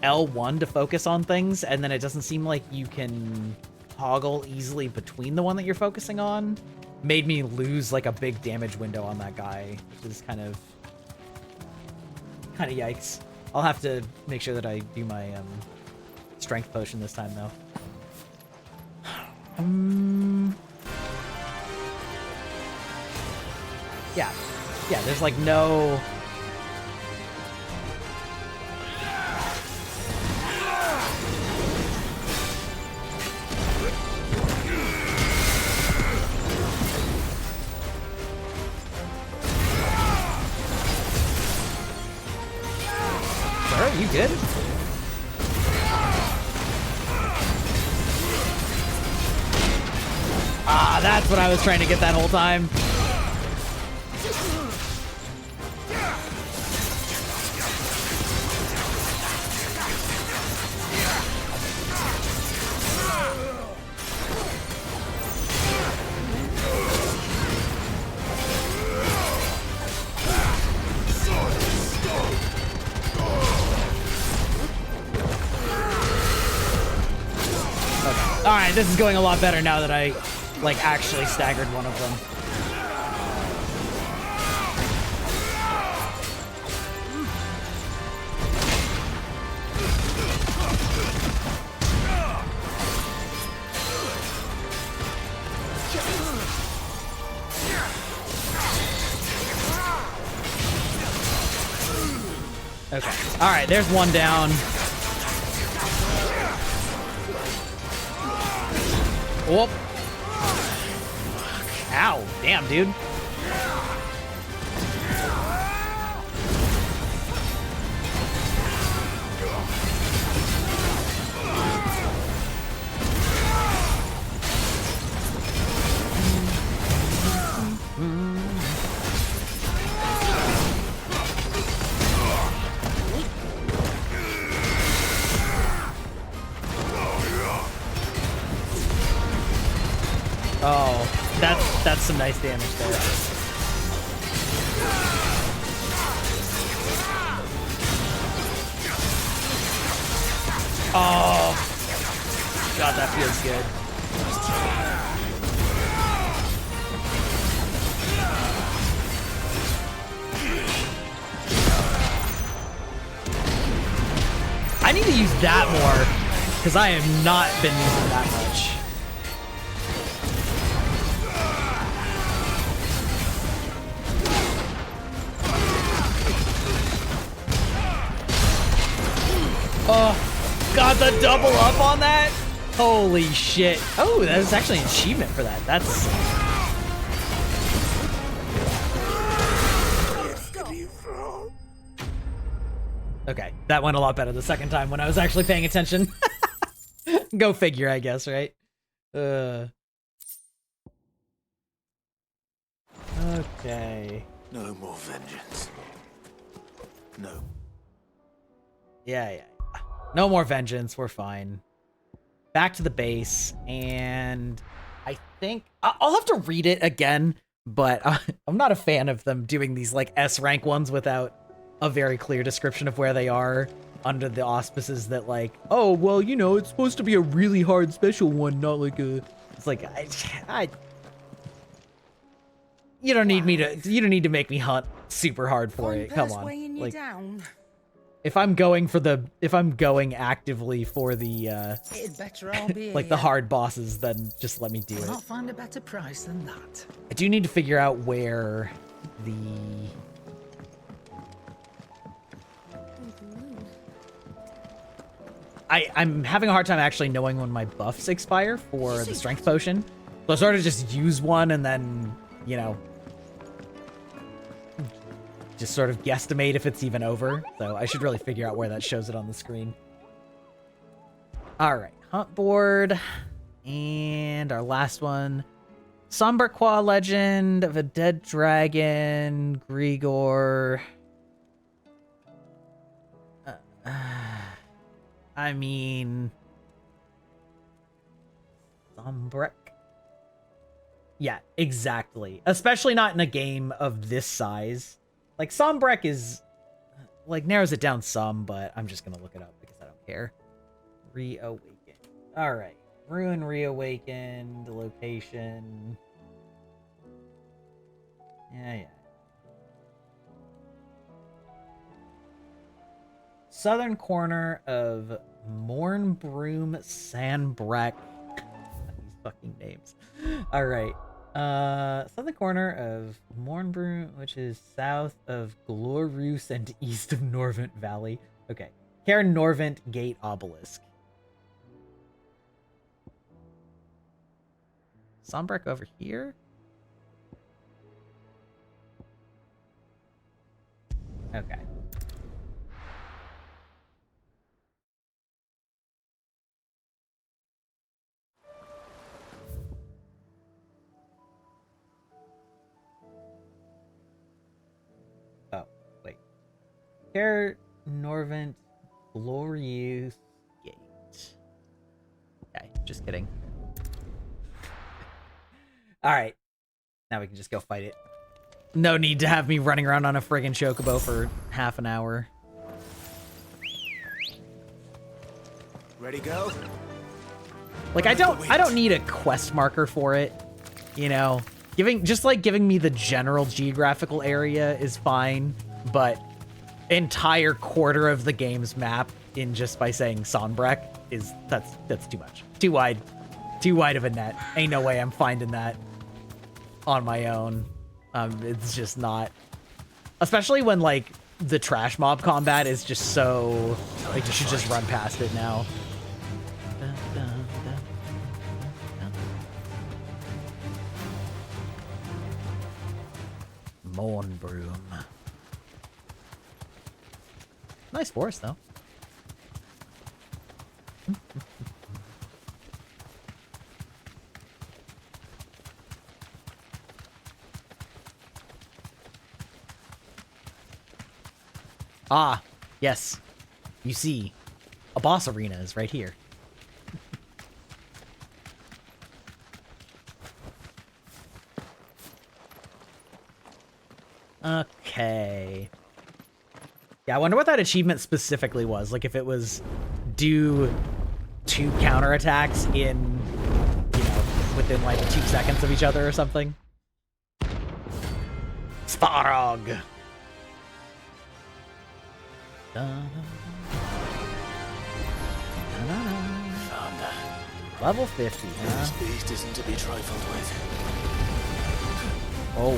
S1: L1 to focus on things, and then it doesn't seem like you can toggle easily between the one that you're focusing on, made me lose like a big damage window on that guy, which is kind of yikes. I'll have to make sure that I do my strength potion this time though. Yeah, there's like no... Good. Ah, that's what I was trying to get that whole time. Alright, this is going a lot better now that I, like, actually staggered one of them. Okay. Alright, there's one down. Whoop. Ow. Damn, dude. Oh, that's some nice damage there. Oh, God, that feels good. I need to use that more, because I have not been using that much. Oh, got the double up on that? Holy shit. Oh, that's actually an achievement for that. That's... Okay, that went a lot better the second time when I was actually paying attention. Go figure, I guess, right? Okay.
S15: No more vengeance. No.
S1: Yeah. No more vengeance. We're fine. Back to the base, and I think I'll have to read it again, but I'm not a fan of them doing these like S rank ones without a very clear description of where they are under the auspices that like, oh, well, you know, it's supposed to be a really hard special one, not like a... It's like, you don't need me to... You don't need to make me hunt super hard for it. Come on. Like, if I'm going actively for the,
S20: It'd better all be
S1: like the hard bosses, then just let me do it.
S20: I'll find a better price than that.
S1: I do need to figure out where the... I'm having a hard time actually knowing when my buffs expire for the strength potion. So I sort of just use one and then, you know, just sort of guesstimate if it's even over. So I should really figure out where that shows it on the screen. All right, hunt board. And our last one. Somberquaw Legend of a Dead Dragon, Grigor. I mean... Sombrek? Yeah, exactly. Especially not in a game of this size. Like, Sombrek is... like, narrows it down some, but I'm just gonna look it up because I don't care. Reawaken. Alright. Ruin Reawakened. Location. Yeah. Southern corner of Mornbroom Sandbrack. These fucking names. Alright. Southern corner of Mornbroom, which is south of Glorus and east of Norvent Valley. Okay. Cairn Norvent Gate Obelisk. Sombrek over here? Okay. Care Norvent Glorious Gate. Okay, just kidding. Alright. Now we can just go fight it. No need to have me running around on a friggin' chocobo for half an hour.
S8: Ready, go?
S1: Like, I don't need a quest marker for it, you know? Giving me the general geographical area is fine, but entire quarter of the game's map in just by saying Sonbreck that's too much. Too wide of a net. Ain't no way I'm finding that on my own. It's just not. Especially when, like, the trash mob combat is just so, like, you should just run past it now. Mornbroom. Nice forest, though. Ah, yes. You see, a boss arena is right here. Okay. Yeah, I wonder what that achievement specifically was. Like, if it was do 2 counterattacks in, you know, within, like, 2 seconds of each other or something. Sparog! Level 50, huh?
S5: This beast isn't to be trifled with.
S1: Oh.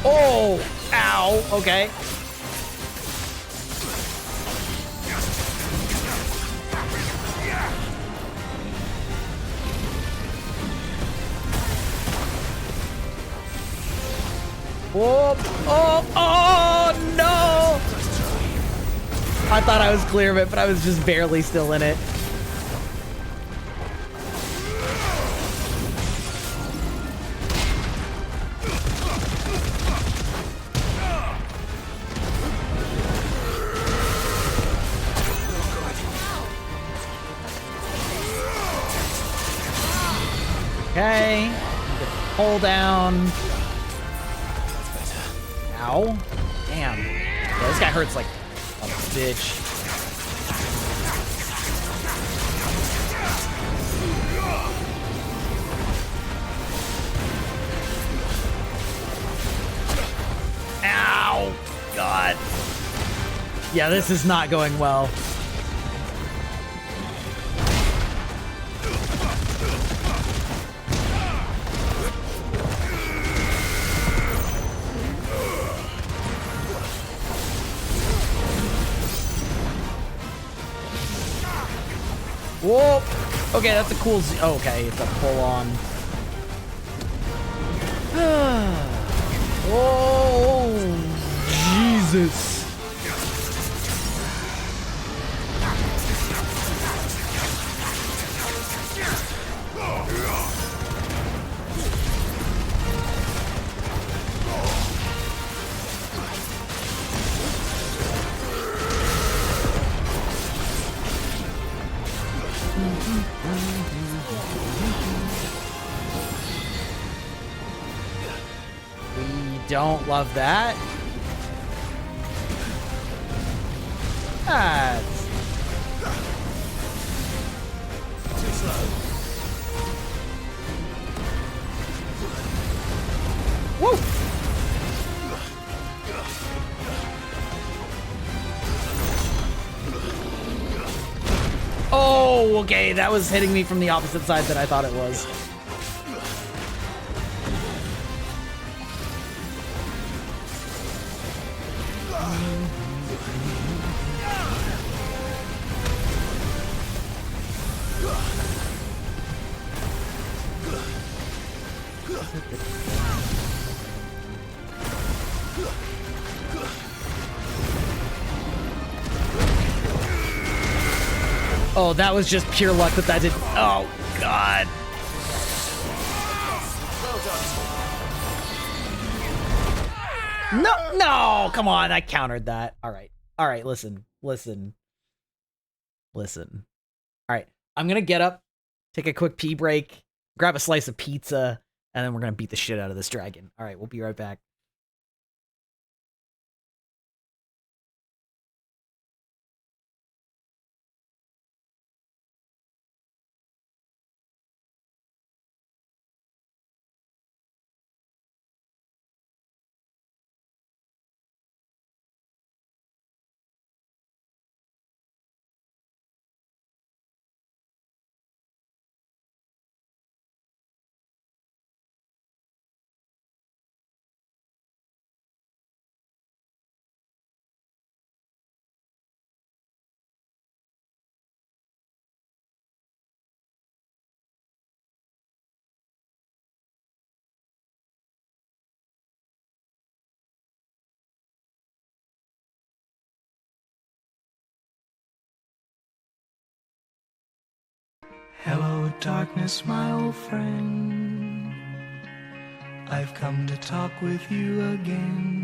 S1: Oh! Ow! Okay. Oh, oh, oh, no! I thought I was clear of it, but I was just barely still in it. Okay. Pull down. Ow. Damn. Yeah, this guy hurts like a bitch. Ow. God. Yeah, this is not going well. Whoa! Okay, that's a cool okay, it's a full-on... Whoa! Jesus! Don't love that. That's...
S5: Too slow.
S1: Woo! Oh, okay, that was hitting me from the opposite side that I thought it was. Oh, that was just pure luck that did. Oh, God. No, come on. I countered that. All right, listen. All right, I'm going to get up, take a quick pee break, grab a slice of pizza, and then we're going to beat the shit out of this dragon. All right, we'll be right back.
S12: Hello, darkness, my old friend. I've come to talk with you again.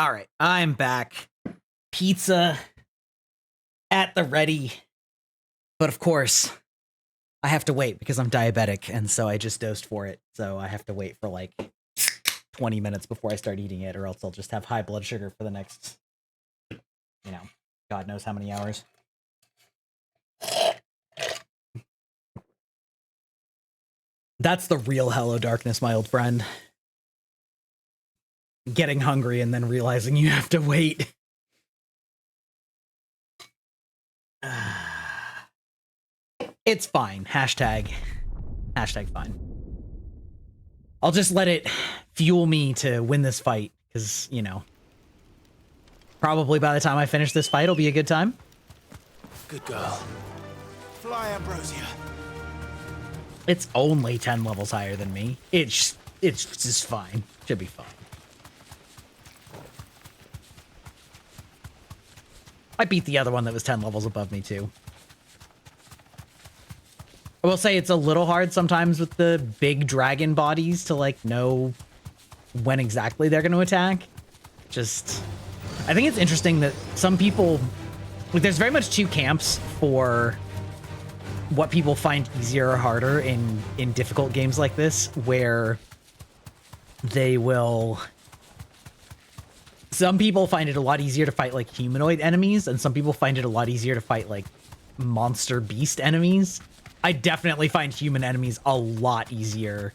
S1: All right, I'm back. Pizza at the ready. But of course, I have to wait because I'm diabetic, and so I just dosed for it. So I have to wait for like 20 minutes before I start eating it, or else I'll just have high blood sugar for the next, God knows how many hours. That's the real Hello Darkness, my old friend. Getting hungry and then realizing you have to wait. It's fine. Hashtag fine. I'll just let it fuel me to win this fight, because, probably by the time I finish this fight, it'll be a good time.
S15: Good girl. Fly, Ambrosia.
S1: It's only 10 levels higher than me. It's just fine. Should be fine. I beat the other one that was 10 levels above me, too. I will say it's a little hard sometimes with the big dragon bodies to, know when exactly they're going to attack. I think it's interesting that some people... there's very much two camps for what people find easier or harder in difficult games like this, where they will... Some people find it a lot easier to fight, humanoid enemies, and some people find it a lot easier to fight, monster beast enemies. I definitely find human enemies a lot easier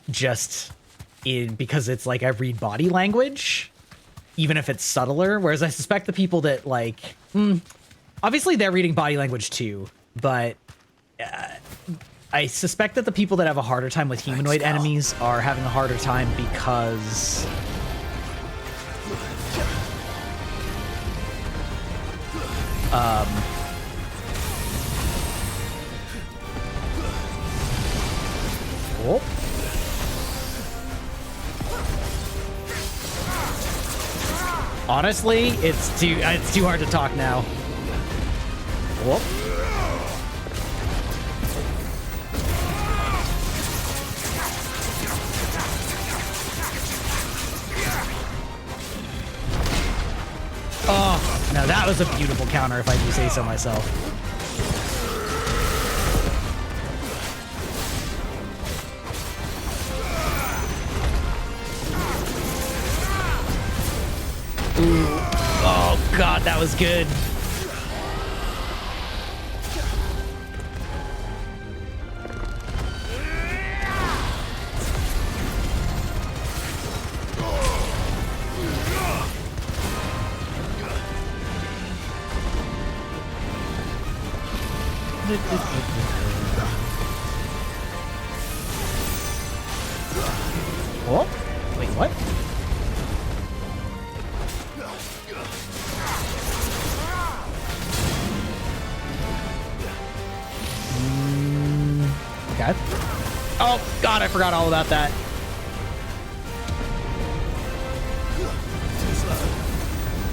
S1: because it's I read body language, even if it's subtler, whereas I suspect the people that obviously they're reading body language too, but I suspect that the people that have a harder time with humanoid enemies are having a harder time because honestly, it's too hard to talk now. Whoop. Oh, now that was a beautiful counter, if I do say so myself. Ooh. Oh, God, that was good. Oh, wait, what? Okay. Oh, God, I forgot all about that.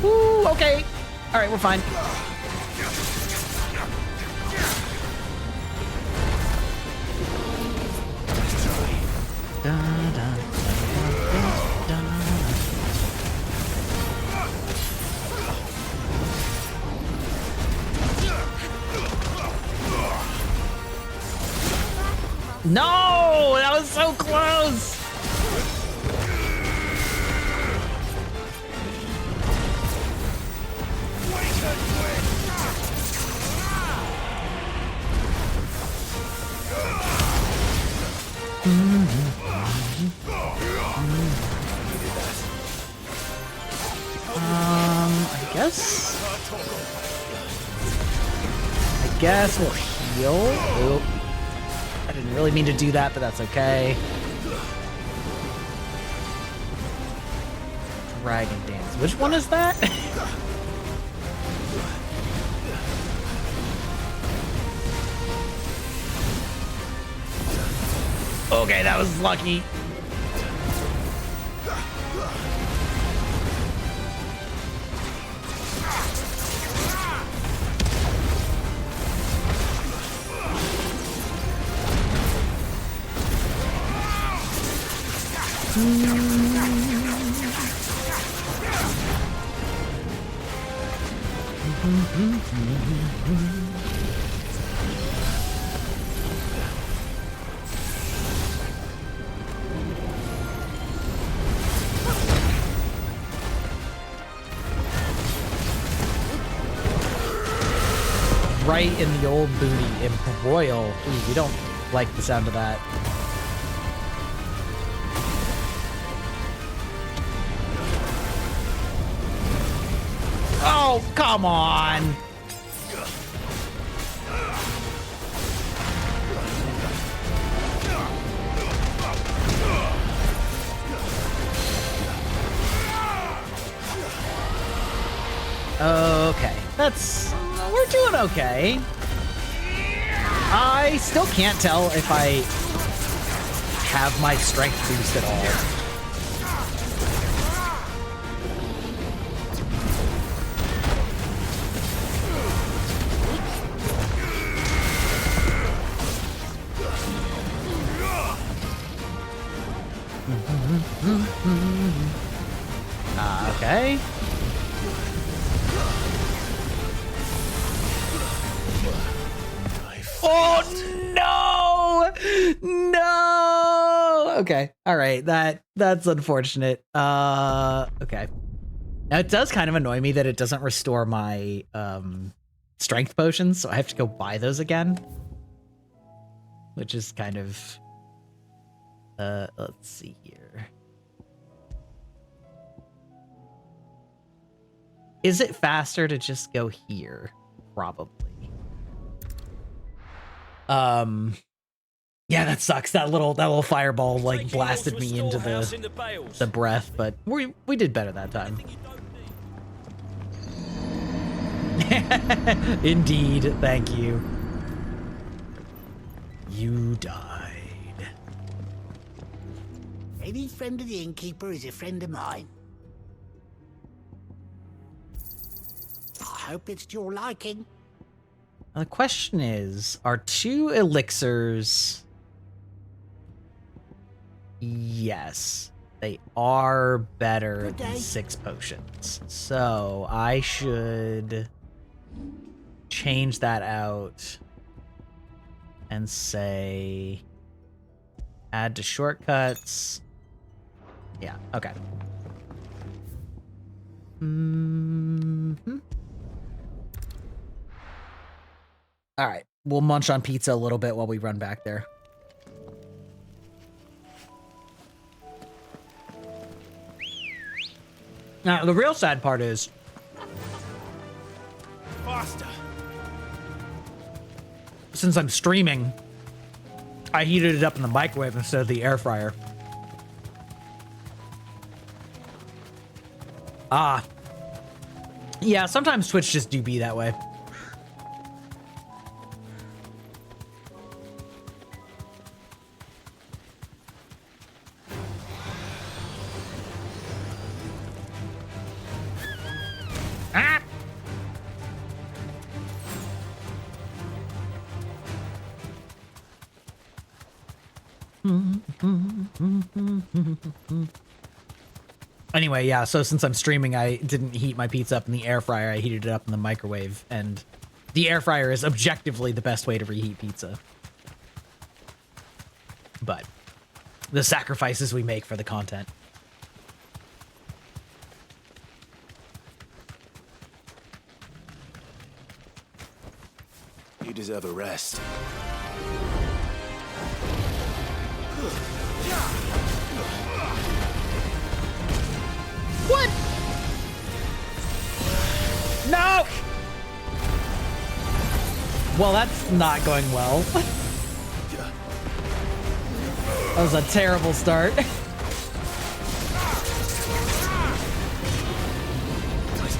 S1: Ooh, okay. All right, we're fine. No, that was so close. I guess we'll heal. Oop. I didn't really mean to do that, but that's okay. Dragon Dance. Which one is that? Okay, that was lucky. Right in the old booty, embroil. Ooh, we don't like the sound of that. Oh, come on. Okay, we're doing okay. I still can't tell if I have my strength boost at all. Okay. Oh no! No! Okay. All right. That's unfortunate. Okay. Now it does kind of annoy me that it doesn't restore my strength potions, so I have to go buy those again. Which is kind of let's see here. Is it faster to just go here? Probably. Yeah, that sucks. That little fireball like blasted me into the breath, but we did better that time. Indeed, thank you. You died.
S10: Any friend of the innkeeper is a friend of mine. I hope it's to your liking.
S1: Now the question is, are 2 elixirs... Yes, they are better than 6 potions. So I should change that out and say add to shortcuts. Yeah, okay. All right, we'll munch on pizza a little bit while we run back there. Now, the real sad part is...
S5: Faster.
S1: Since I'm streaming, I heated it up in the microwave instead of the air fryer. Ah. Yeah, sometimes Twitch just do be that way. Ah! Anyway, yeah, so since I'm streaming, I didn't heat my pizza up in the air fryer. I heated it up in the microwave, and the air fryer is objectively the best way to reheat pizza. But the sacrifices we make for the content.
S15: You deserve a rest.
S1: What? No! Well, that's not going well. That was a terrible start.
S5: Nice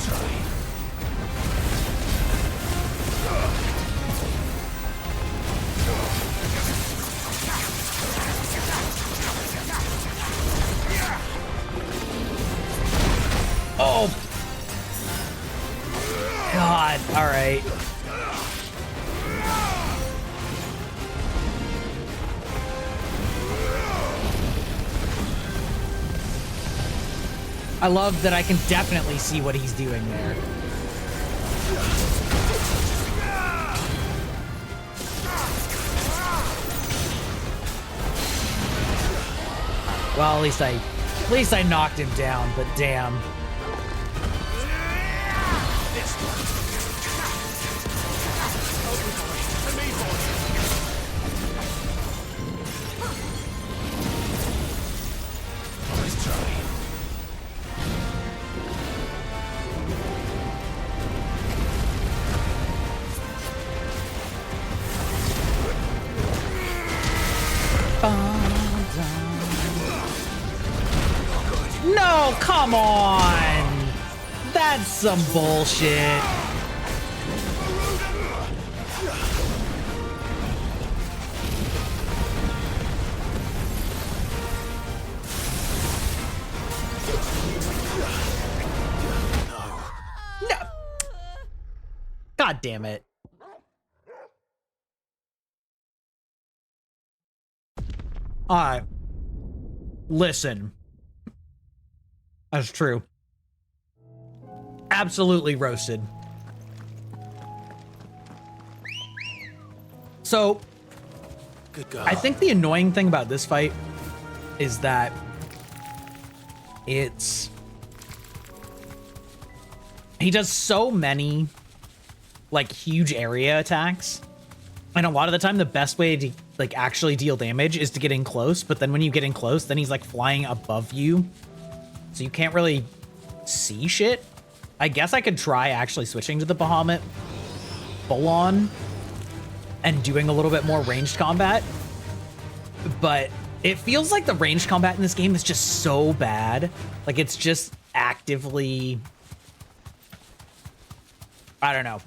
S5: try.
S1: Oh! God, alright. I love that I can definitely see what he's doing there. Well, at least I knocked him down, but damn. No, come on! That's some bullshit. No. God damn it. Alright. Listen. That's true. Absolutely roasted. So,
S15: Good God.
S1: I think the annoying thing about this fight is that he does so many like huge area attacks, and a lot of the time the best way to like actually deal damage is to get in close, but then when you get in close, then he's like flying above you, so you can't really see shit. I guess I could try actually switching to the Bahamut full on and doing a little bit more ranged combat, but it feels like the ranged combat in this game is just so bad. Like it's just actively, I don't know.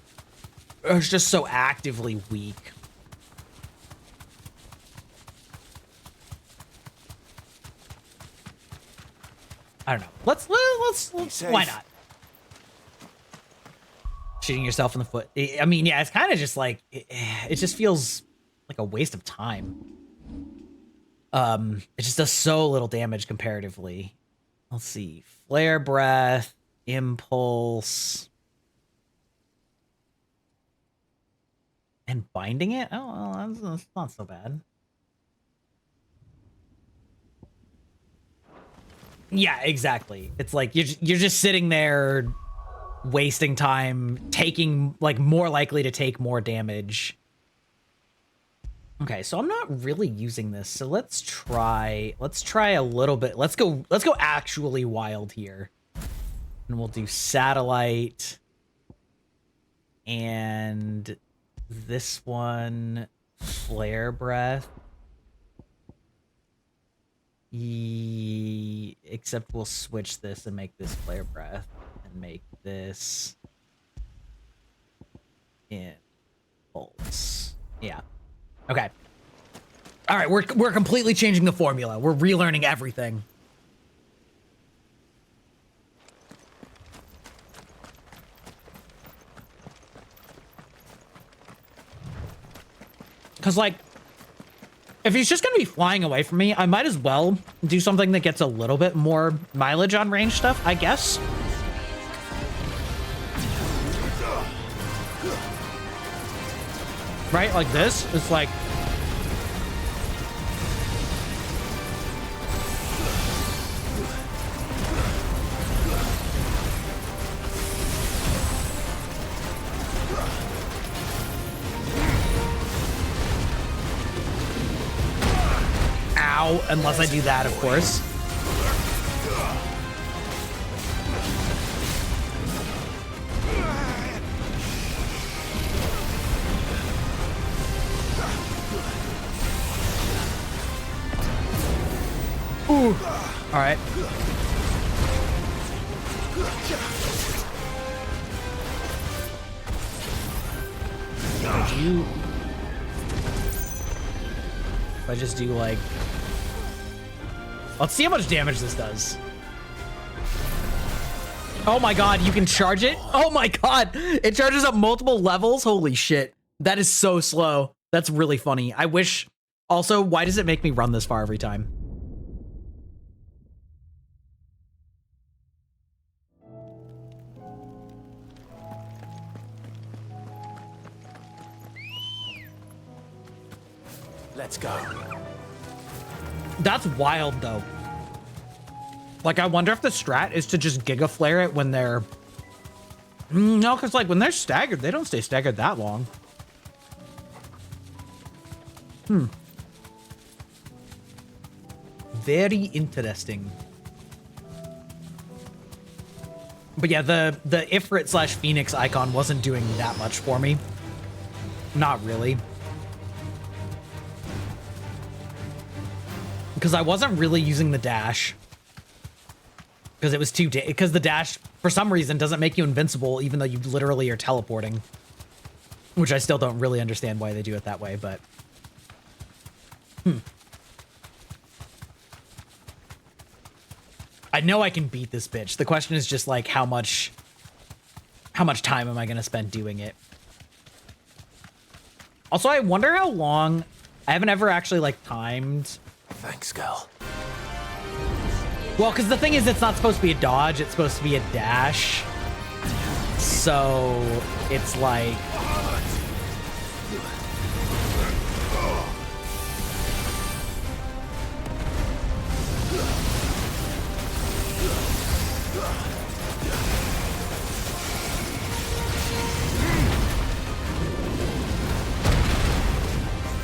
S1: It's just so actively weak. I don't know. Let's why not? Shooting yourself in the foot. I mean, yeah, it's kind of just like, it just feels like a waste of time. It just does so little damage comparatively. Let's see. Flare Breath, Impulse, and Binding it? Oh, well, that's not so bad. Yeah, exactly. It's like you're just sitting there wasting time, taking like more likely to take more damage. Okay, so I'm not really using this. So let's try a little bit. Let's go actually wild here. And we'll do Satellite and this one, Flare Breath. Except we'll switch this and make this Flare Breath and make this Impulse. Yeah. Okay. All right, we're completely changing the formula. We're relearning everything. Cause like, if he's just gonna be flying away from me, I might as well do something that gets a little bit more mileage on range stuff, I guess. Right, like this? It's like... Ow, unless I do that, of course. Ooh. All right. Would you... If I just do like... Let's see how much damage this does. Oh my god, you can charge it? Oh my god, it charges up multiple levels? Holy shit. That is so slow. That's really funny. I wish... Also, why does it make me run this far every time?
S5: Let's go.
S1: That's wild, though. Like, I wonder if the strat is to just Giga Flare it when they're... No, because, like, when they're staggered, they don't stay staggered that long. Very interesting. But yeah, the Ifrit / Phoenix icon wasn't doing that much for me. Not really. Because I wasn't really using the dash. Because it was too... Because the dash, for some reason, doesn't make you invincible, even though you literally are teleporting. Which I still don't really understand why they do it that way, but... I know I can beat this bitch. The question is just, like, how much time am I going to spend doing it? Also, I wonder how long... I haven't ever actually, like, timed...
S5: Thanks, girl.
S1: Well, because the thing is, it's not supposed to be a dodge. It's supposed to be a dash. So, it's like...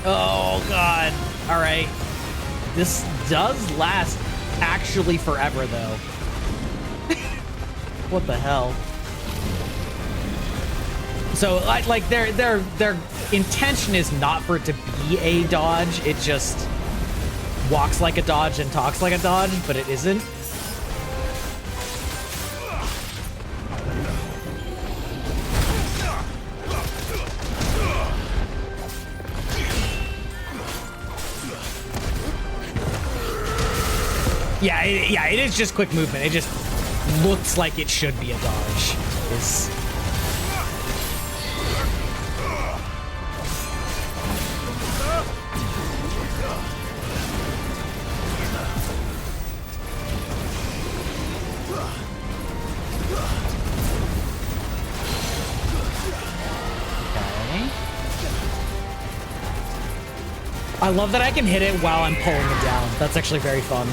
S1: Oh, God. All right. This does last actually forever, though. What the hell? So, like, their intention is not for it to be a dodge. It just walks like a dodge and talks like a dodge, but it isn't. Yeah, it is just quick movement. It just looks like it should be a dodge. Okay. I love that I can hit it while I'm pulling it down. That's actually very fun.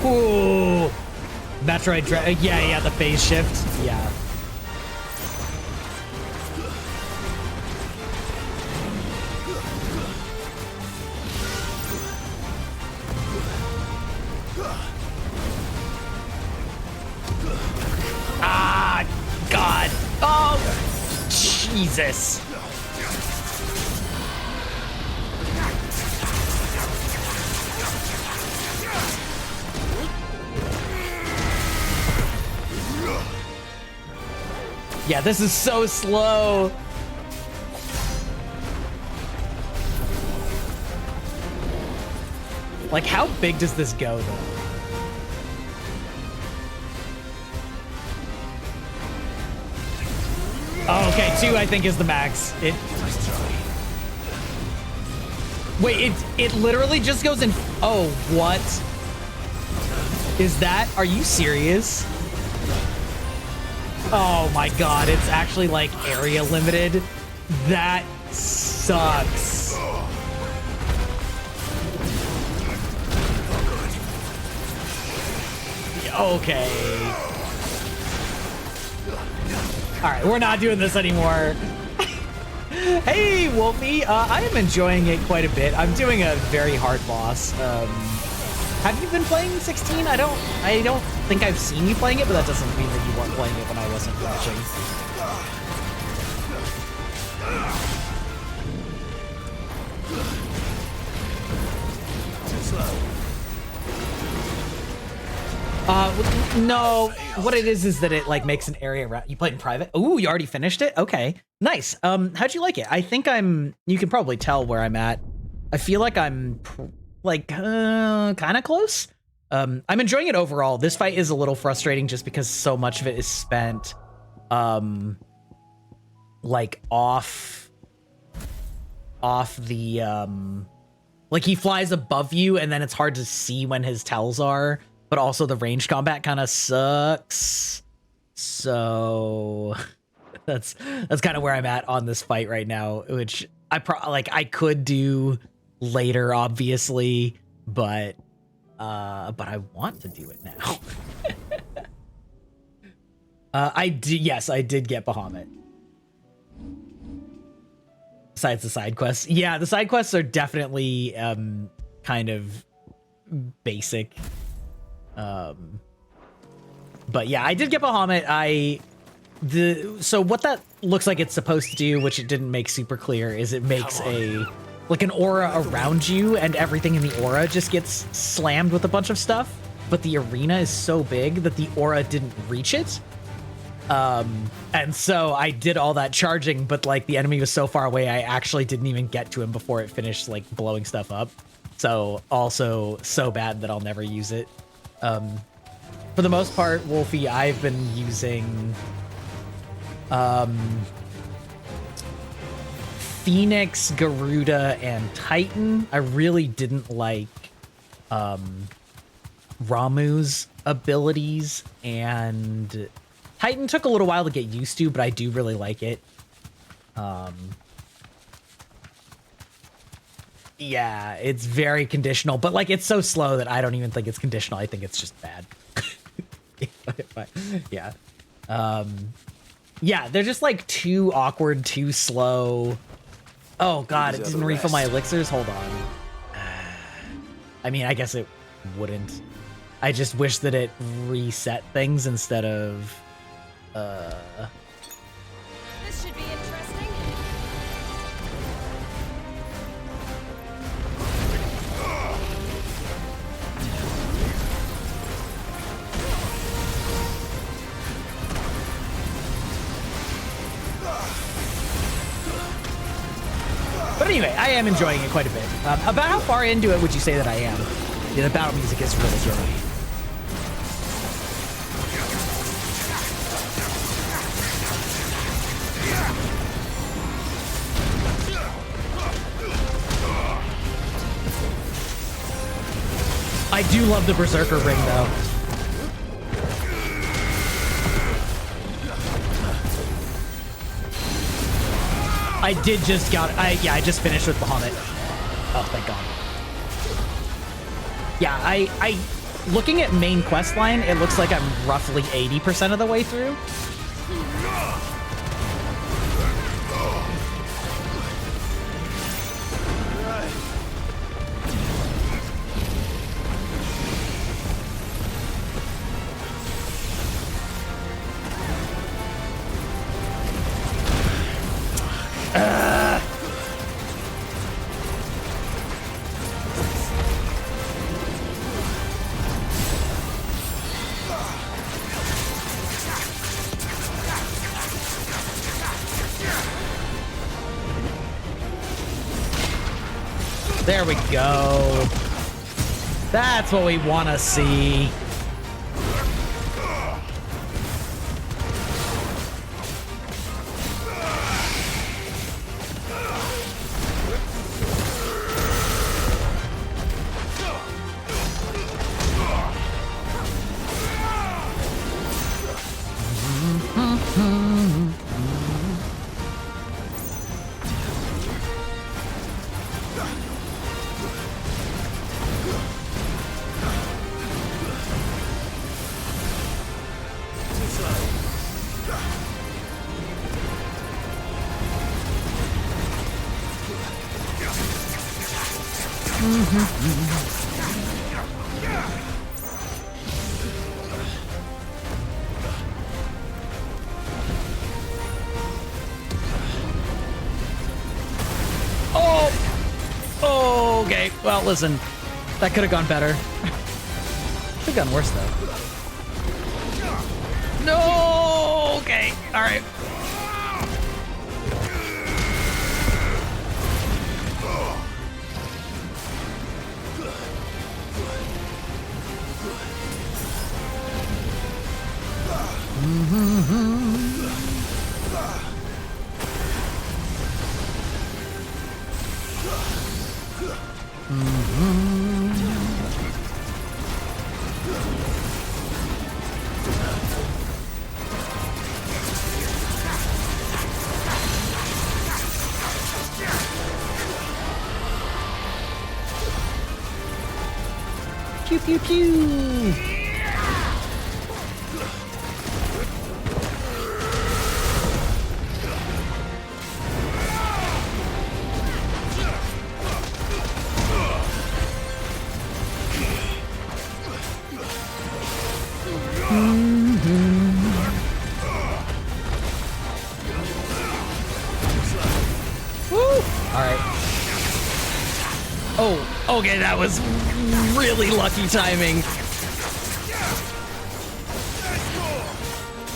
S1: Ooh, Metroid, yeah, the phase shift, yeah. Ah, God, oh, Jesus. Yeah, this is so slow. Like, how big does this go, though? Oh, okay, 2, I think, is the max. Wait, it literally just goes in... Oh, what? Is that... Are you serious? Oh my God, it's actually like area limited. That sucks. Okay. All right, we're not doing this anymore. Hey, Wolfie, I am enjoying it quite a bit. I'm doing a very hard boss. Have you been playing 16? I don't think I've seen you playing it, but that doesn't mean that you weren't playing it when I wasn't watching.
S5: Too slow.
S1: No, what it is that it like makes an area around. You played in private? Ooh, you already finished it? Okay, nice. How'd you like it? I think you can probably tell where I'm at. I feel like I'm kind of close. I'm enjoying it overall. This fight is a little frustrating just because so much of it is spent like off the like he flies above you and then it's hard to see when his tells are, but also the range combat kind of sucks. So that's kind of where I'm at on this fight right now, which I could do later, obviously, but I want to do it now. I did get Bahamut. Besides the side quests. Yeah, the side quests are definitely kind of basic. But yeah, I did get Bahamut. So what that looks like it's supposed to do, which it didn't make super clear, is it makes an aura around you, and everything in the aura just gets slammed with a bunch of stuff. But the arena is so big that the aura didn't reach it. And so I did all that charging, but like the enemy was so far away, I actually didn't even get to him before it finished like blowing stuff up. So also so bad that I'll never use it. For the most part, Wolfie, I've been using Phoenix, Garuda, and Titan. I really didn't like Ramuh's abilities, and Titan took a little while to get used to, but I do really like it. Yeah, it's very conditional, but like it's so slow that I don't even think it's conditional. I think it's just bad. But, yeah. Yeah, they're just like too awkward, too slow. Oh god, it didn't refill my elixirs. Hold on. I mean, I guess it wouldn't. I just wish that it reset things instead of
S2: This should be interesting.
S1: But anyway, I am enjoying it quite a bit. About how far into it would you say that I am? Yeah, the battle music is really good. I do love the Berserker ring, though. I just finished with Bahamut. Oh, thank God. Yeah, I looking at main quest line, it looks like I'm roughly 80% of the way through. There we go. That's what we want to see. Oh, okay. Well, listen, that could have gone better. Could have gone worse though. No. Okay. All right. Pew pew pew. Woo! All right. Oh, okay, that was really lucky timing.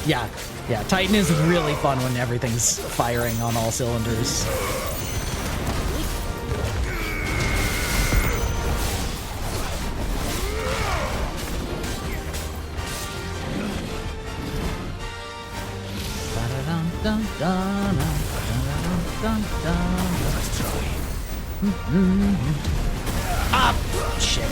S1: Yeah, Titan is really fun when everything's firing on all cylinders. Ah, shit.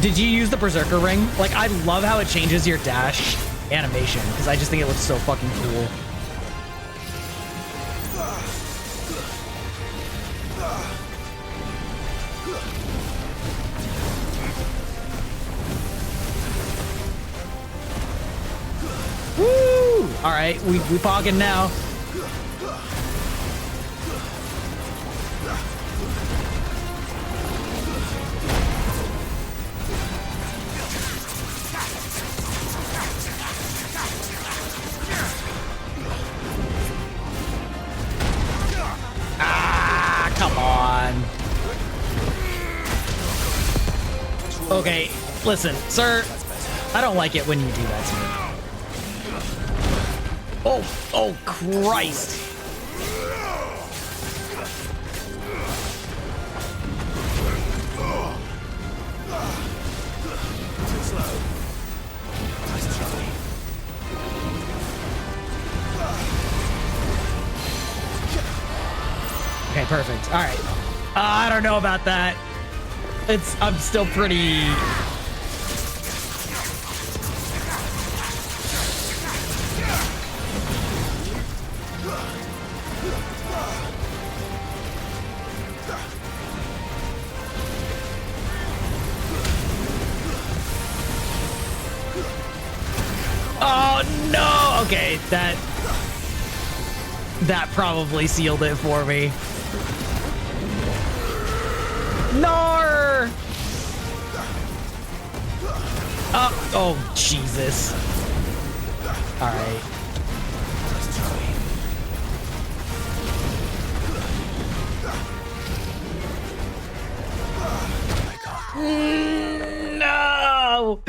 S1: Did you use the Berserker ring? Like, I love how it changes your dash animation, because I just think it looks so fucking cool. Woo! All right, we pogging now. Ah, come on. Okay, listen, sir. I don't like it when you do that to me. Oh, Christ. Okay, perfect. All right. I don't know about that. I'm still pretty... Oh, no! Okay, that probably sealed it for me. Nar! Oh, Jesus. All right. No!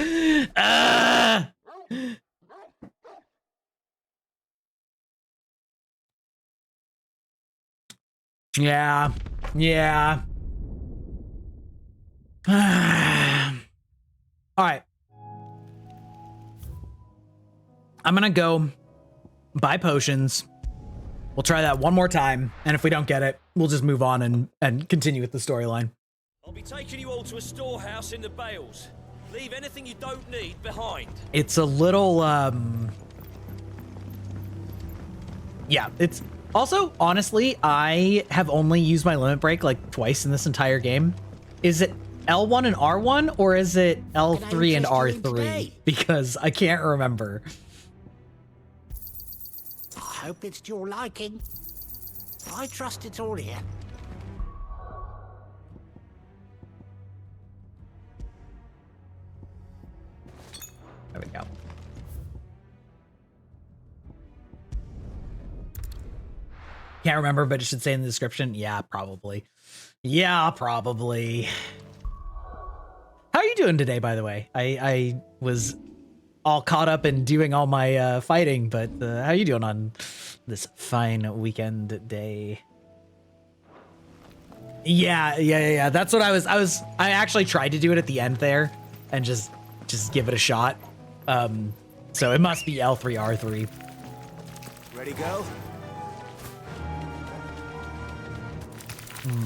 S1: Yeah. All right. I'm gonna go buy potions. We'll try that one more time, and if we don't get it, we'll just move on and continue with the storyline.
S9: I'll be taking you all to a storehouse in the Bales. Leave anything you don't need behind.
S1: It's a little, yeah, it's... Also, honestly, I have only used my limit break like twice in this entire game. Is it L1 and R1, or is it L3 and R3? Because I can't remember.
S10: I hope it's to your liking. I trust it's all here.
S1: There we go. Can't remember, but it should say in the description. Yeah, probably. Yeah, probably. How are you doing today, by the way? I was all caught up in doing all my fighting, but how are you doing on this fine weekend day? Yeah. That's what I actually tried to do it at the end there and just give it a shot. So it must be L3, R3.
S6: Ready, go?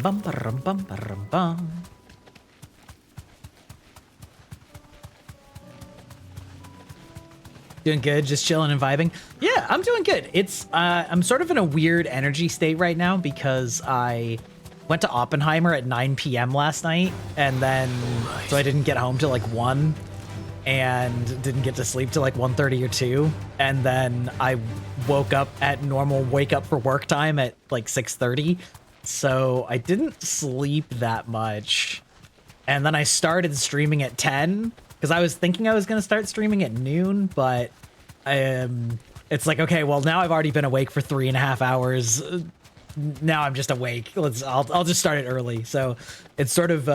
S1: Bum, ba-rum, bum, ba-rum, bum. Doing good, just chilling and vibing. Yeah, I'm doing good. It's I'm sort of in a weird energy state right now because I went to Oppenheimer at 9 p.m. last night, and then so I didn't get home till like 1, and didn't get to sleep till like 1:30 or 2, and then I woke up at normal wake up for work time at like 6:30, so I didn't sleep that much, and then I started streaming at 10. Because I was thinking I was going to start streaming at noon, but it's like, okay, well, now I've already been awake for 3.5 hours. Now I'm just awake. I'll just start it early. So it's sort of,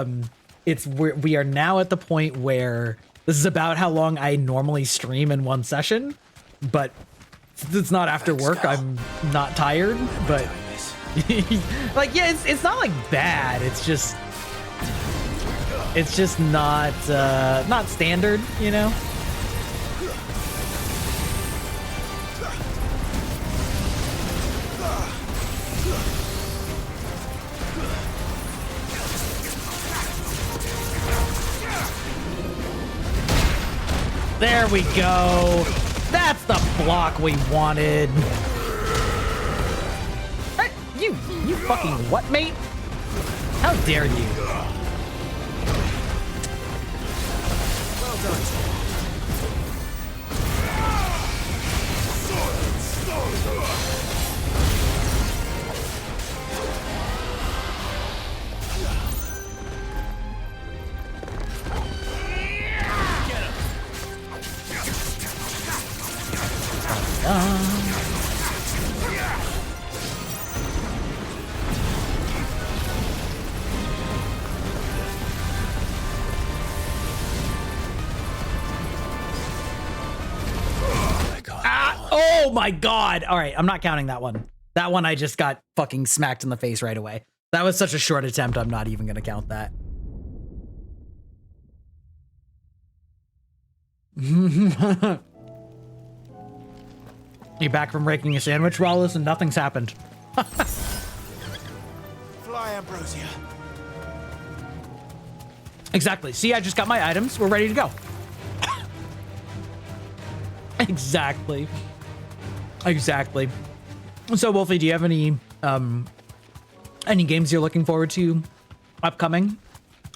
S1: we are now at the point where this is about how long I normally stream in one session, but it's not after work. I'm not tired, but like, yeah, it's not like bad. It's just not not standard, you know? There we go. That's the block we wanted. Hey, you fucking what, mate? How dare you? Oh my god. All right, I'm not counting that one. That one I just got fucking smacked in the face right away. That was such a short attempt, I'm not even gonna count that. You back from raking a sandwich, Wallace, and nothing's happened.
S5: Fly, Ambrosia.
S1: Exactly. See, I just got my items. We're ready to go. Exactly. Exactly. So, Wolfie, do you have any games you're looking forward to upcoming?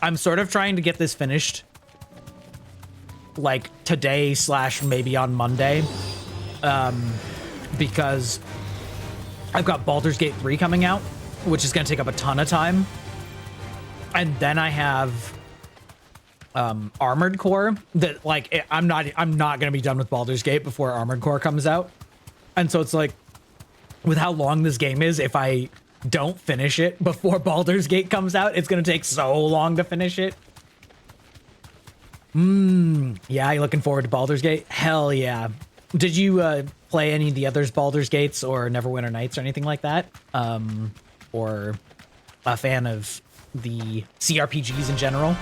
S1: I'm sort of trying to get this finished like today / maybe on Monday, because I've got Baldur's Gate 3 coming out, which is going to take up a ton of time, and then I have Armored Core that like I'm not going to be done with Baldur's Gate before Armored Core comes out. And so it's like, with how long this game is, if I don't finish it before Baldur's Gate comes out, it's going to take so long to finish it. Yeah, you looking forward to Baldur's Gate? Hell yeah. Did you play any of the others Baldur's Gates or Neverwinter Nights or anything like that? Or a fan of the CRPGs in general?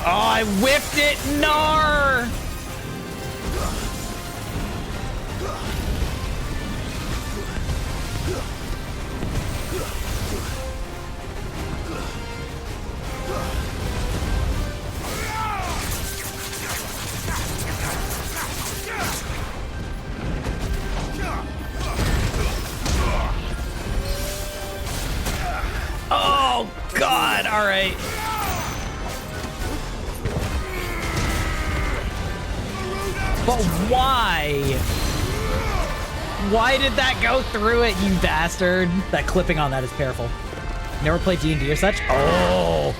S1: I whiffed it, Nar! Oh, God, all right. But why? Why did that go through it, you bastard? That clipping on that is careful. Never played D&D or such? Oh,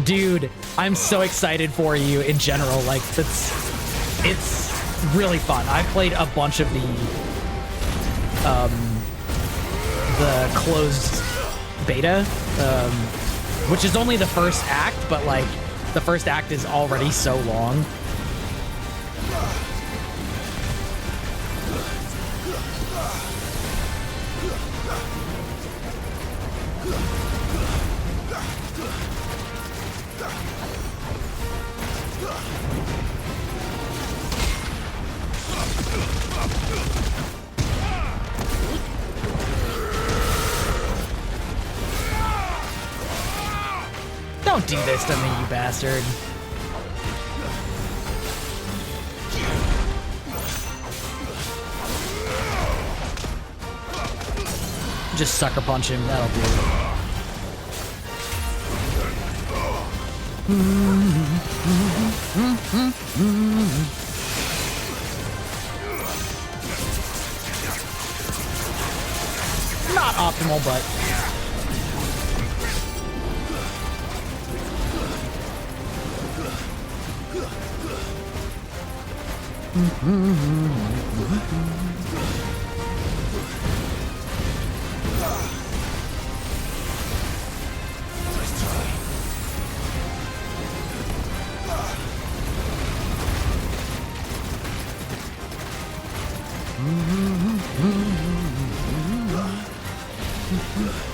S1: dude, I'm so excited for you in general. Like, it's really fun. I played a bunch of the the closed beta, which is only the first act, but like the first act is already so long. Don't do this to me, you bastard. Just sucker punch him, that'll do it. Not optimal, but...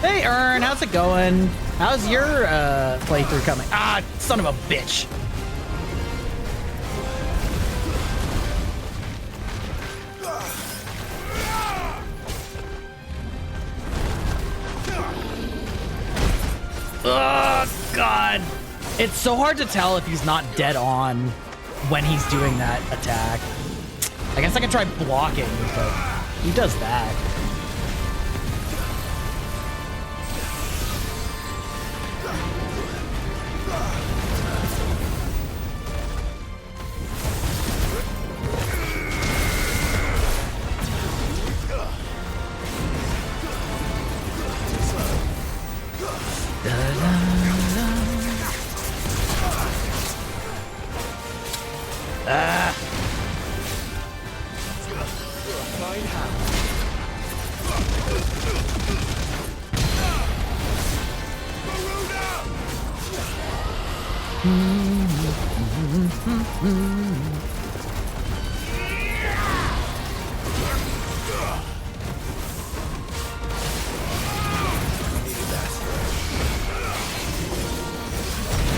S1: Hey Ern, how's it going? How's your playthrough coming? Ah, son of a bitch. Oh, God. It's so hard to tell if he's not dead on when he's doing that attack. I guess I could try blocking, but he does that.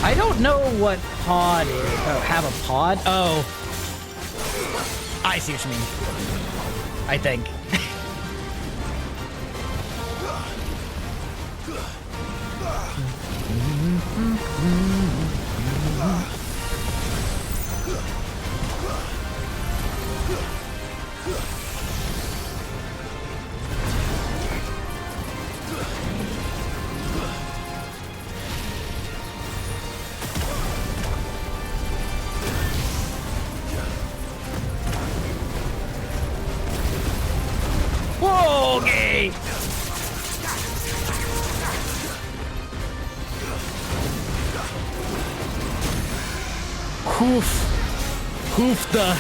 S1: I don't know what pod is. Oh, have a pod? Oh. I see what you mean. I think. Whoa, okay. Hoofda.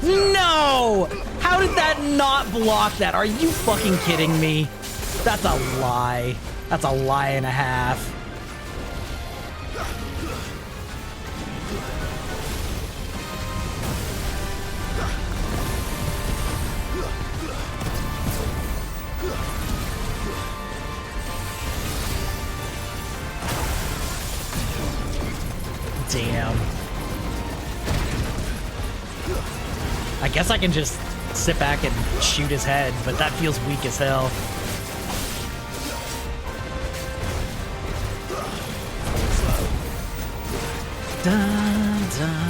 S1: No! How did that not block that? Are you fucking kidding me? That's a lie. That's a lie and a half. Damn. I guess I can just sit back and shoot his head, but that feels weak as hell. Dun, dun.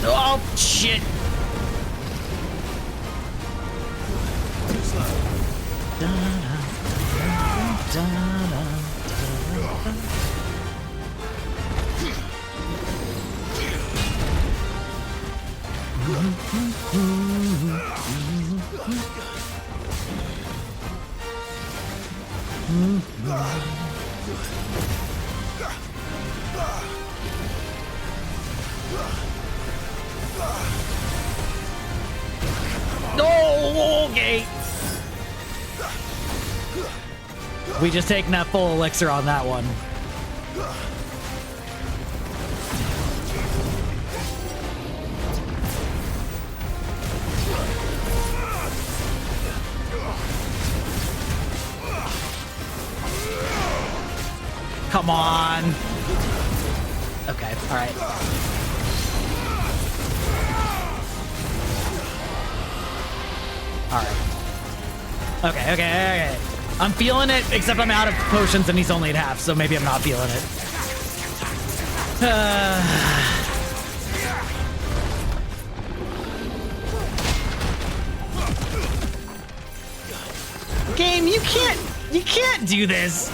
S1: Oh, shit! No, okay. We just taking that full elixir on that one. Come on. Okay, all right. All right. Okay. I'm feeling it, except I'm out of potions and he's only at half, so maybe I'm not feeling it. Game, you can't do this.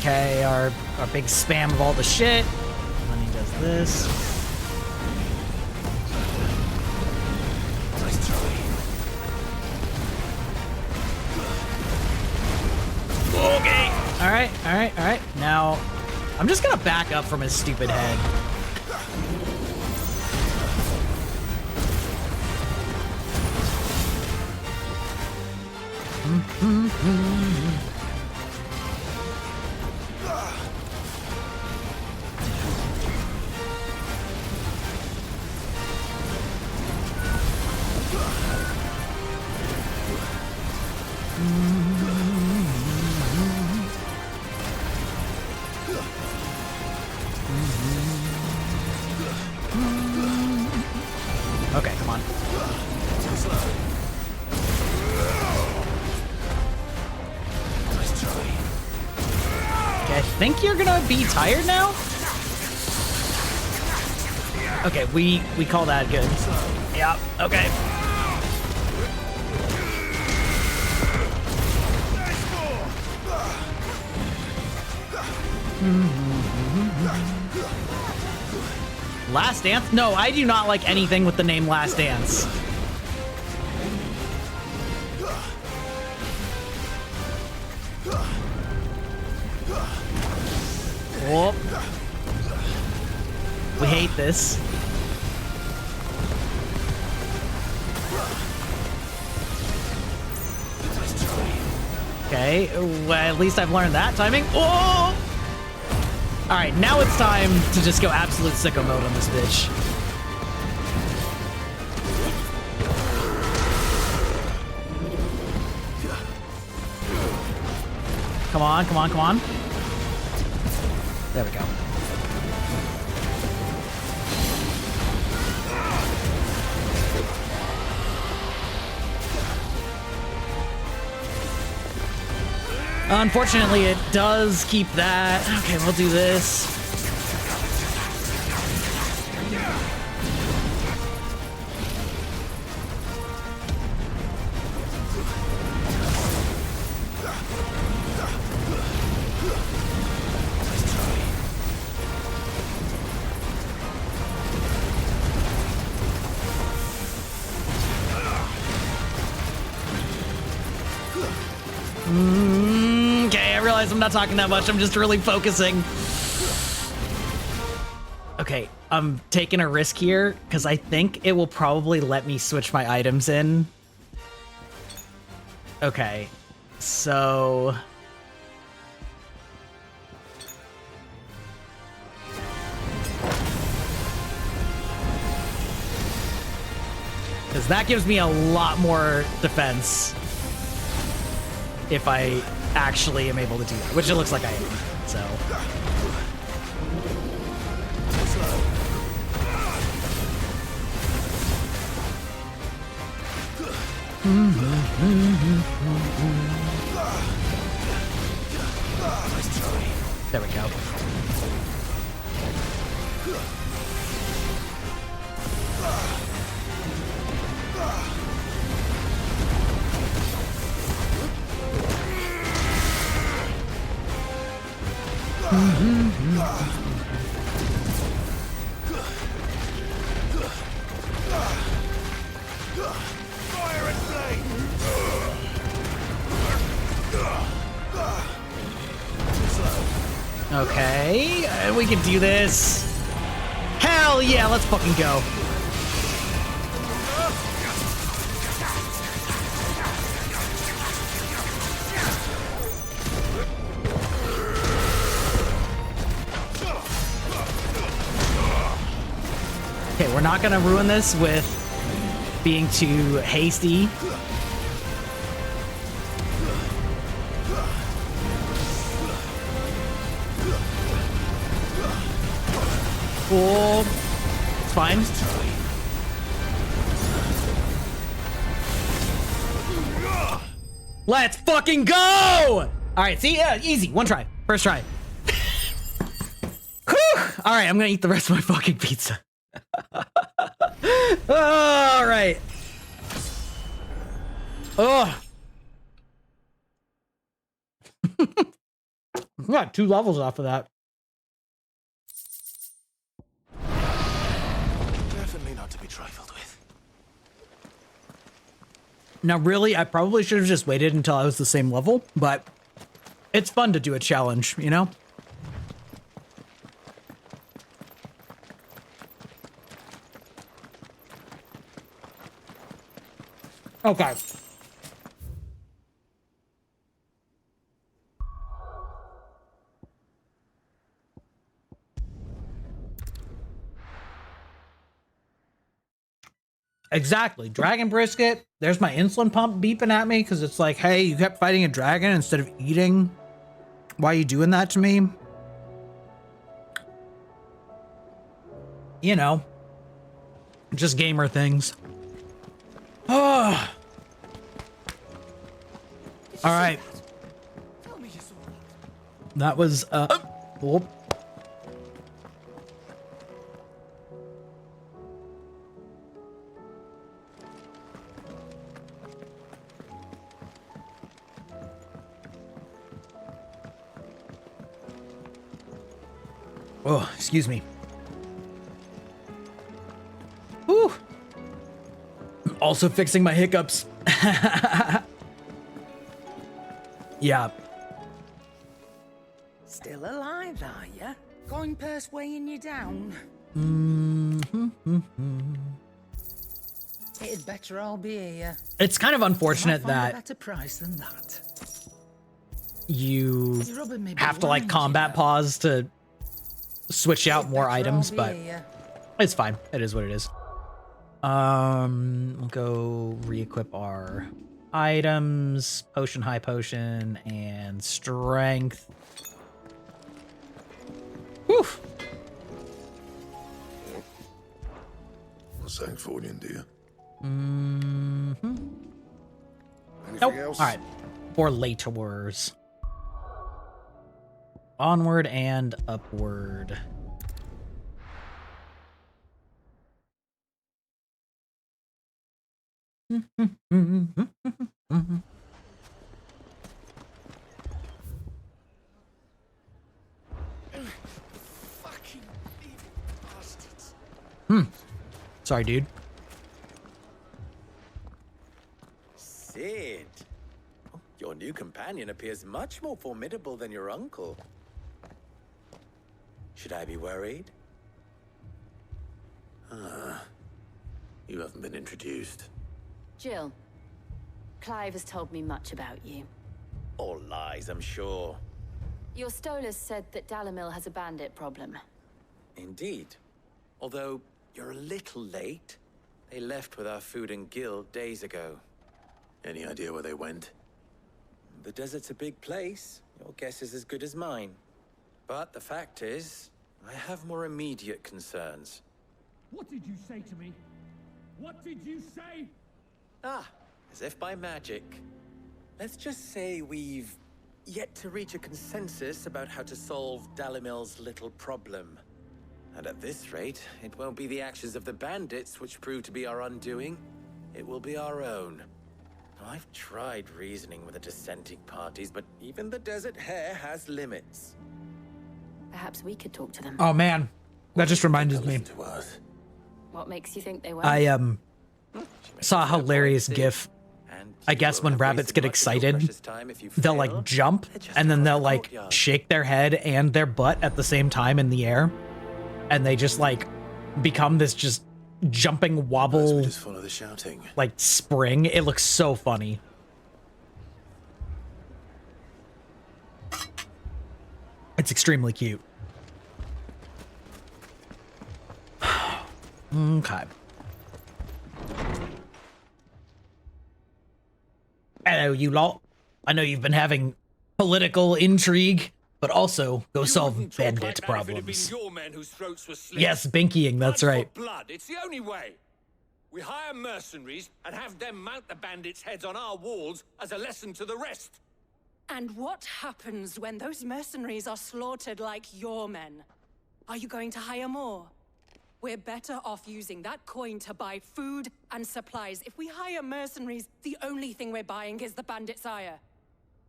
S1: Okay, our big spam of all the shit. And then he does this. Okay. All right. Now, I'm just gonna back up from his stupid head. Okay, come on. Okay, I think you're gonna be tired now? Okay, we call that good. Yeah, okay. Last Dance? No, I do not like anything with the name Last Dance. Oh. We hate this. Okay, well, at least I've learned that timing. Oh! All right, now it's time to just go absolute sicko mode on this bitch. Come on, come on, come on. There we go. Unfortunately, it does keep that. Okay, we'll do this. Okay, I realize I'm not talking that much. I'm just really focusing. Okay, I'm taking a risk here because I think it will probably let me switch my items in. Okay, so... Because that gives me a lot more defense if I actually am able to do that, which it looks like I am, so... There we go.
S5: Fire and flame!
S1: Okay, we can do this. Hell yeah, let's fucking go. Okay, we're not gonna ruin this with being too hasty. Cool. It's fine. Let's fucking go! Alright, see? Yeah, easy. One try. First try. Alright, I'm gonna eat the rest of my fucking pizza. Alright. Oh. I got 2 levels off of that.
S5: Definitely not to be trifled with.
S1: Now, really, I probably should have just waited until I was the same level, but it's fun to do a challenge, you know? Okay. Exactly. Dragon brisket. There's my insulin pump beeping at me because it's like, hey, you kept fighting a dragon instead of eating. Why are you doing that to me? You know, just gamer things. Oh. All right. That was, whoop. Oh, excuse me. Whew. Also fixing my hiccups. Yeah.
S20: Still alive, are ya? Coin purse weighing you down? It'd better all be here.
S1: It's kind of unfortunate that
S20: a better price than that.
S1: You have to like combat pause to switch out more items, but it's fine. It is what it is. We'll go re-equip our items, potion, high potion, and strength. Whew.
S19: What's that for you, dear?
S1: Nope. All right. For laterers. Onward and upward.
S5: Fucking bastards.
S1: Sorry, dude.
S15: Sid. Your new companion appears much more formidable than your uncle. Should I be worried? You haven't been introduced.
S11: Jill, Clive has told me much about you.
S15: All lies, I'm sure.
S11: Your Stolas said that Dalamil has a bandit problem.
S15: Indeed. Although, you're a little late. They left with our food and guild days ago. Any idea where they went? The desert's a big place. Your guess is as good as mine. But the fact is, I have more immediate concerns.
S3: What did you say to me? What did you say?
S15: Ah, as if by magic. Let's just say we've yet to reach a consensus about how to solve Dalamil's little problem. And at this rate, it won't be the actions of the bandits which prove to be our undoing. It will be our own. I've tried reasoning with the dissenting parties, but even the Desert Hare has limits.
S11: Perhaps we could talk to them.
S1: Oh man, that just reminded me.
S11: What makes you think they won't?
S1: I saw a hilarious GIF. I guess when rabbits get excited, they'll like jump and then they'll like shake their head and their butt at the same time in the air, and they just like become this just jumping wobble,
S15: Just follow the shouting.
S1: like spring. It looks so funny. It's extremely cute. Okay. Hello, you lot. I know you've been having political intrigue, but also go solve bandit problems. Yes, binkying, that's right.
S9: Blood, it's the only way. We hire mercenaries and have them mount the bandits' heads on our walls as a lesson to the rest.
S16: And what happens when those mercenaries are slaughtered like your men? Are you going to hire more? We're better off using that coin to buy food and supplies. If we hire mercenaries, the only thing we're buying is the bandit's ire.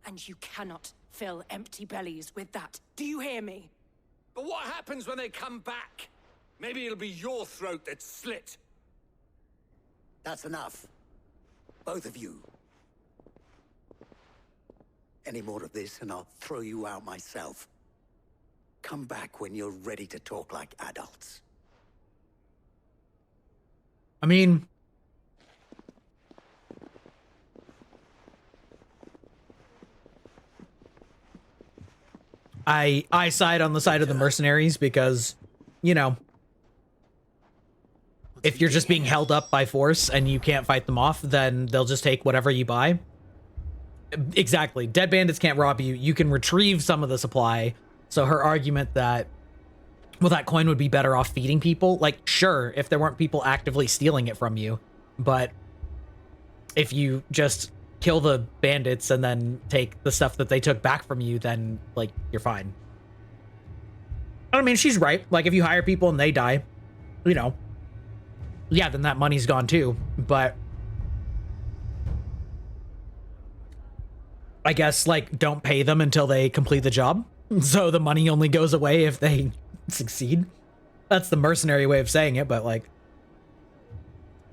S16: And you cannot fill empty bellies with that. Do you hear me?
S9: But what happens when they come back? Maybe it'll be your throat that's slit.
S10: That's enough. Both of you. Any more of this and I'll throw you out myself. Come back when you're ready to talk like adults.
S1: I mean, I side on the side of the mercenaries because, you know, if you're just being held up by force and you can't fight them off, then they'll just take whatever you buy. Exactly. Dead bandits can't rob you. You can retrieve some of the supply. So her argument that, well, that coin would be better off feeding people. Like, sure, if there weren't people actively stealing it from you. But if you just kill the bandits and then take the stuff that they took back from you, then, like, you're fine. I mean, she's right. Like, if you hire people and they die, you know, yeah, then that money's gone too. But I guess, like, don't pay them until they complete the job. So the money only goes away if they succeed. That's the mercenary way of saying it, but, like,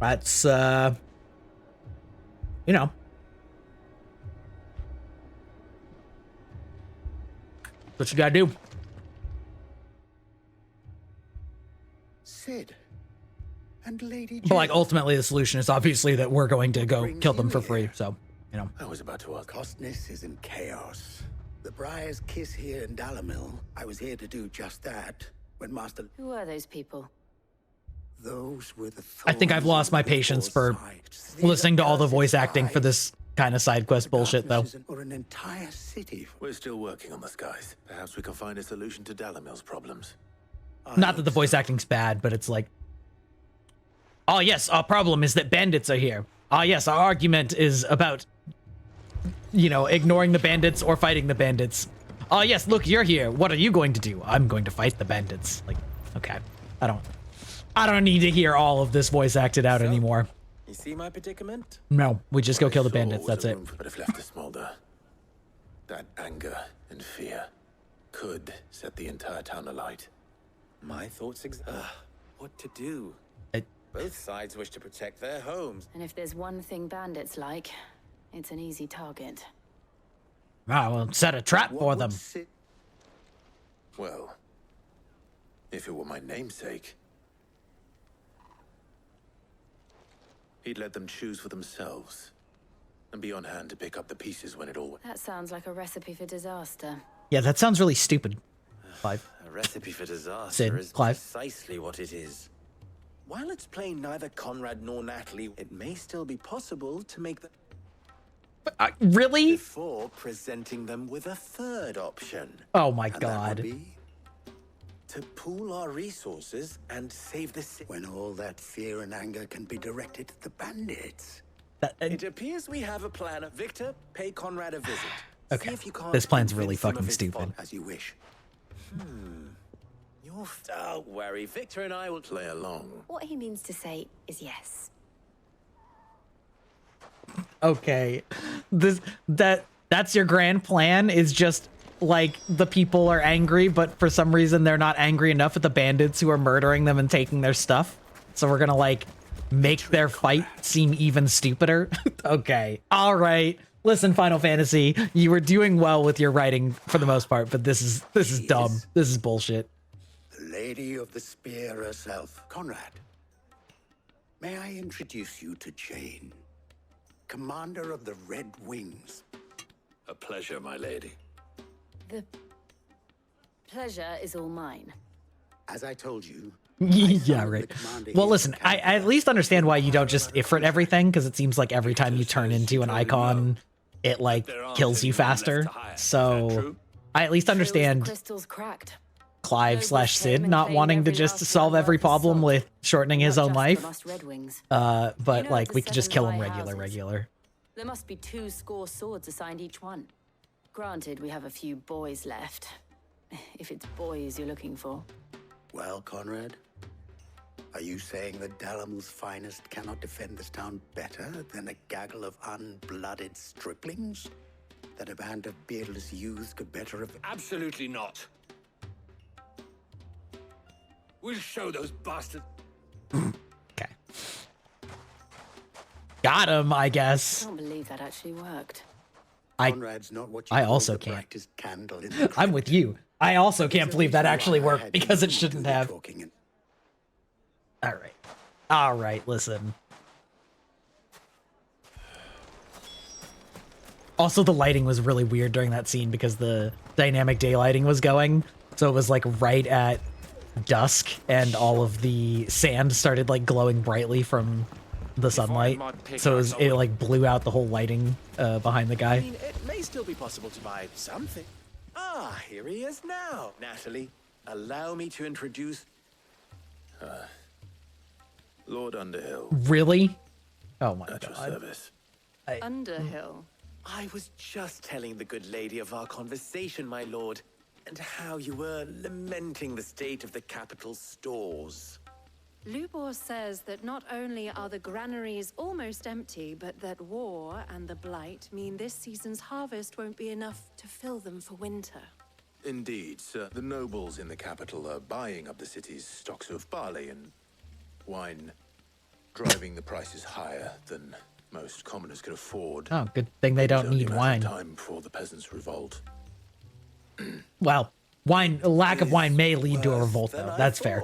S1: that's, you know. What you gotta do.
S10: Sid and Lady
S1: But, like, ultimately the solution is obviously that we're going to go kill them for free, so, you know.
S10: I was about to ask. Costness is in chaos. The Briar's Kiss here in Dalamil. I was here to do just that when Master...
S11: Who are those people?
S10: Those were the...
S1: I think I've lost my patience for listening to all the voice acting for this kind of side quest bullshit, though.
S10: Or an entire city.
S15: We're still working on the skies. Perhaps we can find a solution to Dalamil's problems.
S1: Not that the voice acting's bad, but it's like, oh yes, our problem is that bandits are here. Ah yes, our argument is about, you know, ignoring the bandits or fighting the bandits. Oh yes, look, you're here. What are you going to do? I'm going to fight the bandits. Like, okay. I don't need to hear all of this voice acted out anymore.
S15: You see my predicament?
S1: No, we just go kill the bandits, that's it.
S15: But if left to smolder, that anger and fear could set the entire town alight. My thoughts what to do? Both sides wish to protect their homes.
S11: And if there's one thing bandits like, it's an easy target.
S1: Ah, well, set a trap for them.
S15: Well, if it were my namesake.
S5: He'd let them choose for themselves, and be on hand to pick up the pieces when it all went.
S11: That sounds like a recipe for disaster.
S1: Yeah, that sounds really stupid. Clive.
S15: A recipe for disaster
S1: Sid,
S15: is
S1: Clive.
S15: precisely what it is. While it's plain neither Conrad nor Natalie, it may still be possible to make them...
S1: Really?
S15: Before presenting them with a third option.
S1: Oh my
S15: And that
S1: god.
S15: would be to pool our resources and save the city.
S10: When all that fear and anger can be directed at the bandits.
S15: It appears we have a plan. Victor, pay Conrad a visit.
S1: Okay,
S15: See if you can't
S1: this plan's really
S15: convince him of
S1: fucking
S15: his
S1: stupid.
S15: fault.
S10: As you wish.
S15: Don't worry, Victor and I will play along.
S11: What he means to say is yes.
S1: Okay, that's your grand plan, is just like the people are angry, but for some reason they're not angry enough at the bandits who are murdering them and taking their stuff. So we're gonna like make their fight seem even stupider. Okay, all right. Listen, Final Fantasy, you were doing well with your writing for the most part, but this is dumb. This is bullshit.
S10: The Lady of the Spear herself. Conrad, may I introduce you to Jane, Commander of the Red Wings?
S9: A pleasure, my lady.
S11: The pleasure is all mine.
S10: As I told you,
S1: Yeah, right. Well, listen, I at least understand why you don't just Ifrit everything, because it seems like every time you turn into an icon, it like kills you faster. So I at least understand
S11: Crystal's cracked.
S1: Clive / Sid not wanting to just solve every problem with shortening his own life. But like we could just kill him regular.
S11: There must be 2 swords assigned each one. Granted, we have a few boys left. If it's boys you're looking for.
S10: Well, Conrad, are you saying that Dalamil's finest cannot defend this town better than a gaggle of unblooded striplings? That a band of beardless youths could better have...
S9: Absolutely not. We'll show those bastards.
S1: Okay. Got him, I guess.
S11: I can't believe that actually worked.
S10: Conrad's not what you
S1: I
S10: call
S1: also
S10: the
S1: can't.
S10: brightest candle in the
S1: I'm with you. I also can't believe that actually worked because it shouldn't have. All right, listen. Also, the lighting was really weird during that scene because the dynamic daylighting was going. So it was like right at dusk and all of the sand started like glowing brightly from the sunlight. So it like blew out the whole lighting behind the guy.
S15: I mean, it may still be possible to buy something. Ah, here he is now. Natalie, allow me to introduce...
S5: Lord Underhill.
S1: Really? Oh my
S5: At your
S1: god.
S5: service.
S16: Underhill.
S15: I was just telling the good lady of our conversation, my lord, and how you were lamenting the state of the capital's stores.
S16: Lubor says that not only are the granaries almost empty, but that war and the Blight mean this season's harvest won't be enough to fill them for winter.
S5: Indeed, sir. The nobles in the capital are buying up the city's stocks of barley and wine, driving the prices higher than most commoners can afford.
S1: Oh, good thing they don't
S5: It's only
S1: need
S5: a matter
S1: wine.
S5: of time before the peasants revolt.
S1: Well, a lack of wine may lead to a revolt, though. That's fair.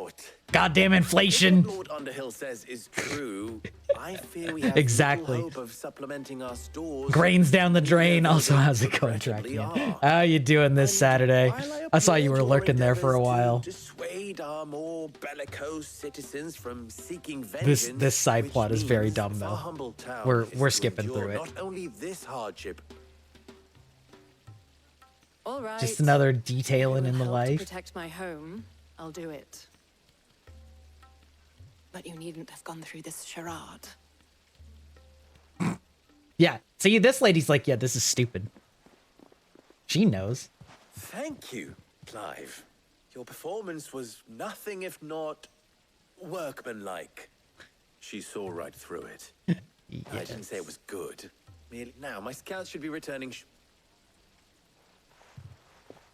S1: Goddamn inflation.
S15: If what Lord Underhill says is true, I fear we have
S1: Exactly.
S15: little hope of supplementing our stores.
S1: Grains down the drain. Also, how's it going, Trakian? How you doing this Saturday? I saw you were lurking there for a while.
S15: Dissuade our more bellicose citizens from seeking vengeance.
S1: This side plot is very dumb,
S15: If our
S1: though.
S15: humble town
S1: We're
S15: is to
S1: skipping
S15: endure
S1: through it.
S15: Not only this hardship.
S16: All right.
S1: Just another detailing in the
S16: To
S1: life.
S16: protect my home, I'll do it. But you needn't have gone through this charade.
S1: Yeah. See, this lady's like, yeah, this is stupid. She knows.
S15: Thank you, Clive. Your performance was nothing if not workmanlike.
S5: She saw right through it.
S15: I didn't say it was good. Merely now, my scouts should be returning.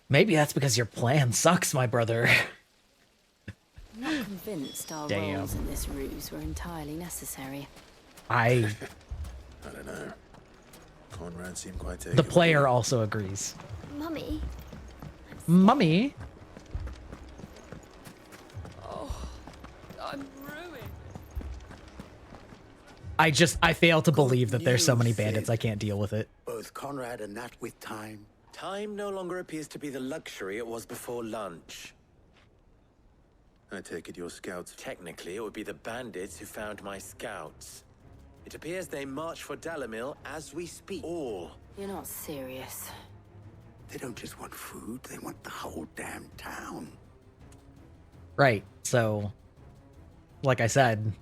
S1: Maybe that's because your plan sucks, my brother.
S11: I'm not convinced our
S1: Damn.
S11: roles in this ruse were entirely necessary.
S1: I
S5: don't know. Conrad seemed quite taken.
S1: The player also agrees.
S2: Mummy.
S1: Mummy?
S13: Oh, I'm ruined.
S1: I fail to believe that there's so many bandits. I can't deal with it.
S10: Both Conrad and that with time.
S15: Time no longer appears to be the luxury it was before lunch.
S8: I take it your scouts...
S15: Technically, it would be the bandits who found my scouts. It appears they march for Dalimil as we speak. All.
S11: You're not serious.
S10: They don't just want food, they want the whole damn town.
S1: Right, so... Like I said...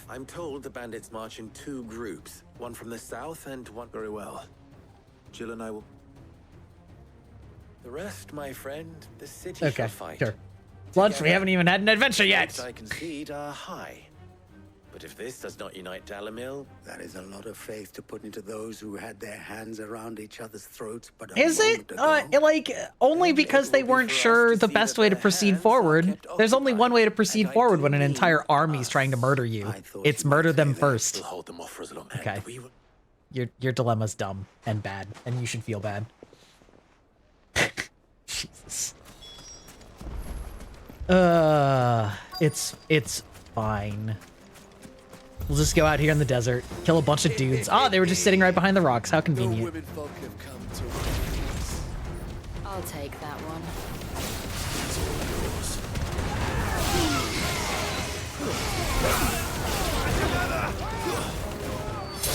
S15: I'm told the bandits march in 2 groups. One from the south and one...
S8: Very well. Jill and I will...
S15: The rest, my friend, the city shall fight.
S1: Sure. Lunch, we haven't even had an adventure yet!
S15: I concede are high. But if this does not unite Dalimil...
S10: That is a lot of faith to put into those who had their hands around each other's throats, but...
S1: Is it? Like, only because they weren't sure the best way to proceed forward. There's only one way to proceed forward when an entire army's trying to murder you. It's murder them first.
S10: Hold them off for as long.
S1: Okay. Your dilemma's dumb and bad, and you should feel bad. Jesus. It's fine. We'll just go out here in the desert, kill a bunch of dudes. Ah, they were just sitting right behind the rocks. How convenient.
S11: I'll take that one.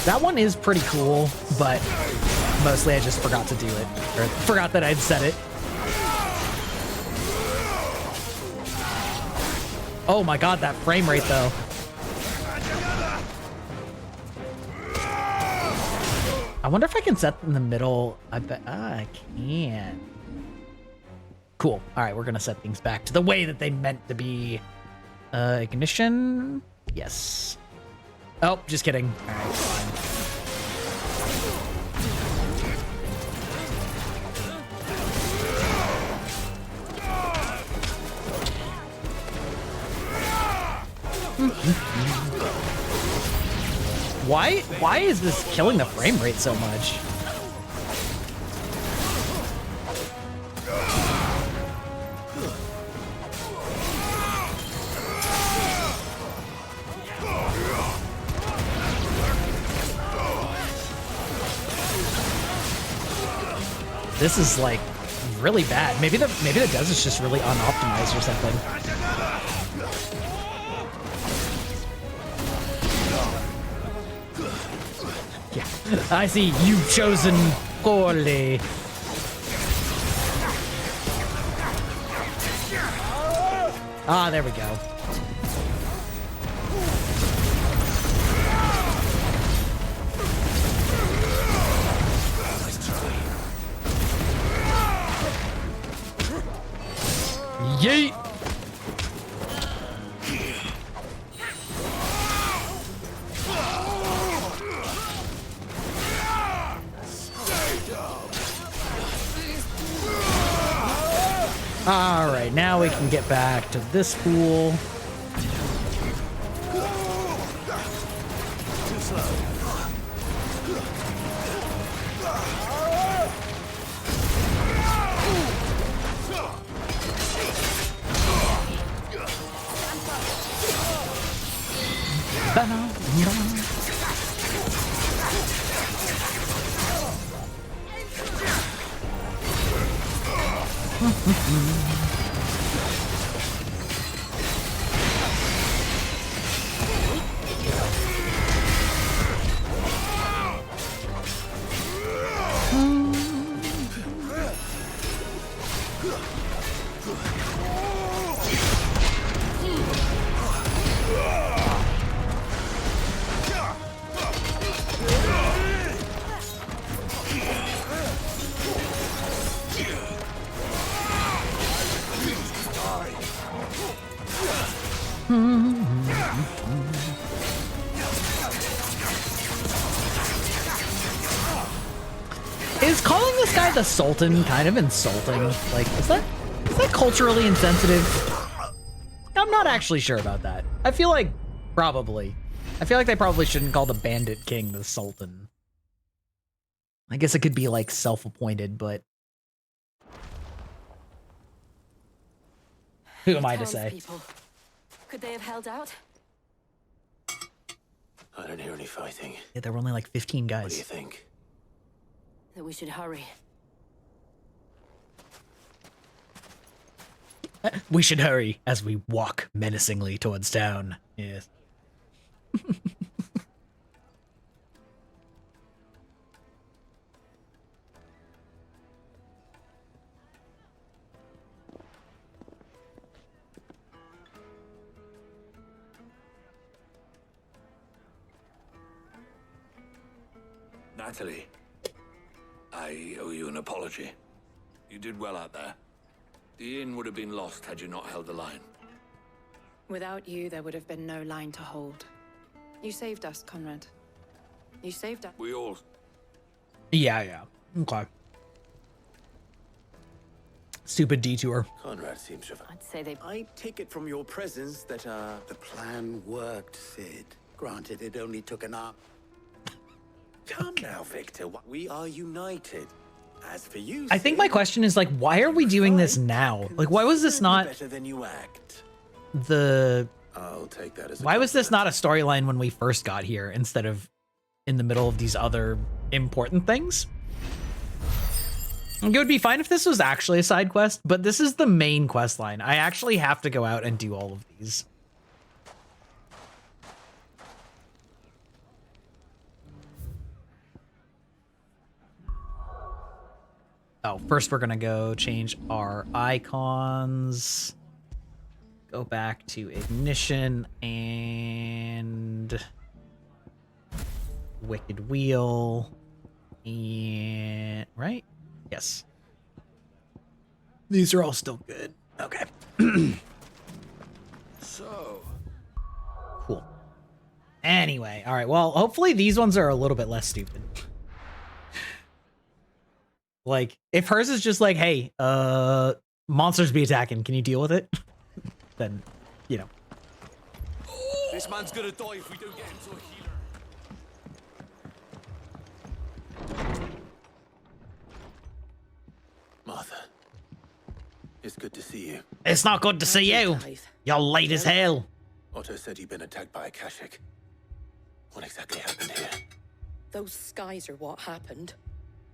S1: That one is pretty cool, but mostly I just forgot to do it. Or forgot that I'd said it. Oh my god, that frame rate though. I wonder if I can set in the middle. I bet I can. Cool. All right, we're gonna set things back to the way that they meant to be. Ignition. Yes. Oh, just kidding. All right, fine. Why is this killing the frame rate so much? This is like really bad. Maybe the desert's just really unoptimized or something. Yeah, I see you've chosen poorly. Ah, there we go. Yeet! All right, now we can get back to this pool. Is calling this guy the Sultan kind of insulting? Like, is that culturally insensitive? I'm not actually sure about that. I feel like probably. I feel like they probably shouldn't call the Bandit King the Sultan. I guess it could be like self-appointed, but who am I to say?
S11: Could they have held out?
S6: I don't hear any fighting.
S1: Yeah, there were only like 15 guys.
S6: What do you think?
S11: That we should hurry.
S1: We should hurry as we walk menacingly towards town. Yes.
S9: Natalie, I owe you an apology. You did well out there. The inn would have been lost had you not held the line.
S16: Without you, there would have been no line to hold. You saved us, Conrad. You saved us.
S9: We all...
S1: Yeah. Okay. Stupid detour.
S6: Conrad seems to have...
S11: I'd say they...
S10: I take it from your presence that, the plan worked, Sid. Granted, it only took an hour.
S15: Come now, Victor. We are united. As for you,
S1: I think my question is, like, why are we doing this now? Like, why was this not
S15: better than you act.
S1: the...
S6: I'll take that as a
S1: Why was this not a storyline when we first got here instead of in the middle of these other important things? It would be fine if this was actually a side quest, but this is the main quest line. I actually have to go out and do all of these. Oh, first we're gonna go change our icons. Go back to ignition and wicked wheel and right? Yes. These are all still good. Okay.
S9: So.
S1: Cool. Anyway, all right. Well, hopefully these ones are a little bit less stupid. Like, if hers is just like, hey, monsters be attacking, can you deal with it? Then, you know.
S9: This man's gonna die if we don't get him to a healer.
S6: Martha, it's good to see you.
S1: It's not good to see you. You're late as hell.
S6: Otto said you'd been attacked by a Kashik. What exactly happened here?
S17: Those skies are what happened.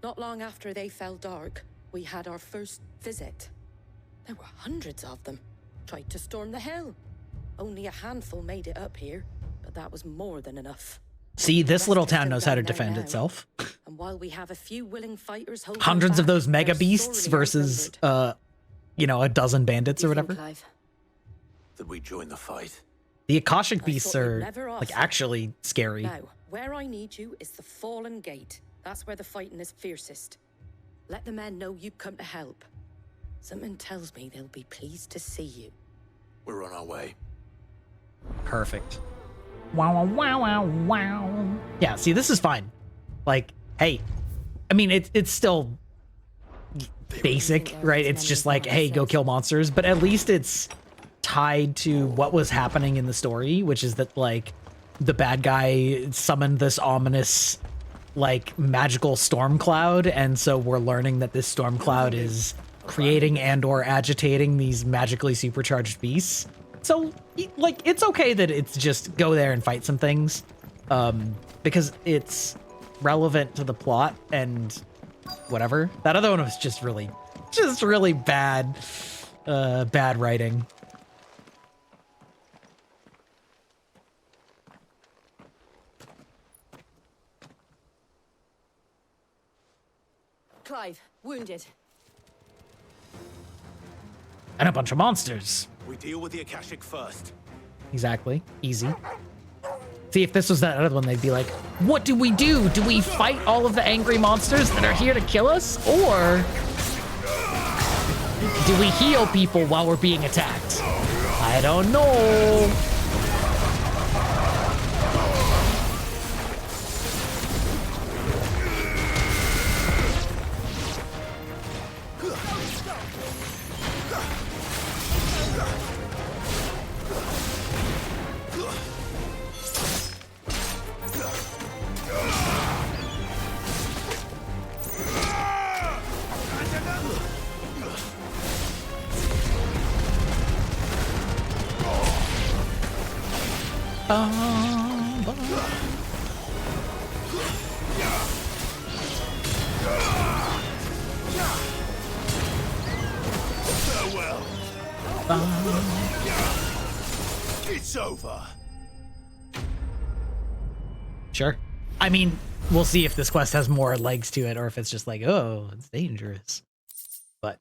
S17: Not long after they fell dark, we had our first visit. There were hundreds of them. Tried to storm the hill. Only a handful made it up here, but that was more than enough.
S1: See, this little town knows how to defend itself.
S17: And while we have a few willing fighters holding
S1: Hundreds of
S17: back,
S1: those mega
S17: they're
S1: beasts
S17: sorely
S1: versus, you know, a dozen bandits or whatever.
S6: That we join the fight.
S1: The Akashic beasts
S17: thought you'd
S1: are,
S17: never
S1: like,
S17: offer.
S1: actually scary.
S17: Now, where I need you is the Fallen Gate. That's where the fighting is fiercest. Let the men know you've come to help. Something tells me they'll be pleased to see you.
S6: We're on our way.
S1: Perfect. Wow, wow, wow, wow. Yeah, see, this is fine. Like, hey, I mean, it's still basic, right? It's just like, hey, go kill monsters, but at least it's tied to what was happening in the story, which is that, like, the bad guy summoned this ominous, like, magical storm cloud, and so we're learning that this storm cloud is creating and or agitating these magically supercharged beasts. So, like, it's okay that it's just go there and fight some things, because it's relevant to the plot and whatever. That other one was just really bad, bad writing.
S11: Clive, wounded.
S1: And a bunch of monsters.
S6: We deal with the Akashic first.
S1: Exactly. Easy. See, if this was that other one, they'd be like, what do we do? Do we fight all of the angry monsters that are here to kill us? Or do we heal people while we're being attacked? I don't know. bum.
S5: Farewell. It's over.
S1: Sure. I mean, we'll see if this quest has more legs to it or if it's just like, oh, it's dangerous. But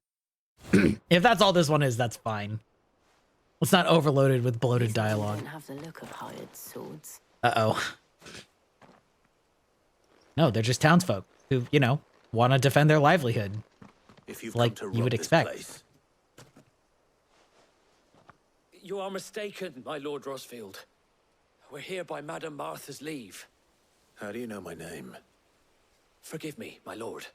S1: if that's all this one is, that's fine. It's not overloaded with bloated dialogue.
S11: Don't have the look of hired swords.
S1: Uh-oh. No, they're just townsfolk who, you know, want to defend their livelihood.
S9: If you've
S1: like
S9: come to
S1: you would
S9: rob this
S1: expect.
S9: place.
S14: You are mistaken, my Lord Rosfield. We're here by Madame Martha's leave.
S9: How do you know my name?
S14: Forgive me, my lord.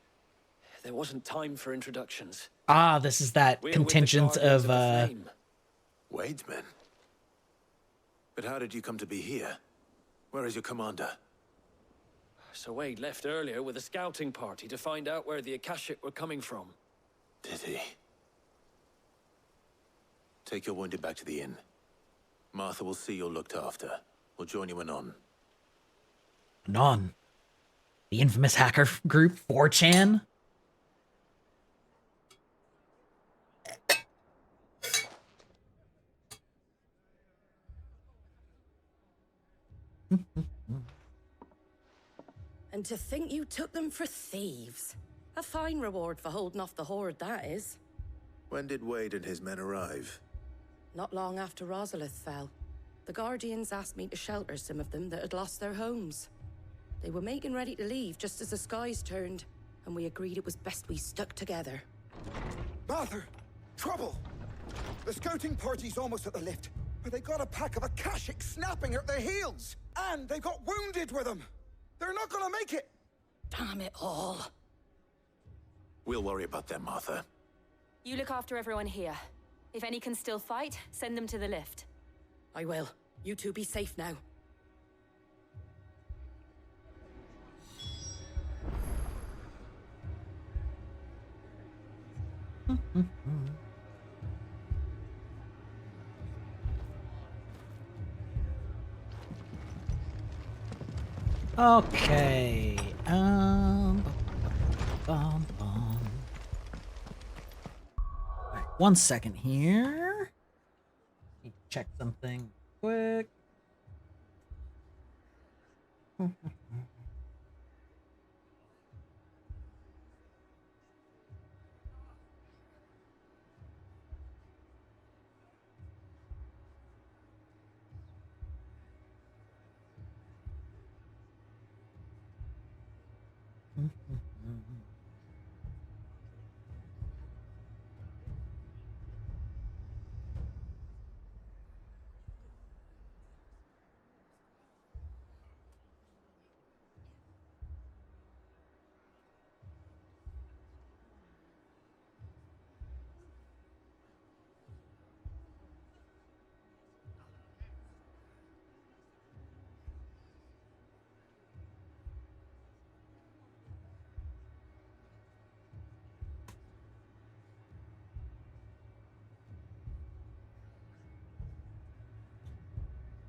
S14: There wasn't time for introductions.
S1: Ah, this is that
S14: We're
S1: contingent
S14: with the
S1: of
S14: Guardians the Flame.
S9: Wade's men. But how did you come to be here? Where is your commander?
S14: Sir Wade left earlier with a scouting party to find out where the Akashic were coming from.
S9: Did he? Take your wounded back to the inn. Martha will see you're looked after. We'll join you anon.
S1: Anon. The infamous hacker group, 4chan.
S18: And to think you took them for thieves. A fine reward for holding off the horde, that is.
S9: When did Wade and his men arrive?
S18: Not long after Rosalith fell. The Guardians asked me to shelter some of them that had lost their homes. They were making ready to leave just as the skies turned, and we agreed it was best we stuck together.
S23: Martha! Trouble! The scouting party's almost at the lift, but they got a pack of Akashic snapping at their heels! And they've got wounded with them! They're not gonna make it!
S18: Damn it all.
S9: We'll worry about them, Martha.
S11: You look after everyone here. If any can still fight, send them to the lift.
S18: I will. You two be safe now.
S1: Okay. Alright, one second here. Need to check something quick.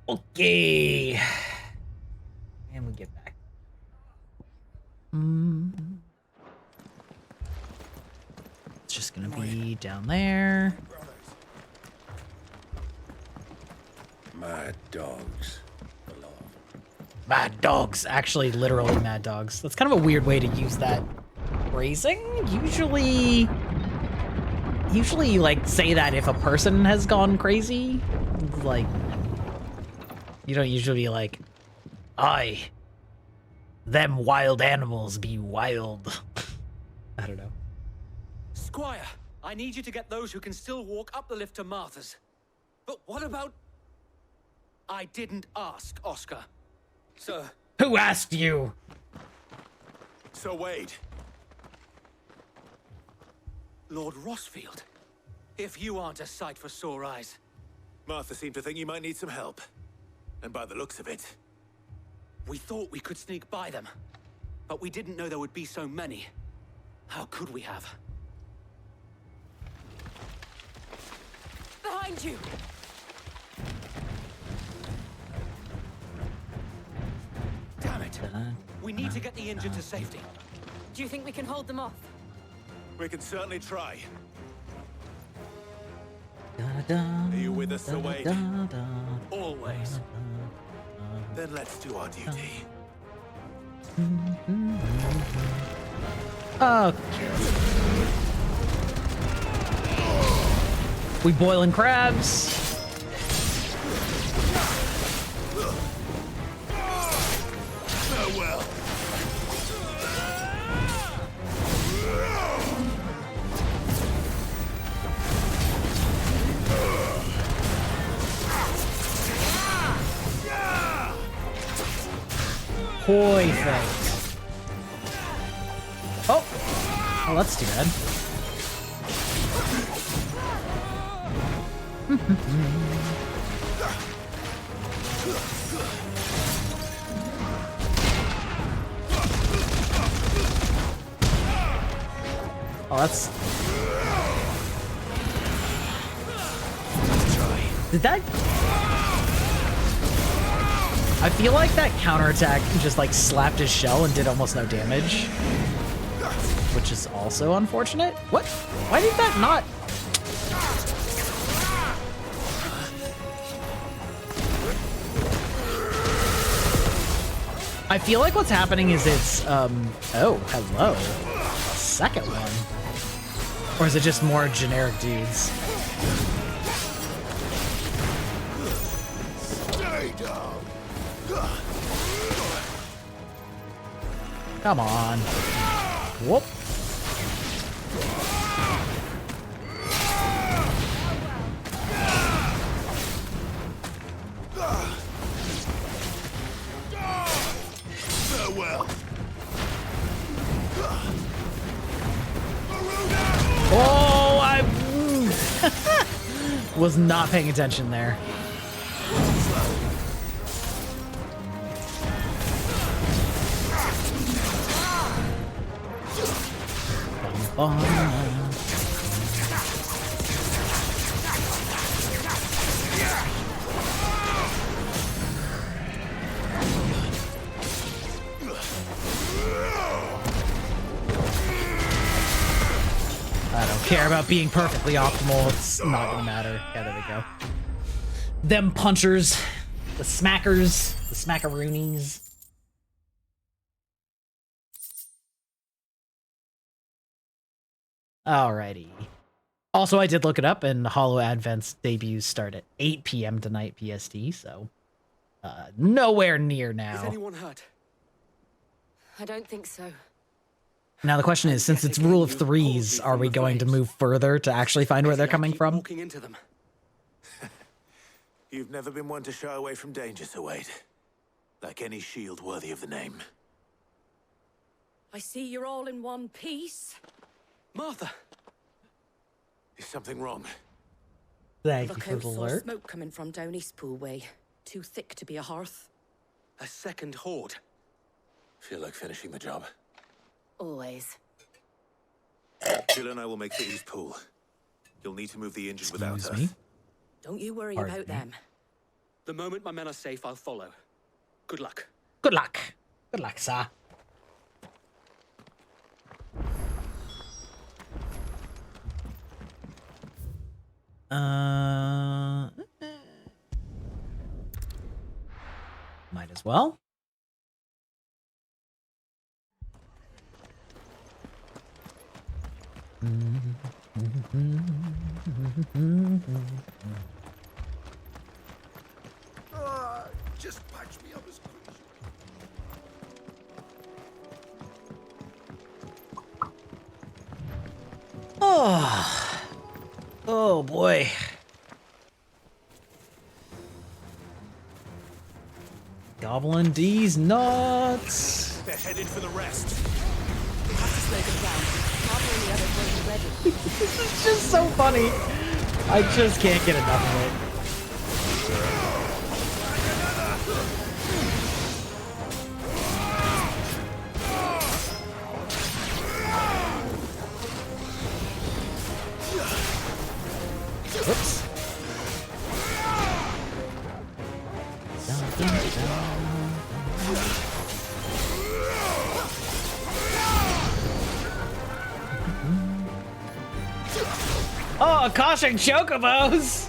S1: Okay. And we get back. It's just gonna be down there.
S21: Mad dogs.
S1: Mad dogs. Actually, literally mad dogs. That's kind of a weird way to use that phrasing. Usually you like say that if a person has gone crazy. Like, you don't usually be like, aye, them wild animals be wild. I don't know.
S14: Squire, I need you to get those who can still walk up the lift to Martha's. But what about... I didn't ask, Oscar. Sir.
S1: Who asked you?
S9: Sir Wade.
S14: Lord Rosfield. If you aren't a sight for sore eyes.
S9: Martha seemed to think you might need some help. And by the looks of it...
S14: We thought we could sneak by them. But we didn't know there would be so many. How could we have?
S18: Behind you!
S14: We need to get the injured to safety.
S11: Do you think we can hold them off?
S5: We can certainly try.
S1: Are
S5: you with us, Sir Wade?
S14: Always.
S5: Then let's do our duty.
S1: Oh. We boiling crabs.
S5: Farewell.
S1: Perfect. Oh. Oh, that's too bad. Oh, that's... Did that... I feel like that counterattack just like slapped his shell and did almost no damage. Which is also unfortunate. What? Why did that not... I feel like what's happening is it's, oh, hello. Second one. Or is it just more generic dudes?
S5: Stay down.
S1: Come on. Whoop.
S5: Farewell.
S1: Oh, I was not paying attention there. I don't care about being perfectly optimal. It's not gonna matter. Yeah, there we go. Them punchers, the smackers, the smackaroonies. Alrighty. Also, I did look it up, and Hollow Advent's debuts start at 8 p.m. tonight PST, so nowhere near now.
S14: Is anyone hurt?
S11: I don't think so.
S1: Now the question is, since it's rule of threes, are we going to move further to actually find where they're coming from?
S14: Walking into them.
S5: You've never been one to shy away from danger, Sir Wade. Like any shield worthy of the name.
S18: I see you're all in one piece.
S14: Martha!
S5: Is something wrong?
S1: Thank
S18: Look
S1: you
S18: out
S1: for the
S18: for
S1: alert.
S18: smoke coming from down Eastpool way. Too thick to be a hearth.
S14: A second horde.
S5: Feel like finishing the job.
S11: Always.
S5: Jill and I will make the East Pool. You'll need to move the injured without us.
S1: me?
S18: Don't you worry
S1: Pardon
S18: about
S1: me?
S18: them.
S14: The moment my men are safe, I'll follow. Good luck.
S1: Good luck. Good luck, sir. Might as well.
S23: Just patch me up as quick as you
S1: Oh. Oh boy. Goblin D's nuts.
S5: They're headed for the rest.
S18: We have to slow them down. Martha and the others won't be ready.
S1: This is just so funny. I just can't get enough of it. Oops. Oh, Akashic chocobos!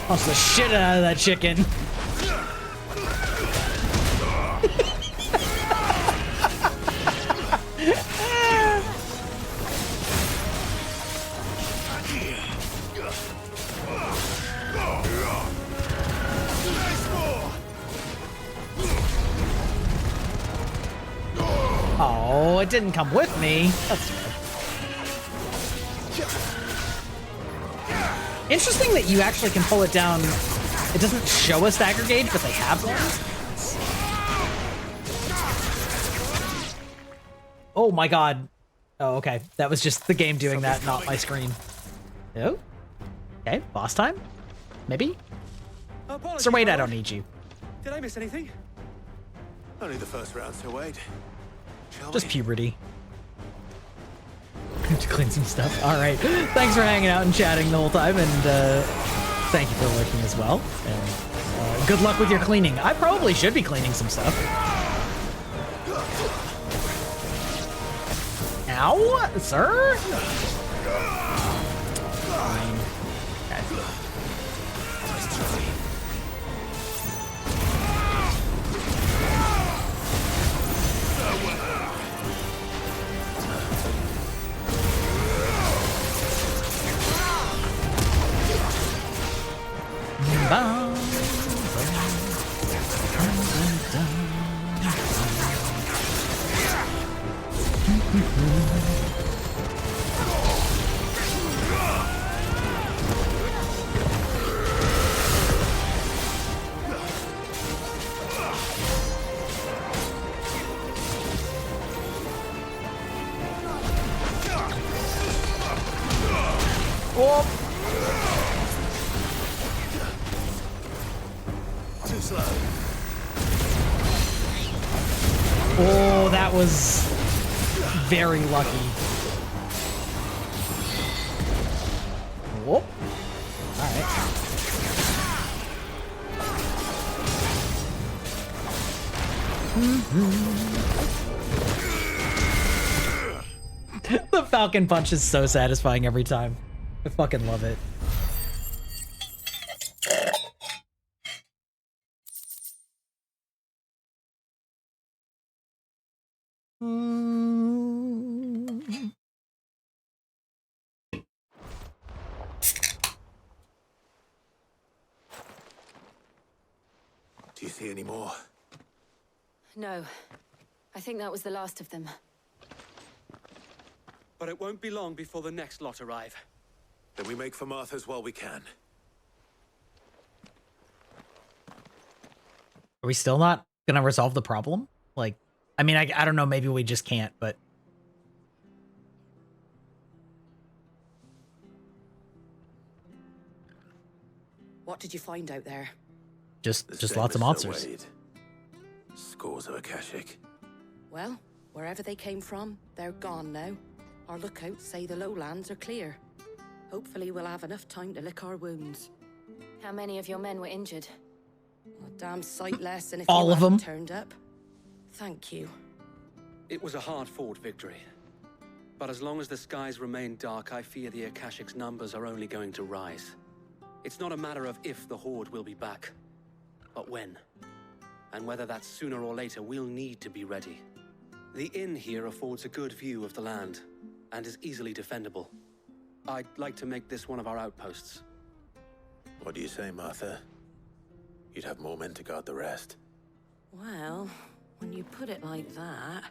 S1: Lost the shit out of that chicken. Oh, it didn't come with me. That's fair. Interesting that you actually can pull it down. It doesn't show a stagger gauge, but they have one. Oh my god. Oh, okay. That was just the game doing that, not my screen. Oh. Okay, boss time? Maybe? Sir Wade, I don't need you.
S14: Did I miss anything?
S5: Only the first round, Sir Wade.
S1: Just puberty. To clean some stuff. All right. Thanks for hanging out and chatting the whole time, and thank you for lurking as well. And good luck with your cleaning. I probably should be cleaning some stuff. Ow, sir. Fine. Okay. Oh, that was very lucky. Whoop. All right. The Falcon Punch is so satisfying every time. I fucking love it.
S5: Do you see any more?
S11: No. I think that was the last of them.
S14: But it won't be long before the next lot arrive.
S5: Then we make for Martha's while we can.
S1: Are we still not gonna resolve the problem? Like, I mean, I don't know, maybe we just can't, but...
S18: What did you find out there?
S1: Just lots of monsters.
S5: Scores of Akashic.
S18: Well, wherever they came from, they're gone now. Our lookouts say the lowlands are clear. Hopefully we'll have enough time to lick our wounds.
S11: How many of your men were injured?
S18: A damn sight less, and if
S1: all
S18: you
S1: of them
S18: turned up. Thank you.
S14: It was a hard-fought victory. But as long as the skies remain dark, I fear the Akashic's numbers are only going to rise. It's not a matter of if the Horde will be back, but when. And whether that's sooner or later, we'll need to be ready. The inn here affords a good view of the land, and is easily defendable. I'd like to make this one of our outposts.
S5: What do you say, Martha? You'd have more men to guard the rest.
S18: Well, when you put it like that,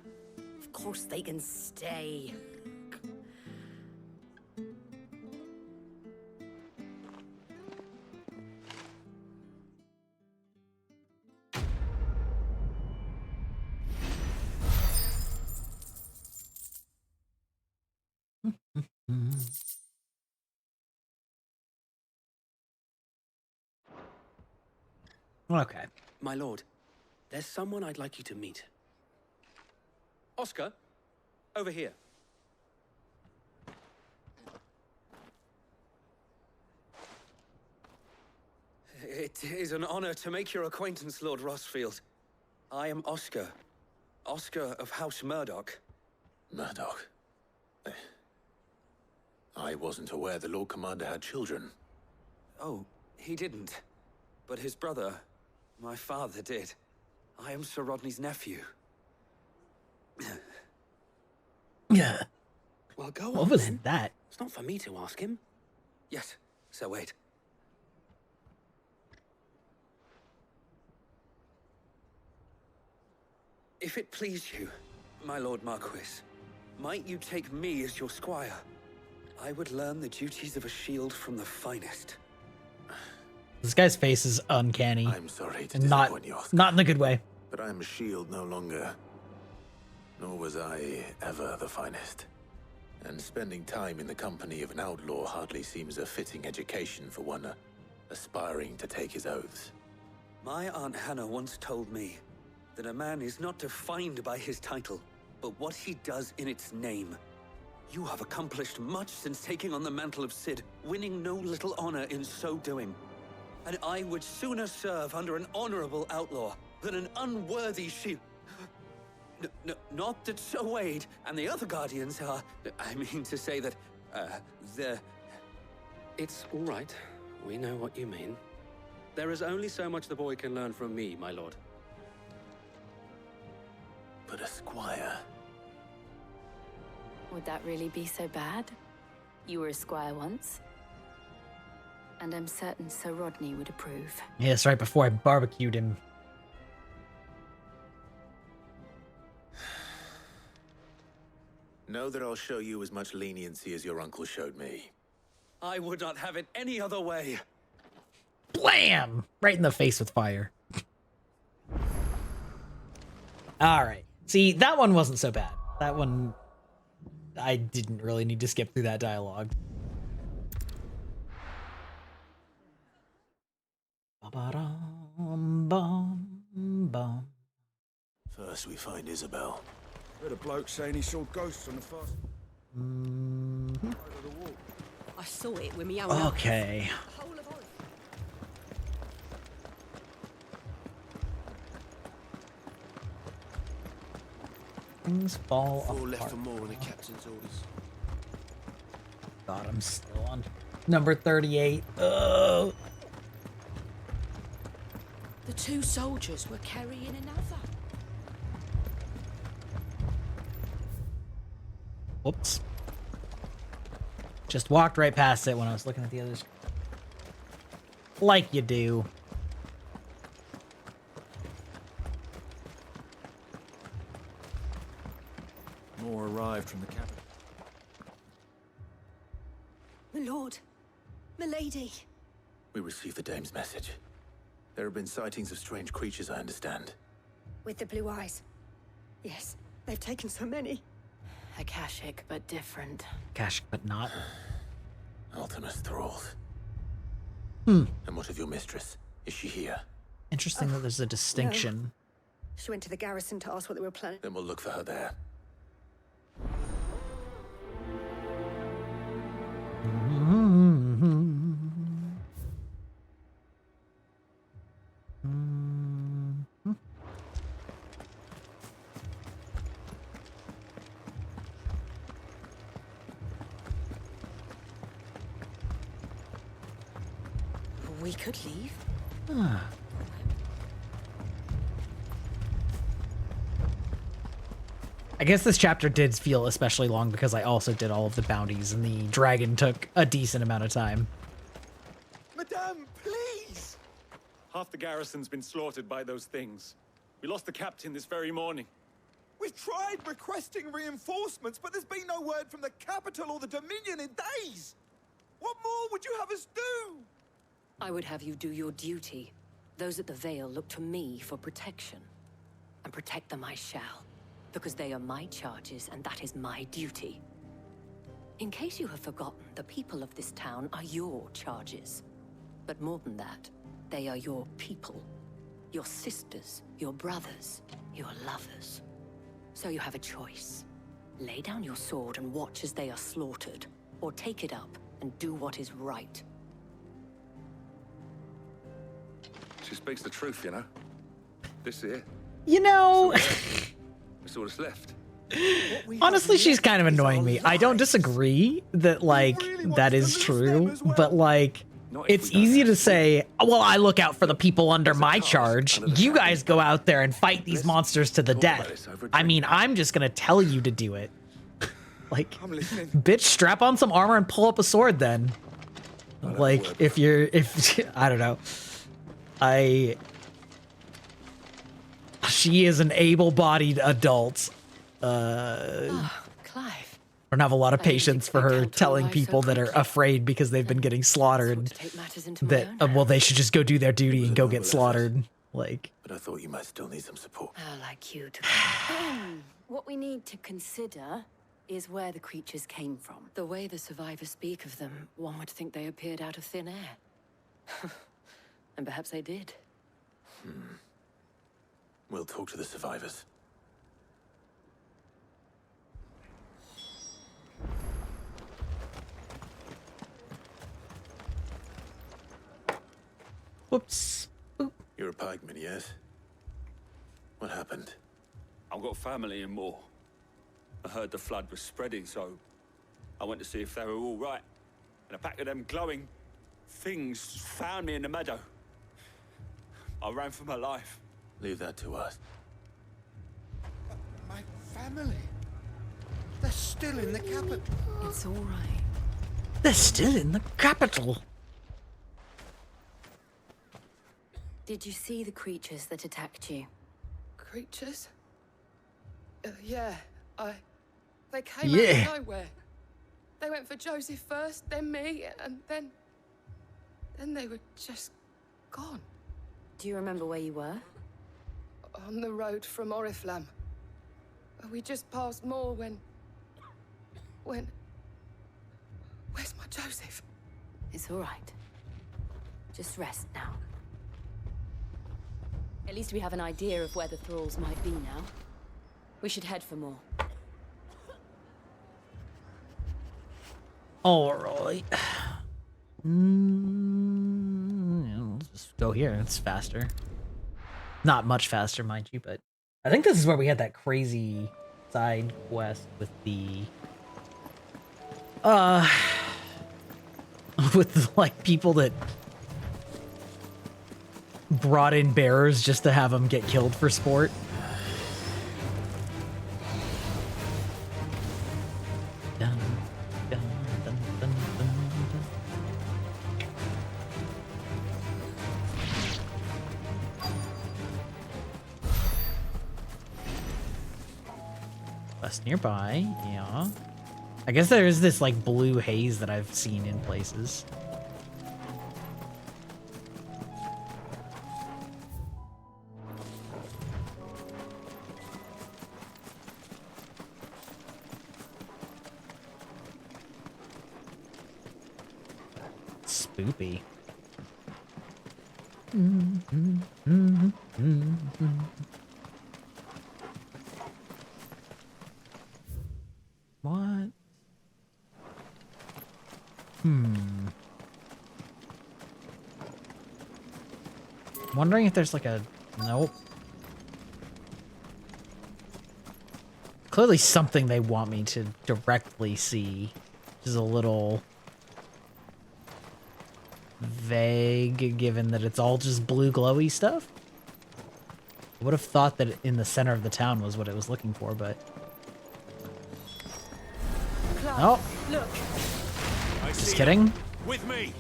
S18: of course they can stay.
S1: Okay.
S14: My lord, there's someone I'd like you to meet. Oscar, over here. It is an honor to make your acquaintance, Lord Rossfield. I am Oscar. Oscar of House Murdoch.
S5: Murdoch? I wasn't aware the Lord Commander had children.
S14: Oh, he didn't. But his brother, my father, did. I am Sir Rodney's nephew.
S1: Yeah.
S14: Well, go
S1: What
S14: on,
S1: was
S14: then.
S1: that?
S14: It's not for me to ask him. Yes, so wait. If it please you, my Lord Marquis, might you take me as your squire? I would learn the duties of a shield from the finest.
S1: This guy's face is uncanny.
S5: I'm sorry to
S1: and not
S5: disappoint you, Oscar.
S1: not in a good way.
S5: But I am a shield no longer. Nor was I ever the finest. And spending time in the company of an outlaw hardly seems a fitting education for one aspiring to take his oaths.
S14: My Aunt Hannah once told me that a man is not defined by his title, but what he does in its name. You have accomplished much since taking on the mantle of Cid, winning no little honor in so doing. And I would sooner serve under an honorable outlaw than an unworthy shield. Not that Sir Wade and the other Guardians are... I mean to say that, they're... It's all right. We know what you mean. There is only so much the boy can learn from me, my lord.
S5: But a squire...
S11: Would that really be so bad? You were a squire once. And I'm certain Sir Rodney would approve.
S1: Yes, right before I barbecued him.
S5: Know that I'll show you as much leniency as your uncle showed me.
S14: I would not have it any other way.
S1: Blam! Right in the face with fire. Alright. See, that one wasn't so bad. That one... I didn't really need to skip through that dialogue. Ba-ba-dum-bum-bum.
S5: First we find Isabel.
S23: Heard a bloke saying he saw ghosts on the far side of the wall.
S13: I saw it with me own eyes.
S1: Okay.
S13: The whole of Oz.
S1: Things fall
S6: Four left
S1: apart.
S6: or more on the captain's orders.
S1: God, I'm still on number 38. Oh.
S18: The two soldiers were carrying another.
S1: Whoops. Just walked right past it when I was looking at the others. Like you do.
S23: More arrived from the capital.
S16: My lord. Milady.
S5: We received the dame's message. There have been sightings of strange creatures, I understand.
S2: With the blue eyes.
S16: Yes, they've taken so many.
S11: Akashic, but different.
S1: Gosh, but not.
S5: Ultimus thralls.
S1: Hmm.
S5: And what of your mistress? Is she here?
S1: Interesting that there's a distinction.
S16: She went to the garrison to ask what they were planning.
S5: Then we'll look for her there.
S18: We could leave.
S1: Ah. I guess this chapter did feel especially long because I also did all of the bounties and the dragon took a decent amount of time.
S23: Madame, please!
S4: Half the garrison's been slaughtered by those things. We lost the captain this very morning.
S23: We've tried requesting reinforcements, but there's been no word from the capital or the Dominion in days! What more would you have us do?
S18: I would have you do your duty. Those at the Vale look to me for protection. And protect them I shall. Because they are my charges, and that is my duty. In case you have forgotten, the people of this town are your charges. But more than that, they are your people. Your sisters, your brothers, your lovers. So you have a choice. Lay down your sword and watch as they are slaughtered, or take it up and do what is right.
S9: She speaks the truth, you know. This here
S1: You know,
S9: That's all that's left.
S1: honestly, she's kind of annoying me. I don't disagree that, like, that is true, but, like, it's easy to say, well, I look out for the people under my charge. You guys go out there and fight these monsters to the death. I mean, I'm just gonna tell you to do it. Like, bitch, strap on some armor and pull up a sword then. Like, if I don't know. She is an able-bodied adult.
S18: Clive.
S1: I don't have a lot of patience for her telling people that are afraid because they've been getting slaughtered that, well, they should just go do their duty and go get slaughtered. Like,
S15: But I thought you might still need some support.
S11: I like you to. What we need to consider is where the creatures came from.
S18: The way the survivors speak of them, one would think they appeared out of thin air. And perhaps they did.
S15: We'll talk to the survivors.
S1: whoops. Oop.
S15: You're a pikeman, yes? What happened?
S9: I've got family in Moor. I heard the flood was spreading, so I went to see if they were all right. And a pack of them glowing things found me in the meadow. I ran for my life.
S15: Leave that to us.
S23: My family. They're still in the capital.
S18: It's all right.
S1: They're still in the capital.
S11: Did you see the creatures that attacked you?
S13: Creatures? Yeah, they came out of nowhere. They went for Joseph first, then me, and then they were just gone.
S11: Do you remember where you were?
S13: On the road from Oriflamme. We just passed Moor when... Where's my Joseph?
S11: It's all right. Just rest now. At least we have an idea of where the thralls might be now. We should head for more.
S1: All right. Let's just go here. It's faster. Not much faster, mind you, but I think this is where we had that crazy side quest with the with the, like, people that brought in bearers just to have them get killed for sport. Dun, dun, dun, dun, dun, dun. Quest nearby, yeah. I guess there is this, like, blue haze that I've seen in places. Spoopy. What? Wondering if there's like a... Nope. Clearly something they want me to directly see, which is a little vague given that it's all just blue glowy stuff. I would have thought that in the center of the town was what it was looking for, but... Oh.
S13: Look.
S1: Just kidding.
S5: With me.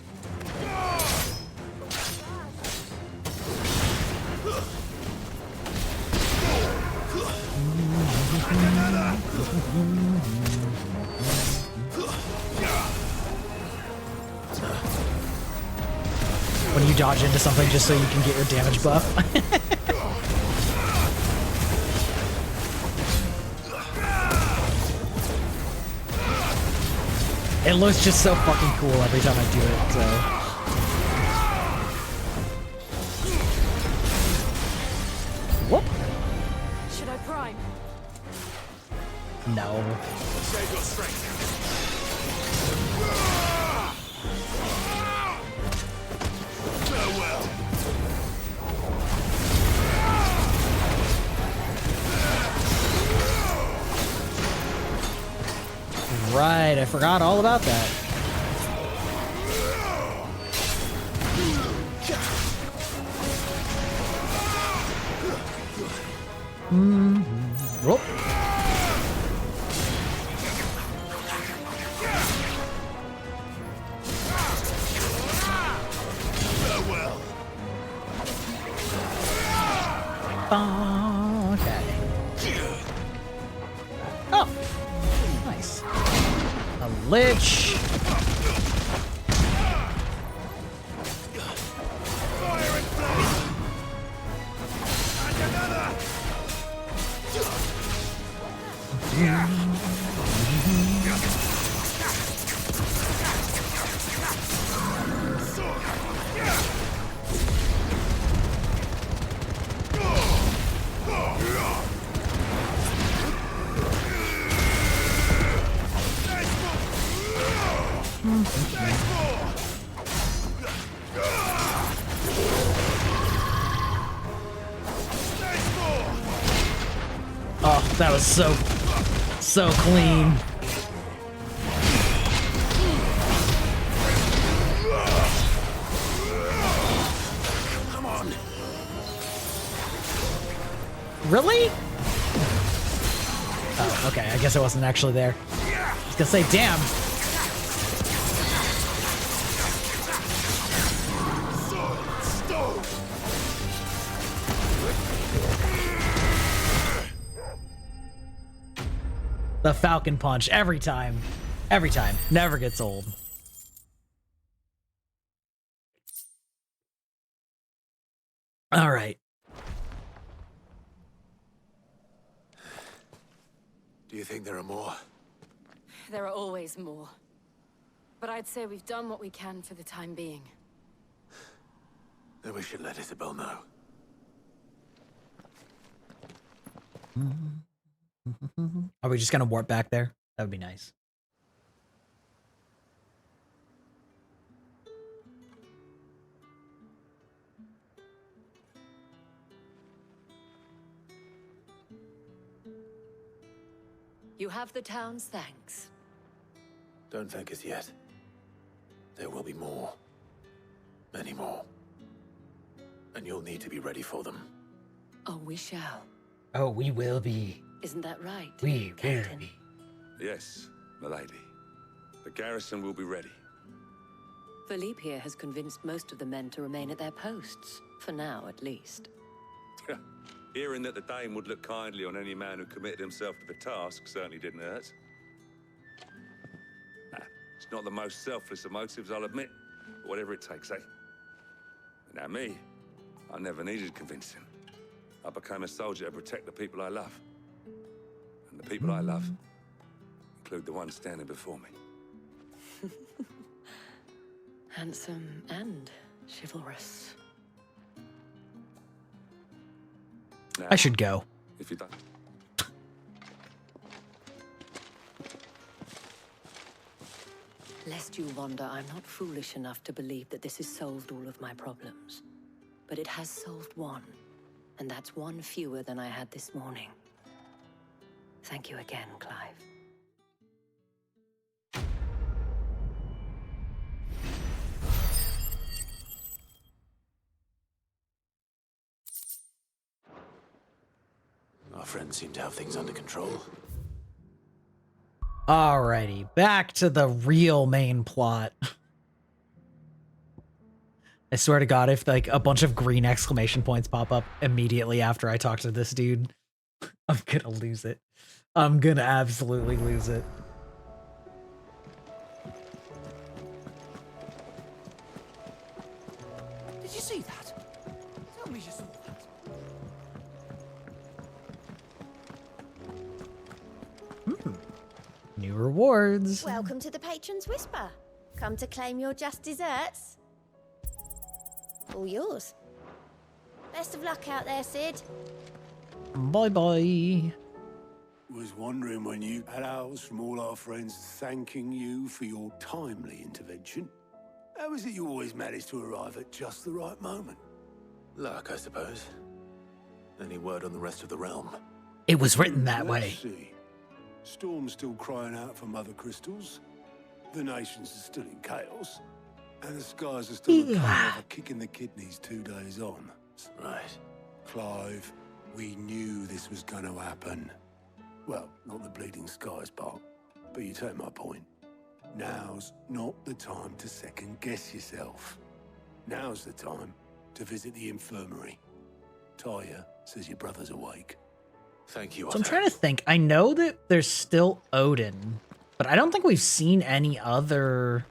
S1: When you dodge into something just so you can get your damage buff. It looks just so fucking cool every time I do it, so... Whoop!
S13: Should I prime?
S1: No.
S5: Save your strength. Farewell.
S1: I forgot all about that. Whoop. Okay. Oh, nice. A lich. Oh, that was so clean.
S5: Come on.
S1: Really? Oh, okay. I guess I wasn't actually there. I was gonna say, damn. The Falcon Punch every time. Every time. Never gets old. All right.
S5: Do you think there are more?
S11: There are always more. But I'd say we've done what we can for the time being.
S5: Then we should let Isabel know.
S1: Are we just gonna warp back there? That would be nice.
S11: You have the town's thanks.
S5: Don't thank us yet. There will be more. Many more. And you'll need to be ready for them.
S11: Oh, we shall.
S1: Oh, we will be.
S11: Isn't that right?
S1: We will be.
S9: Yes, milady. The garrison will be ready.
S11: Philippe here has convinced most of the men to remain at their posts. For now, at least.
S9: Hearing that the Dane would look kindly on any man who committed himself to the task certainly didn't hurt. It's not the most selfless of motives, I'll admit. But whatever it takes, eh? Now me, I never needed convincing. I became a soldier to protect the people I love. And the people I love include the ones standing before me.
S11: Handsome and chivalrous.
S9: Now,
S1: I should go.
S9: if you don't.
S11: Lest you wonder, I'm not foolish enough to believe that this has solved all of my problems. But it has solved one. And that's one fewer than I had this morning. Thank you again, Clive.
S5: Our friends seem to have things under control.
S1: Alrighty, back to the real main plot. I swear to God, if like a bunch of green exclamation points pop up immediately after I talk to this dude, I'm gonna lose it. I'm gonna absolutely lose it.
S20: Did you see that? Tell me you saw that.
S1: New rewards.
S2: Welcome to the Patron's Whisper. Come to claim your just desserts? All yours. Best of luck out there, Sid.
S1: Bye bye.
S6: Was wondering when you had ours from all our friends thanking you for your timely intervention. How is it you always manage to arrive at just the right moment?
S5: Luck, I suppose. Any word on the rest of the realm?
S1: It was written that
S6: Let's
S1: way.
S6: see. Storm's still crying out for mother crystals. The nations are still in chaos, and the skies are still a colour of a kick in the kidneys 2 days on.
S10: Right.
S6: Clive, we knew this was going to happen. Well, not the bleeding skies part, but you take my point. Now's not the time to second-guess yourself. Now's the time to visit the infirmary. Talia says your brother's awake.
S10: Thank you,
S1: So I'm trying to think. I know that there's still Odin, but I don't think we've seen any other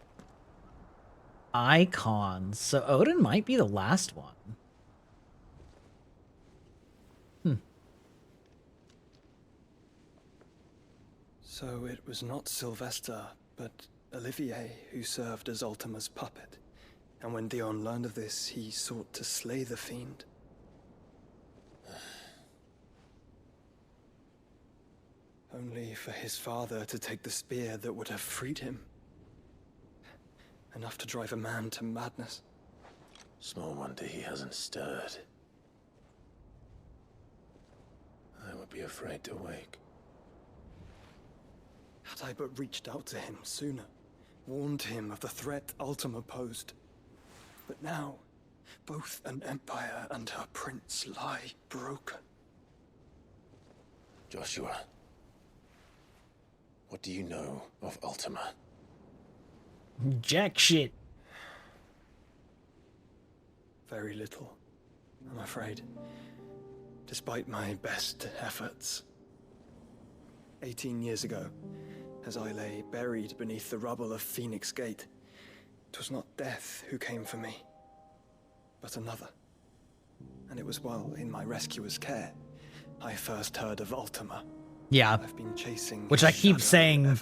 S1: icons. So Odin might be the last one.
S8: So it was not Sylvester, but Olivier who served as Ultima's puppet. And when Dion learned of this, he sought to slay the fiend. Only for his father to take the spear that would have freed him. Enough to drive a man to madness.
S10: Small wonder he hasn't stirred. I would be afraid to wake.
S8: Had I but reached out to him sooner, warned him of the threat Ultima posed. But now, both an empire and her prince lie broken.
S10: Joshua, what do you know of Ultima?
S1: Jack shit.
S8: Very little, I'm afraid. Despite my best efforts. 18 years ago, as I lay buried beneath the rubble of Phoenix Gate, 'twas not death who came for me, but another. And it was while in my rescuer's care, I first heard of Ultima.
S1: Yeah.
S8: I've been chasing
S1: Which I keep saying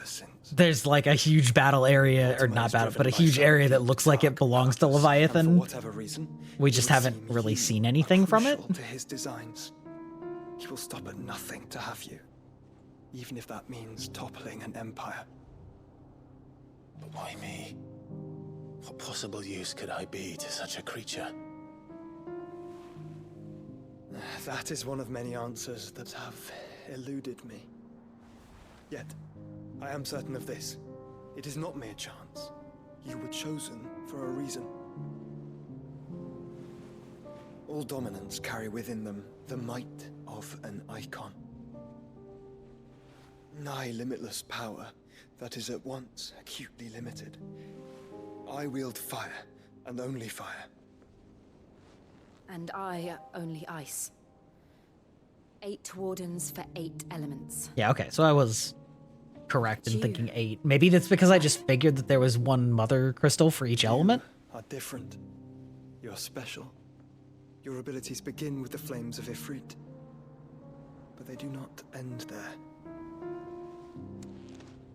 S1: there's like a huge battle area, or not battle, but a huge area that looks like it belongs to Leviathan.
S8: For whatever reason,
S1: We just haven't really seen anything from it.
S8: to his designs. He will stop at nothing to have you. Even if that means toppling an empire.
S10: But why me? What possible use could I be to such a creature?
S8: That is one of many answers that have eluded me. Yet, I am certain of this. It is not mere chance. You were chosen for a reason. All dominants carry within them the might of an icon. Nigh limitless power that is at once acutely limited. I wield fire, and only fire.
S7: And I only ice. 8 wardens for 8 elements.
S1: Yeah, okay, so I was correct in thinking 8. Maybe that's because I just figured that there was one mother crystal for each element.
S8: Are different. You're special. Your abilities begin with the flames of Ifrit. But they do not end there.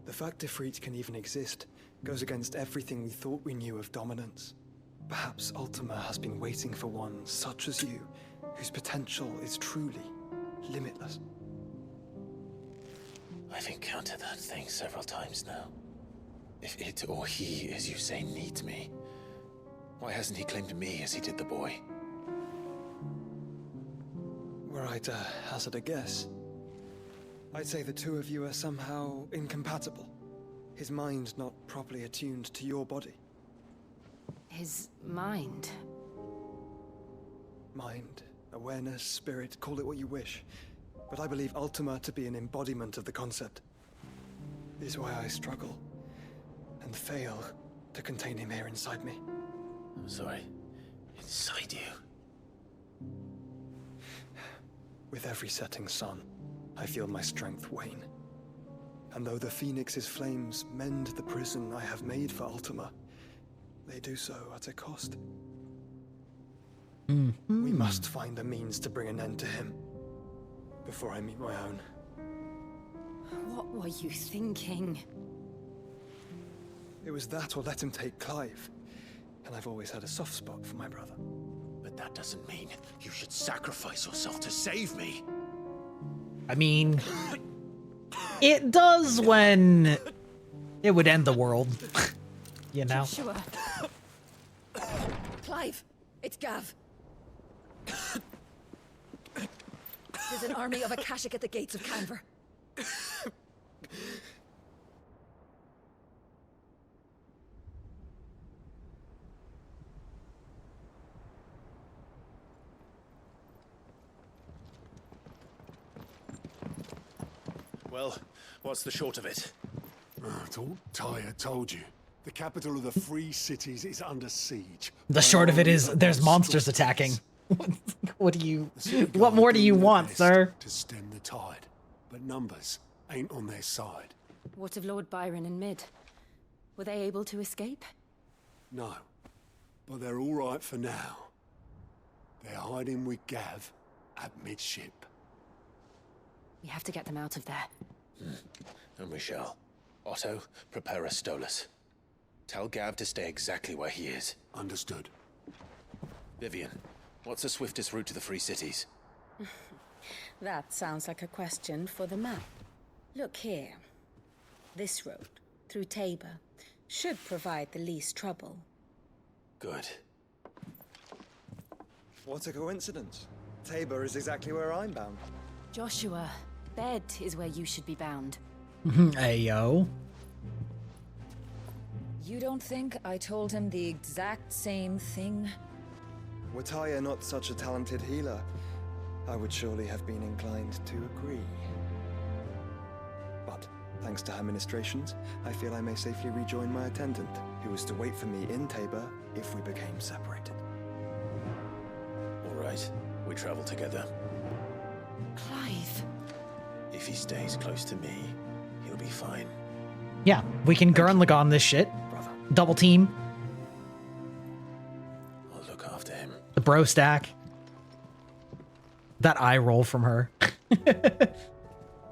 S8: The fact Ifrit can even exist goes against everything we thought we knew of dominance. Perhaps Ultima has been waiting for one such as you, whose potential is truly limitless.
S10: I've encountered that thing several times now. If it or he, as you say, needs me, why hasn't he claimed me as he did the boy?
S8: Were I to hazard a guess, I'd say the two of you are somehow incompatible. His mind not properly attuned to your body.
S7: His mind.
S8: Mind, awareness, spirit, call it what you wish. But I believe Ultima to be an embodiment of the concept. This is why I struggle and fail to contain him here inside me.
S10: I'm sorry. Inside you?
S8: With every setting sun, I feel my strength wane. And though the Phoenix's flames mend the prison I have made for Ultima, they do so at a cost. We must find a means to bring an end to him before I meet my own.
S7: What were you thinking?
S8: It was that or let him take Clive. And I've always had a soft spot for my brother.
S10: But that doesn't mean you should sacrifice yourself to save me.
S1: I mean, it does when it would end the world, you know?
S7: Sure. Clive, it's Gav. There's an army of Akashic at the gates of Canver.
S5: Well, what's the short of it?
S6: It's all Tyre told you. The capital of the Free Cities is under siege.
S1: The short of it is there's monsters attacking. What do you... What more do you want, sir?
S6: To stem the tide, but numbers ain't on their side.
S7: What of Lord Byron and Mid? Were they able to escape?
S6: No, but they're all right for now. They're hiding with Gav at midship.
S7: We have to get them out of there.
S5: And we shall. Otto, prepare a Stolas. Tell Gav to stay exactly where he is.
S6: Understood.
S5: Vivian, what's the swiftest route to the Free Cities?
S17: That sounds like a question for the map. Look here. This road, through Tabor, should provide the least trouble.
S5: Good.
S8: What a coincidence. Tabor is exactly where I'm bound.
S7: Joshua, Bed is where you should be bound.
S1: Hey, yo.
S17: You don't think I told him the exact same thing?
S8: Were Tyre not such a talented healer, I would surely have been inclined to agree. But, thanks to her ministrations, I feel I may safely rejoin my attendant, who was to wait for me in Tabor if we became separated.
S5: All right, we travel together.
S7: Clive.
S5: If he stays close to me, he'll be fine.
S1: Yeah, we can Gurren Lagann this shit. Double team.
S5: I'll look after him.
S1: The bro stack. That eye roll from her.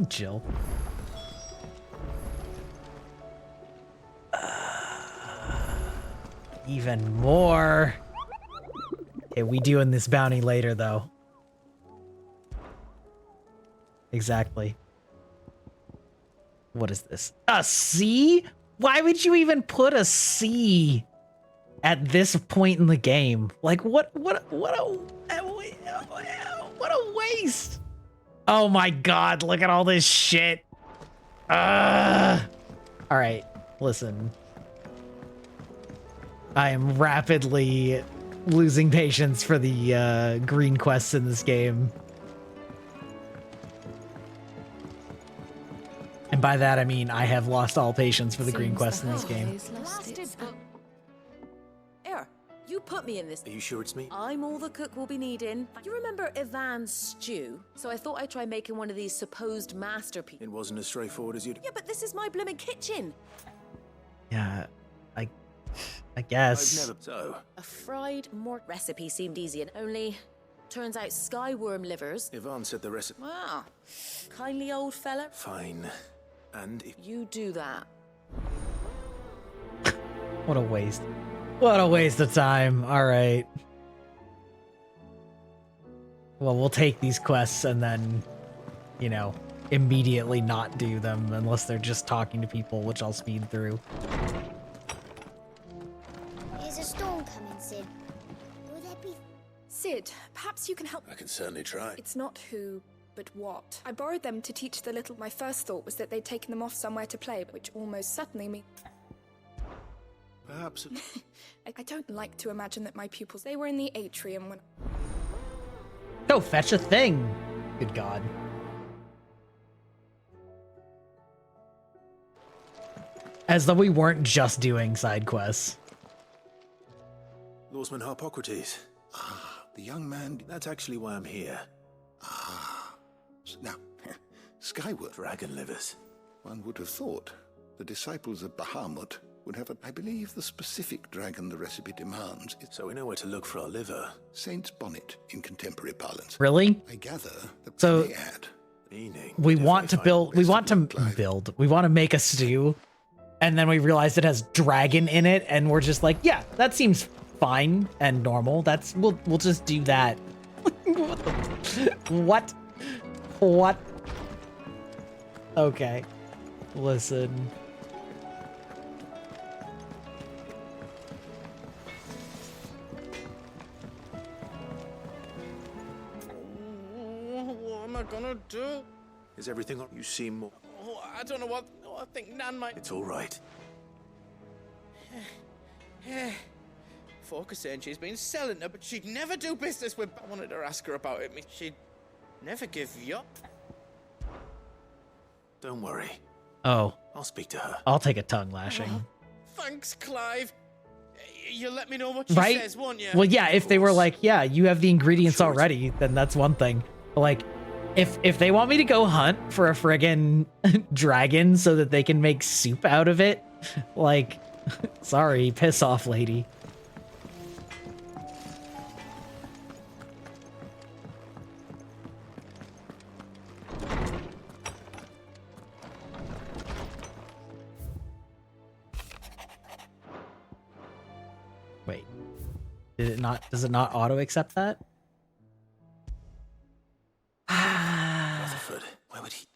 S1: Jill. Even more. Okay, we doing this bounty later, though. Exactly. What is this? A C? Why would you even put a C at this point in the game? Like, what a waste. Oh my god, look at all this shit. All right, listen. I am rapidly losing patience for the green quests in this game. And by that, I mean I have lost all patience for the green quests in this game.
S18: Here, you put me in this.
S5: Are you sure it's me?
S18: I'm all the cook will be needing. You remember Ivan's stew? So I thought I'd try making one of these supposed masterpieces.
S5: It wasn't as straightforward as you'd...
S18: Yeah, but this is my blooming kitchen.
S1: Yeah, I guess.
S5: I've never... So?
S18: A fried mort recipe seemed easy, and only turns out skyworm livers.
S5: Ivan said the recipe...
S18: Wow. Kindly old fella.
S5: Fine. And if...
S18: You do that.
S1: What a waste. What a waste of time. All right. Well, we'll take these quests and then, you know, immediately not do them unless they're just talking to people, which I'll speed through.
S2: There's a storm coming, Sid. Will there be...
S12: Sid, perhaps you can help.
S5: I can certainly try.
S12: It's not who, but what. I borrowed them to teach the little. My first thought was that they'd taken them off somewhere to play, which almost certainly means...
S5: Perhaps...
S12: I don't like to imagine that my pupils... They were in the atrium when...
S1: Go fetch a thing. Good God. As though we weren't just doing side quests.
S5: Lawsman Harpocrates.
S21: Ah, the young man...
S5: That's actually why I'm here.
S21: Ah. Now, Skyward.
S5: Dragon livers.
S21: One would have thought the disciples of Bahamut would have, I believe, the specific dragon the recipe demands.
S5: So we know where to look for our liver.
S21: Saint's bonnet in contemporary parlance.
S1: Really?
S21: I gather that
S1: so
S21: they add.
S1: We want to build. We want to make a stew, and then we realized it has dragon in it, and we're just like, yeah, that seems fine and normal. That's we'll just do that. What? What? Okay. Listen.
S15: What am I gonna do?
S5: Is everything on? You seem more...
S15: Oh, I don't know what... Oh, I think Nan might...
S5: It's all right.
S15: Forker saying she's been selling her, but she'd never do business with... I wanted to ask her about it. She'd never give you up.
S5: Don't worry.
S1: Oh.
S5: I'll speak to her.
S1: I'll take a tongue lashing.
S15: Oh,
S5: thanks, Clive. You'll let me know what she
S1: Right?
S5: says, won't you?
S1: Well, yeah, if they were like, yeah, you have the ingredients already, then that's one thing. But like, if they want me to go hunt for a friggin' dragon so that they can make soup out of it, like, sorry, piss off, lady. Wait, does it not auto accept that?
S5: Rutherford, where would he?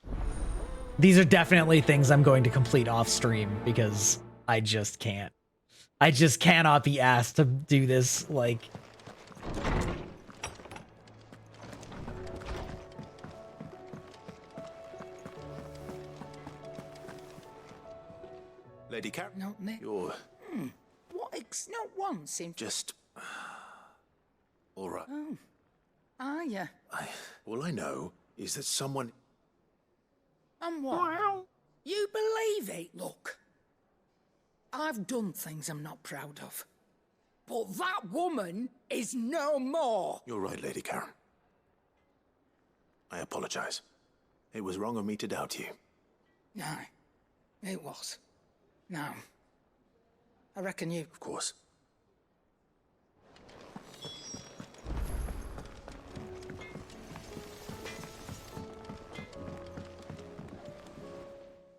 S1: These are definitely things I'm going to complete off stream because I just can't. I just cannot be asked to do this, like...
S5: Lady Car...
S20: Not me.
S5: You're...
S20: Not one seems...
S5: just... all right.
S20: Oh. Are ya?
S5: All I know is that someone...
S20: And what? You believe it? Look. I've done things I'm not proud of. But that woman is no more.
S5: You're right, Lady Karen. I apologize. It was wrong of me to doubt you.
S20: No, it was. No. I reckon you...
S5: Of course.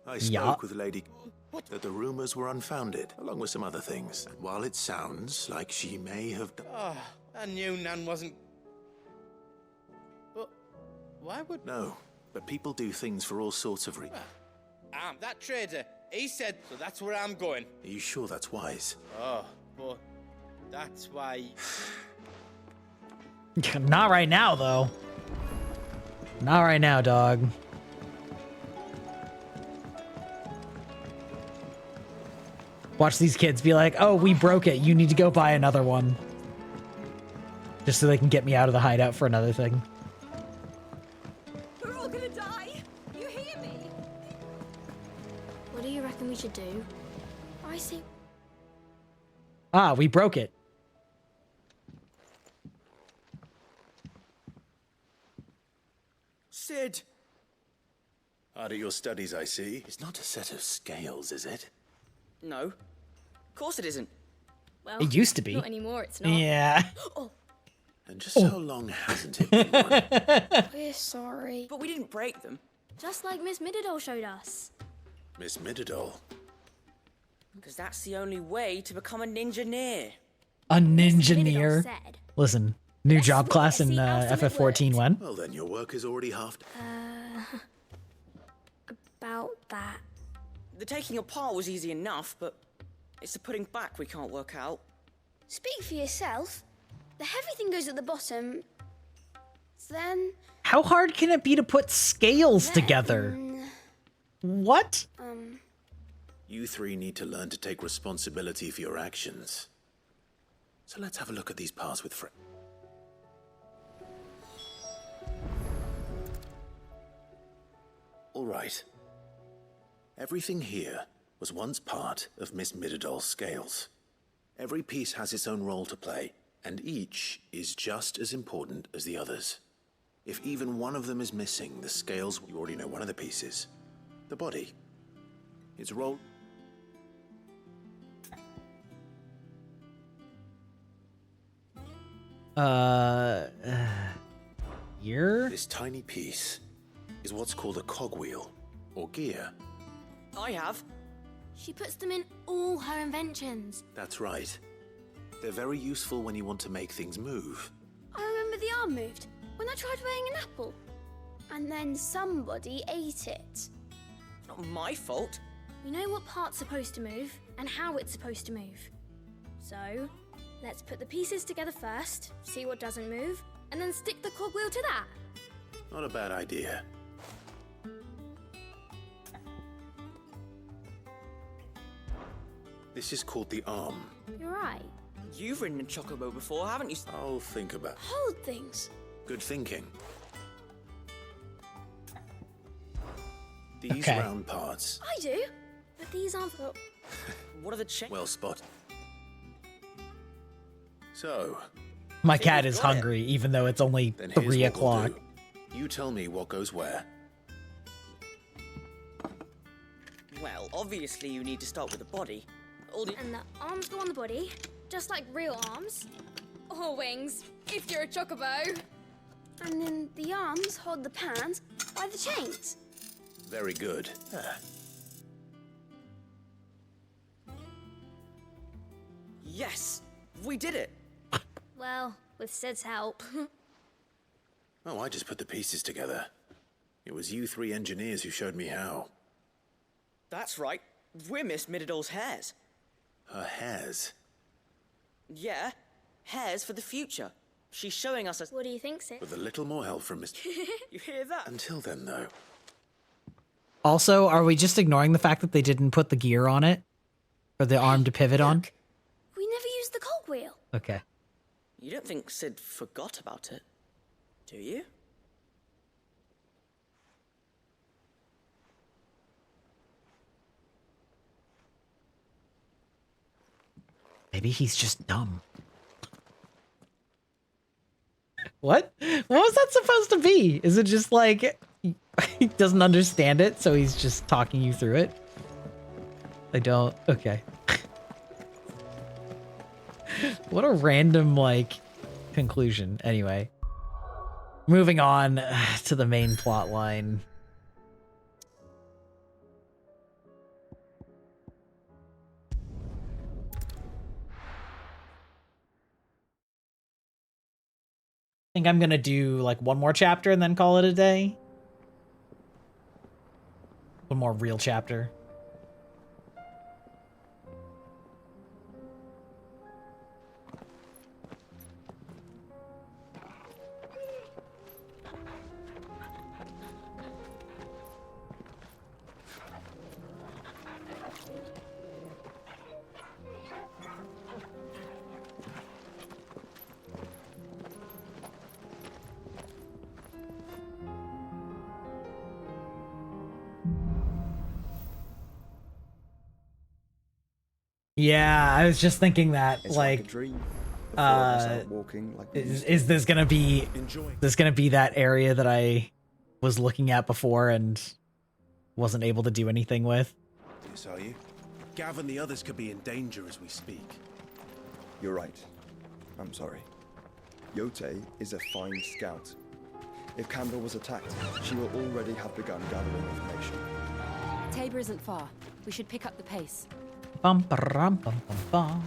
S5: I spoke with Lady... that the rumors were unfounded, along with some other things. And while it sounds like she may have...
S15: Oh, I knew Nan wasn't... But why would...
S5: No, but people do things for all sorts of reasons.
S15: That trader, he said, so that's where I'm going.
S5: Are you sure that's wise?
S15: Oh, but that's why...
S1: Not right now, though. Not right now, dog. Watch these kids be like, oh, we broke it. You need to go buy another one. Just so they can get me out of the hideout for another thing.
S2: We're all gonna die. You hear me? What do you reckon we should do? I see.
S1: Ah, we broke it.
S5: Sid! Hard at your studies, I see. It's not a set of scales, is it?
S17: No. Of course it isn't.
S2: Well,
S1: It used to be.
S2: Not anymore, it's not.
S1: Yeah.
S2: Oh,
S5: And just how long hasn't it been one?
S2: we're sorry.
S17: But we didn't break them.
S2: Just like Miss Mididol showed us.
S5: Miss Mididol.
S17: Because that's the only way to become a ninja-neer.
S1: A ninja-neer.
S2: said.
S1: Listen, new job class in FF14 when?
S5: Well, then your work is already half...
S2: About that.
S17: The taking apart was easy enough, but it's the putting back we can't work out.
S2: Speak for yourself. The heavy thing goes at the bottom. Then...
S1: How hard can it be to put scales together? What?
S5: You three need to learn to take responsibility for your actions. So let's have a look at these parts with Fred. All right. Everything here was once part of Miss Mididol's scales. Every piece has its own role to play, and each is just as important as the others. If even one of them is missing, the scales, you already know one of the pieces. The body. Its role...
S1: Here?
S5: This tiny piece is what's called a cogwheel, or gear.
S17: I have.
S2: She puts them in all her inventions.
S5: That's right. They're very useful when you want to make things move.
S2: I remember the arm moved when I tried weighing an apple. And then somebody ate it.
S17: Not my fault.
S2: We know what part's supposed to move and how it's supposed to move. So, let's put the pieces together first, see what doesn't move, and then stick the cogwheel to that.
S5: Not a bad idea. This is called the arm.
S2: You're right.
S17: You've ridden a chocobo before, haven't you?
S5: I'll think about it.
S2: Hold things.
S5: Good thinking. These
S1: Okay.
S5: round parts.
S2: I do, but these aren't for...
S15: What are the chains?
S5: Well spotted. So,
S1: My cat is hungry, even though it's only
S5: then here's
S1: 3
S5: what we'll
S1: o'clock.
S5: do. You tell me what goes where.
S15: Well, obviously you need to start with the body.
S2: And the arms go on the body, just like real arms. Or wings, if you're a chocobo. And then the arms hold the pans by the chains.
S5: Very good.
S15: Yes, we did it.
S2: Well, with Sid's help.
S5: Oh, I just put the pieces together. It was you 3 engineers who showed me how.
S15: That's right. We're Miss Middledor's hares.
S5: Her hairs.
S15: Yeah, hares for the future. She's showing us a...
S2: What do you think, Sid?
S5: With a little more help from Miss...
S15: You hear that?
S5: Until then, though.
S1: Also, are we just ignoring the fact that they didn't put the gear on it? Or the arm to pivot on?
S2: We never used the cogwheel.
S1: Okay.
S15: You don't think Sid forgot about it, do you?
S1: Maybe he's just dumb. What? What was that supposed to be? Is it just like he doesn't understand it, so he's just talking you through it? I don't. Okay. What a random, like, conclusion. Anyway. Moving on to the main plot line. I think I'm gonna do like one more chapter and then call it a day. One more real chapter. Yeah, I was just thinking that,
S8: It's
S1: like,
S8: a dream. The four of us out walking like we used to.
S1: is this gonna be
S5: Enjoying.
S1: that area that I was looking at before and wasn't able to do anything with?
S5: Yes, are you? Gav and the others could be in danger as we speak.
S8: You're right. I'm sorry. Yote is a fine scout. If Candle was attacked, she will already have begun gathering information.
S7: Tabor isn't far. We should pick up the pace.
S1: Bum, ba-rum, bum, bum, bum.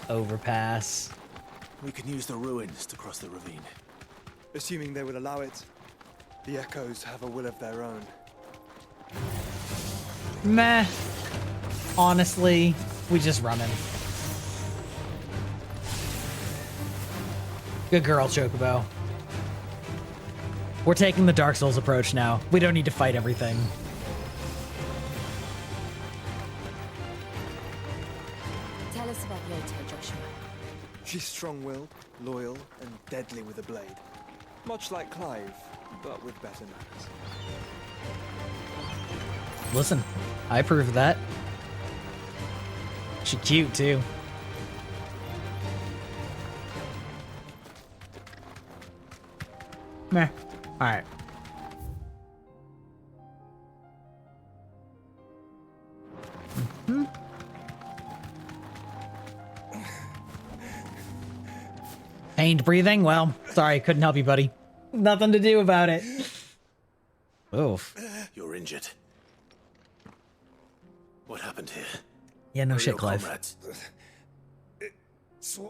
S1: The overpass.
S5: We can use the ruins to cross the ravine.
S8: Assuming they will allow it, the Echoes have a will of their own.
S1: Meh. Honestly, we just running. Good girl, Chocobo. We're taking the Dark Souls approach now. We don't need to fight everything.
S7: Tell us about Yote, Joshua.
S8: She's strong-willed, loyal, and deadly with a blade. Much like Clive, but with better manners.
S1: Listen, I approve of that. She cute, too. Meh. Alright. Pained breathing? Well, sorry, couldn't help you, buddy. Nothing to do about it. Oof.
S5: You're injured. What happened here?
S1: Yeah, no
S5: Where are
S1: shit,
S5: your
S1: Clive.
S5: comrades?
S23: It's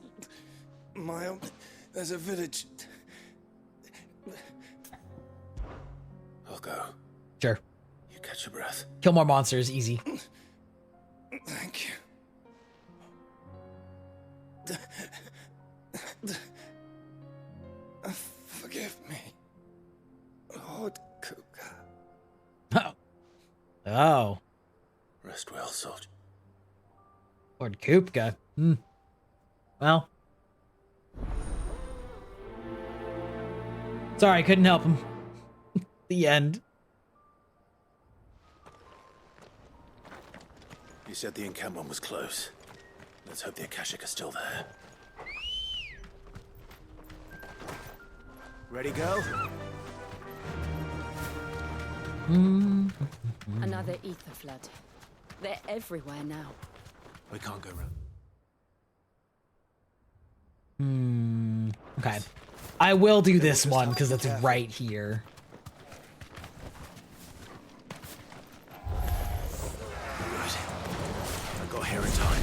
S23: mild. There's a village.
S5: I'll go.
S1: Sure.
S5: You catch your breath.
S1: Kill more monsters, easy.
S23: Thank you. Forgive me, Lord Kuka.
S1: Oh. Oh.
S5: Rest well, soldier.
S1: Lord Kupka. Hmm. Well, Sorry, I couldn't help him. The end.
S5: You said the encampment was close. Let's hope the Akashic are still there. Ready, go?
S7: Another ether flood. They're everywhere now.
S5: We can't go wrong.
S1: Okay. I will do this one because it's right here.
S5: Good. I got here in time.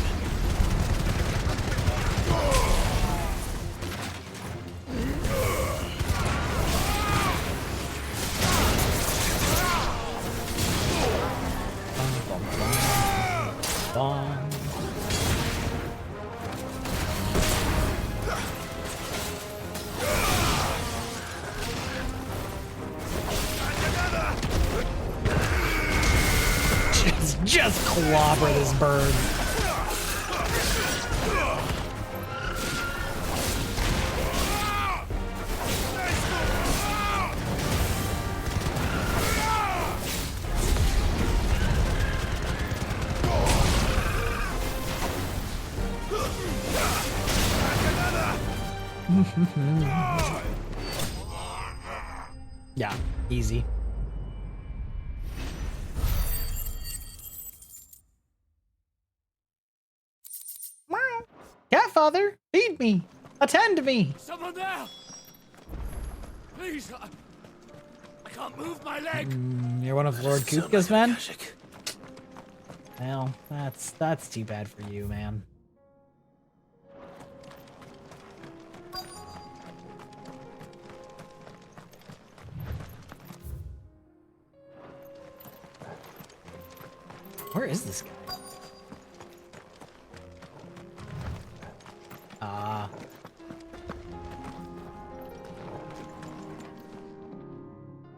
S1: Just clobber this bird. Yeah, easy. Cat father, feed me, attend to me.
S9: Someone there! Please, I can't move my leg.
S1: You're one of Lord Kupka's men? Well, that's too bad for you, man. Where is this guy?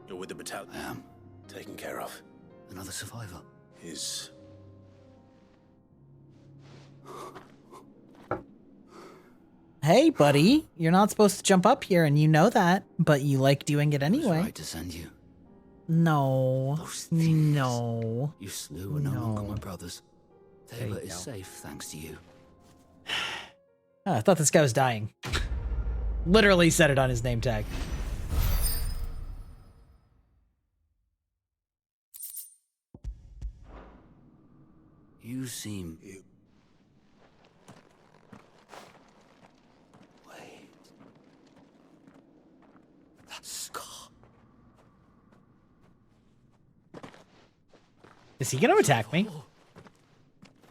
S5: You're with the battalion? I am. Taken care of.
S3: Another survivor.
S5: Is...
S1: Hey, buddy, you're not supposed to jump up here, and you know that, but you like doing it anyway.
S3: I was right to send you.
S1: No. No.
S3: You slew and no longer my brothers. Taylor is safe thanks to you.
S1: Oh, I thought this guy was dying. Literally said it on his name tag.
S3: You seem...
S20: That scar.
S1: Is he gonna attack me?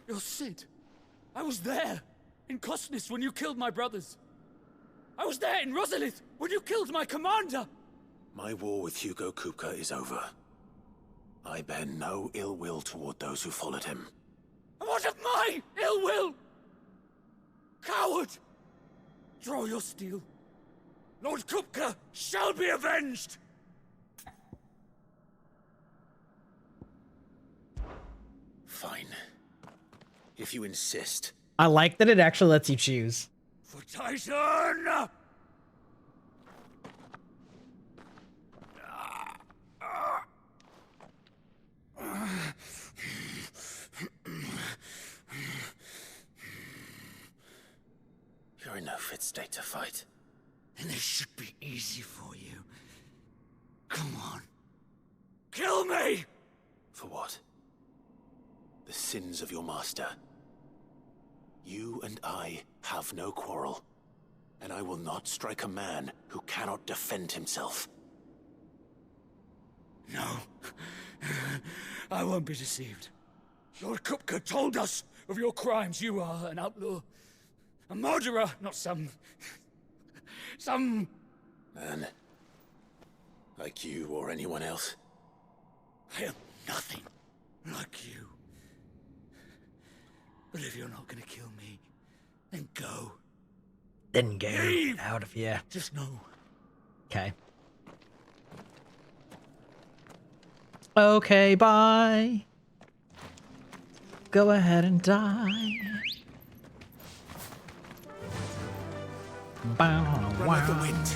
S9: You're Sid. I was there in Cosnis when you killed my brothers. I was there in Rosalith when you killed my commander.
S5: My war with Hugo Kupka is over. I bear no ill will toward those who followed him.
S9: And what of my ill will? Coward! Draw your steel. Lord Kupka shall be avenged!
S5: Fine. If you insist.
S1: I like that it actually lets you choose.
S9: For Titan!
S5: You're in no fit state to fight.
S20: And this should be easy for you. Come on.
S9: Kill me!
S5: For what? The sins of your master. You and I have no quarrel, and I will not strike a man who cannot defend himself.
S9: No. I won't be deceived. Lord Kupka told us of your crimes. You are an outlaw. A murderer, not some
S5: man. Like you or anyone else.
S9: I am nothing like you. But if you're not gonna kill me, then go.
S1: Then go.
S9: Leave.
S1: Out of here.
S9: Just know.
S1: Okay. Okay, bye. Go ahead and die.
S5: Run like the wind.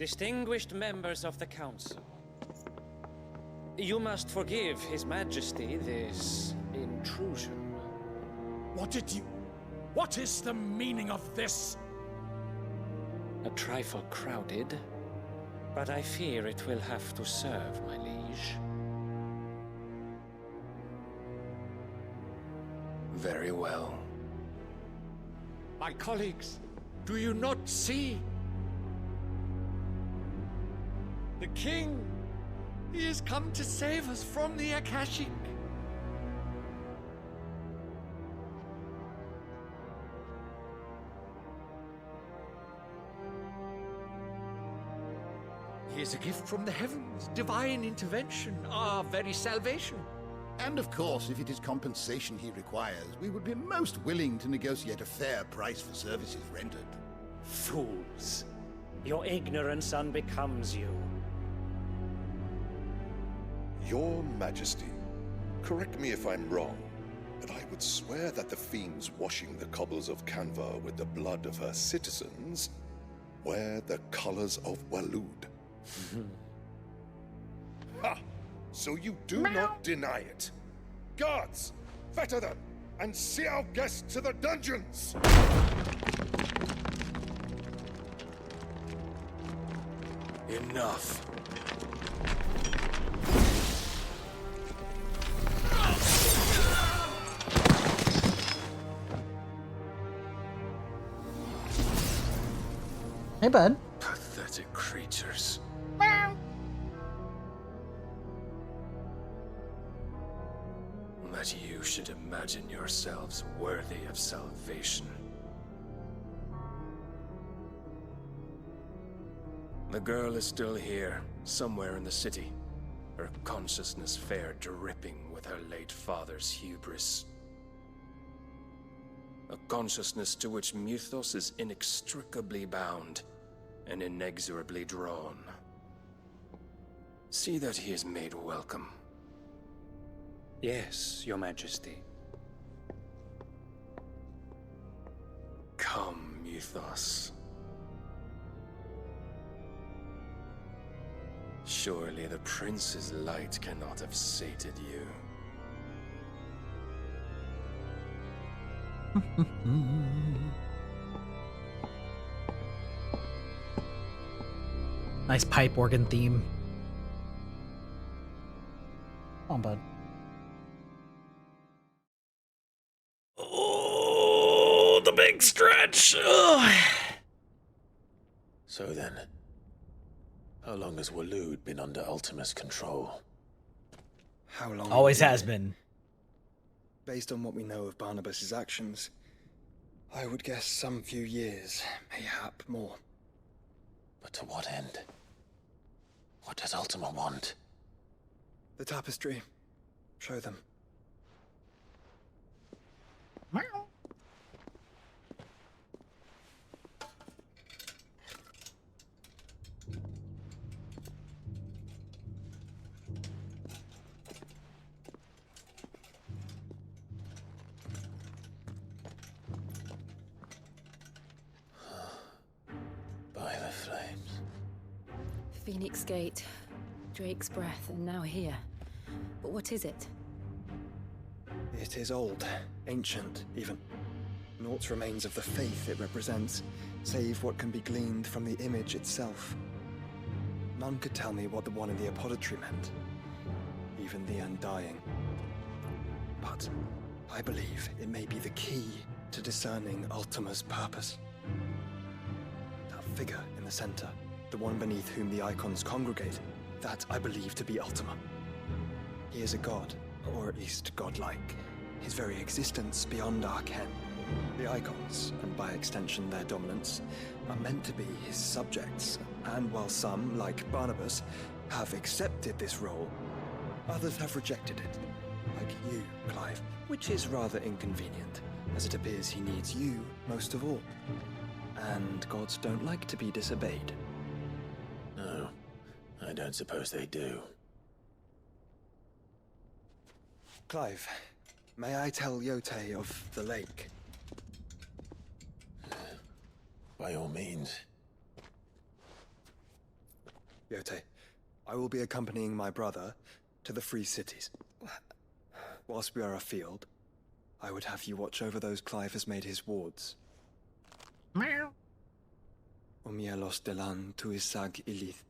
S10: Distinguished members of the Council, you must forgive His Majesty this intrusion.
S19: What is the meaning of this?
S10: A trifle crowded, but I fear it will have to serve, my liege.
S11: Very well.
S14: My colleagues, do you not see? The king! He has come to save us from the Akashic! He is a gift from the heavens, divine intervention, our very salvation.
S22: And of course, if it is compensation he requires, we would be most willing to negotiate a fair price for services rendered.
S16: Fools. Your ignorance unbecomes you.
S24: Your Majesty, correct me if I'm wrong, but I would swear that the fiends washing the cobbles of Canva with the blood of her citizens wear the colors of Waloed. Ha! So you do not deny it. Guards, fetter them, and see our guests to the dungeons!
S11: Enough.
S1: Hey, bud.
S11: Pathetic creatures. That you should imagine yourselves worthy of salvation. The girl is still here, somewhere in the city. Her consciousness fair dripping with her late father's hubris. A consciousness to which Mythos is inextricably bound and inexorably drawn. See that he is made welcome.
S10: Yes, Your Majesty.
S11: Come, Mythos. Surely the prince's light cannot have sated you.
S1: Nice pipe organ theme. Come on, bud. Oh, the big stretch. Ugh.
S11: So then, how long has Waloed been under Ultima's control?
S8: How long?
S1: Always has been.
S8: Based on what we know of Barnabas's actions, I would guess some few years, mayhap more.
S11: But to what end? What does Ultima want?
S8: The tapestry. Show them.
S11: By the flames.
S7: Phoenix Gate, Drake's Breath, and now here. But what is it?
S8: It is old, ancient, even. Naught remains of the faith it represents, save what can be gleaned from the image itself. None could tell me what the one in the apothecary meant, even the Undying. But I believe it may be the key to discerning Ultima's purpose. That figure in the center, the one beneath whom the icons congregate, that I believe to be Ultima. He is a god, or at least godlike. His very existence beyond our ken. The icons, and by extension their dominance, are meant to be his subjects, and while some, like Barnabas, have accepted this role, others have rejected it, like you, Clive, which is rather inconvenient, as it appears he needs you most of all. And gods don't like to be disobeyed.
S11: No, I don't suppose they do.
S8: Clive, may I tell Yote of the lake?
S11: By all means.
S8: Yote, I will be accompanying my brother to the Free Cities. Whilst we are afield, I would have you watch over those Clive has made his wards.
S1: Meow.
S8: Omielos delan tuisag ilith.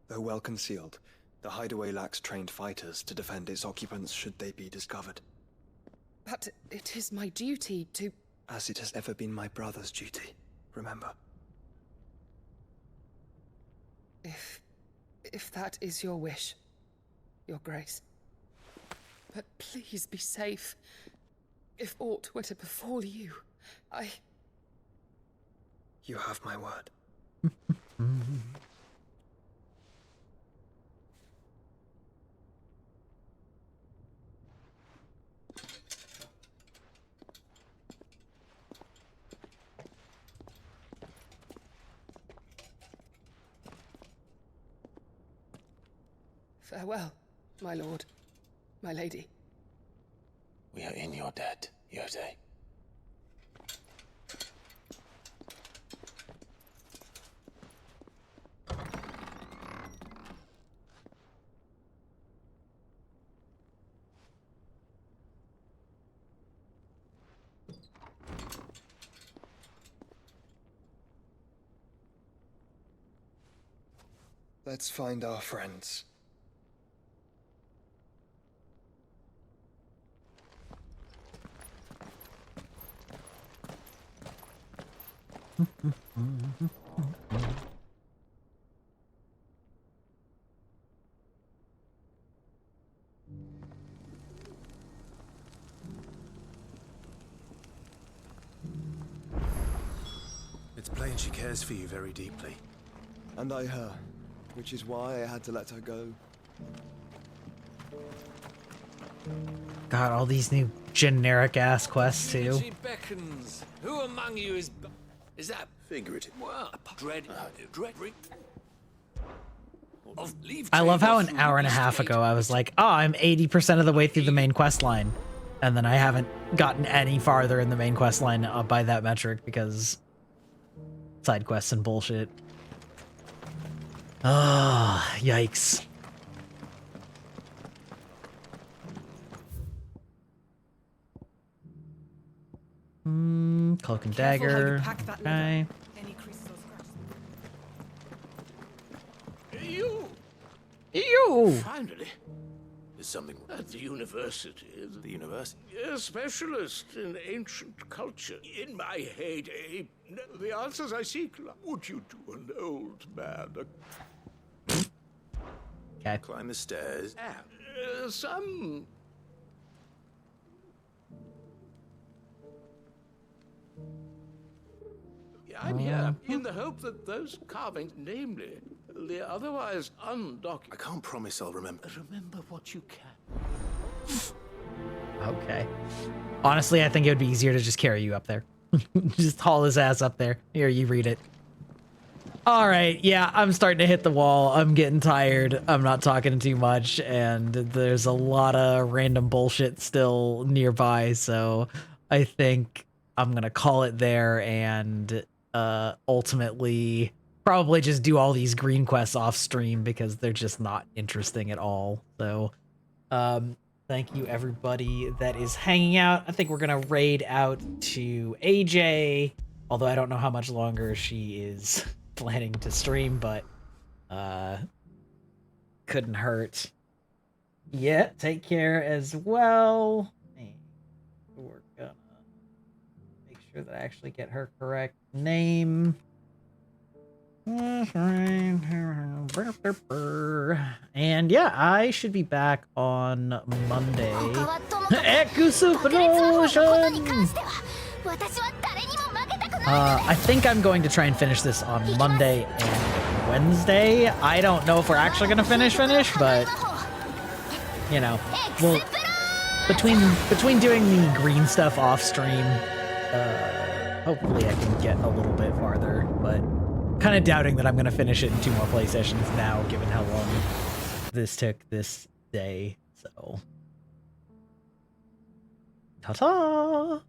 S8: Though well concealed, the hideaway lacks trained fighters to defend its occupants should they be discovered.
S13: But it is my duty to...
S8: As it has ever been my brother's duty, remember.
S13: If that is your wish, Your Grace. But please be safe. If aught were to befall you,
S8: You have my word.
S13: Farewell, my lord, my lady.
S3: We are in your debt, Yote.
S8: Let's find our friends.
S11: It's plain she cares for you very deeply.
S8: And I her, which is why I had to let her go.
S1: God, all these new generic ass quests too.
S14: She beckons. Who among you is that
S3: figurative?
S14: Well, dread.
S1: I love how an hour and a half ago I was like, oh, I'm 80% of the way through the main quest line. And then I haven't gotten any farther in the main quest line by that metric because side quests and bullshit. Ah, yikes. Cloak and dagger. Okay. You!
S12: Finally. There's something at the university.
S3: The university?
S12: A specialist in ancient culture. In my heyday, the answers I seek. Would you to an old man?
S1: Okay.
S3: Climb the stairs.
S12: Some... I'm here in the hope that those carvings, namely the otherwise undocumented...
S3: I can't promise I'll remember.
S12: Remember what you can.
S1: Okay. Honestly, I think it would be easier to just carry you up there. Just haul his ass up there. Here, you read it. All right, yeah, I'm starting to hit the wall. I'm getting tired. I'm not talking too much, and there's a lot of random bullshit still nearby, so I think I'm gonna call it there and ultimately probably just do all these green quests off stream because they're just not interesting at all. So thank you everybody that is hanging out. I think we're gonna raid out to AJ, although I don't know how much longer she is planning to stream, but couldn't hurt. Yeah, take care as well. And we're gonna make sure that I actually get her correct name. And yeah, I should be back on Monday. I think I'm going to try and finish this on Monday and Wednesday. I don't know if we're actually going to finish, but you know, well, between doing the green stuff off stream, hopefully I can get a little bit farther, but kind of doubting that I'm going to finish it in 2 more play sessions now, given how long this took this day. So, ta-ta!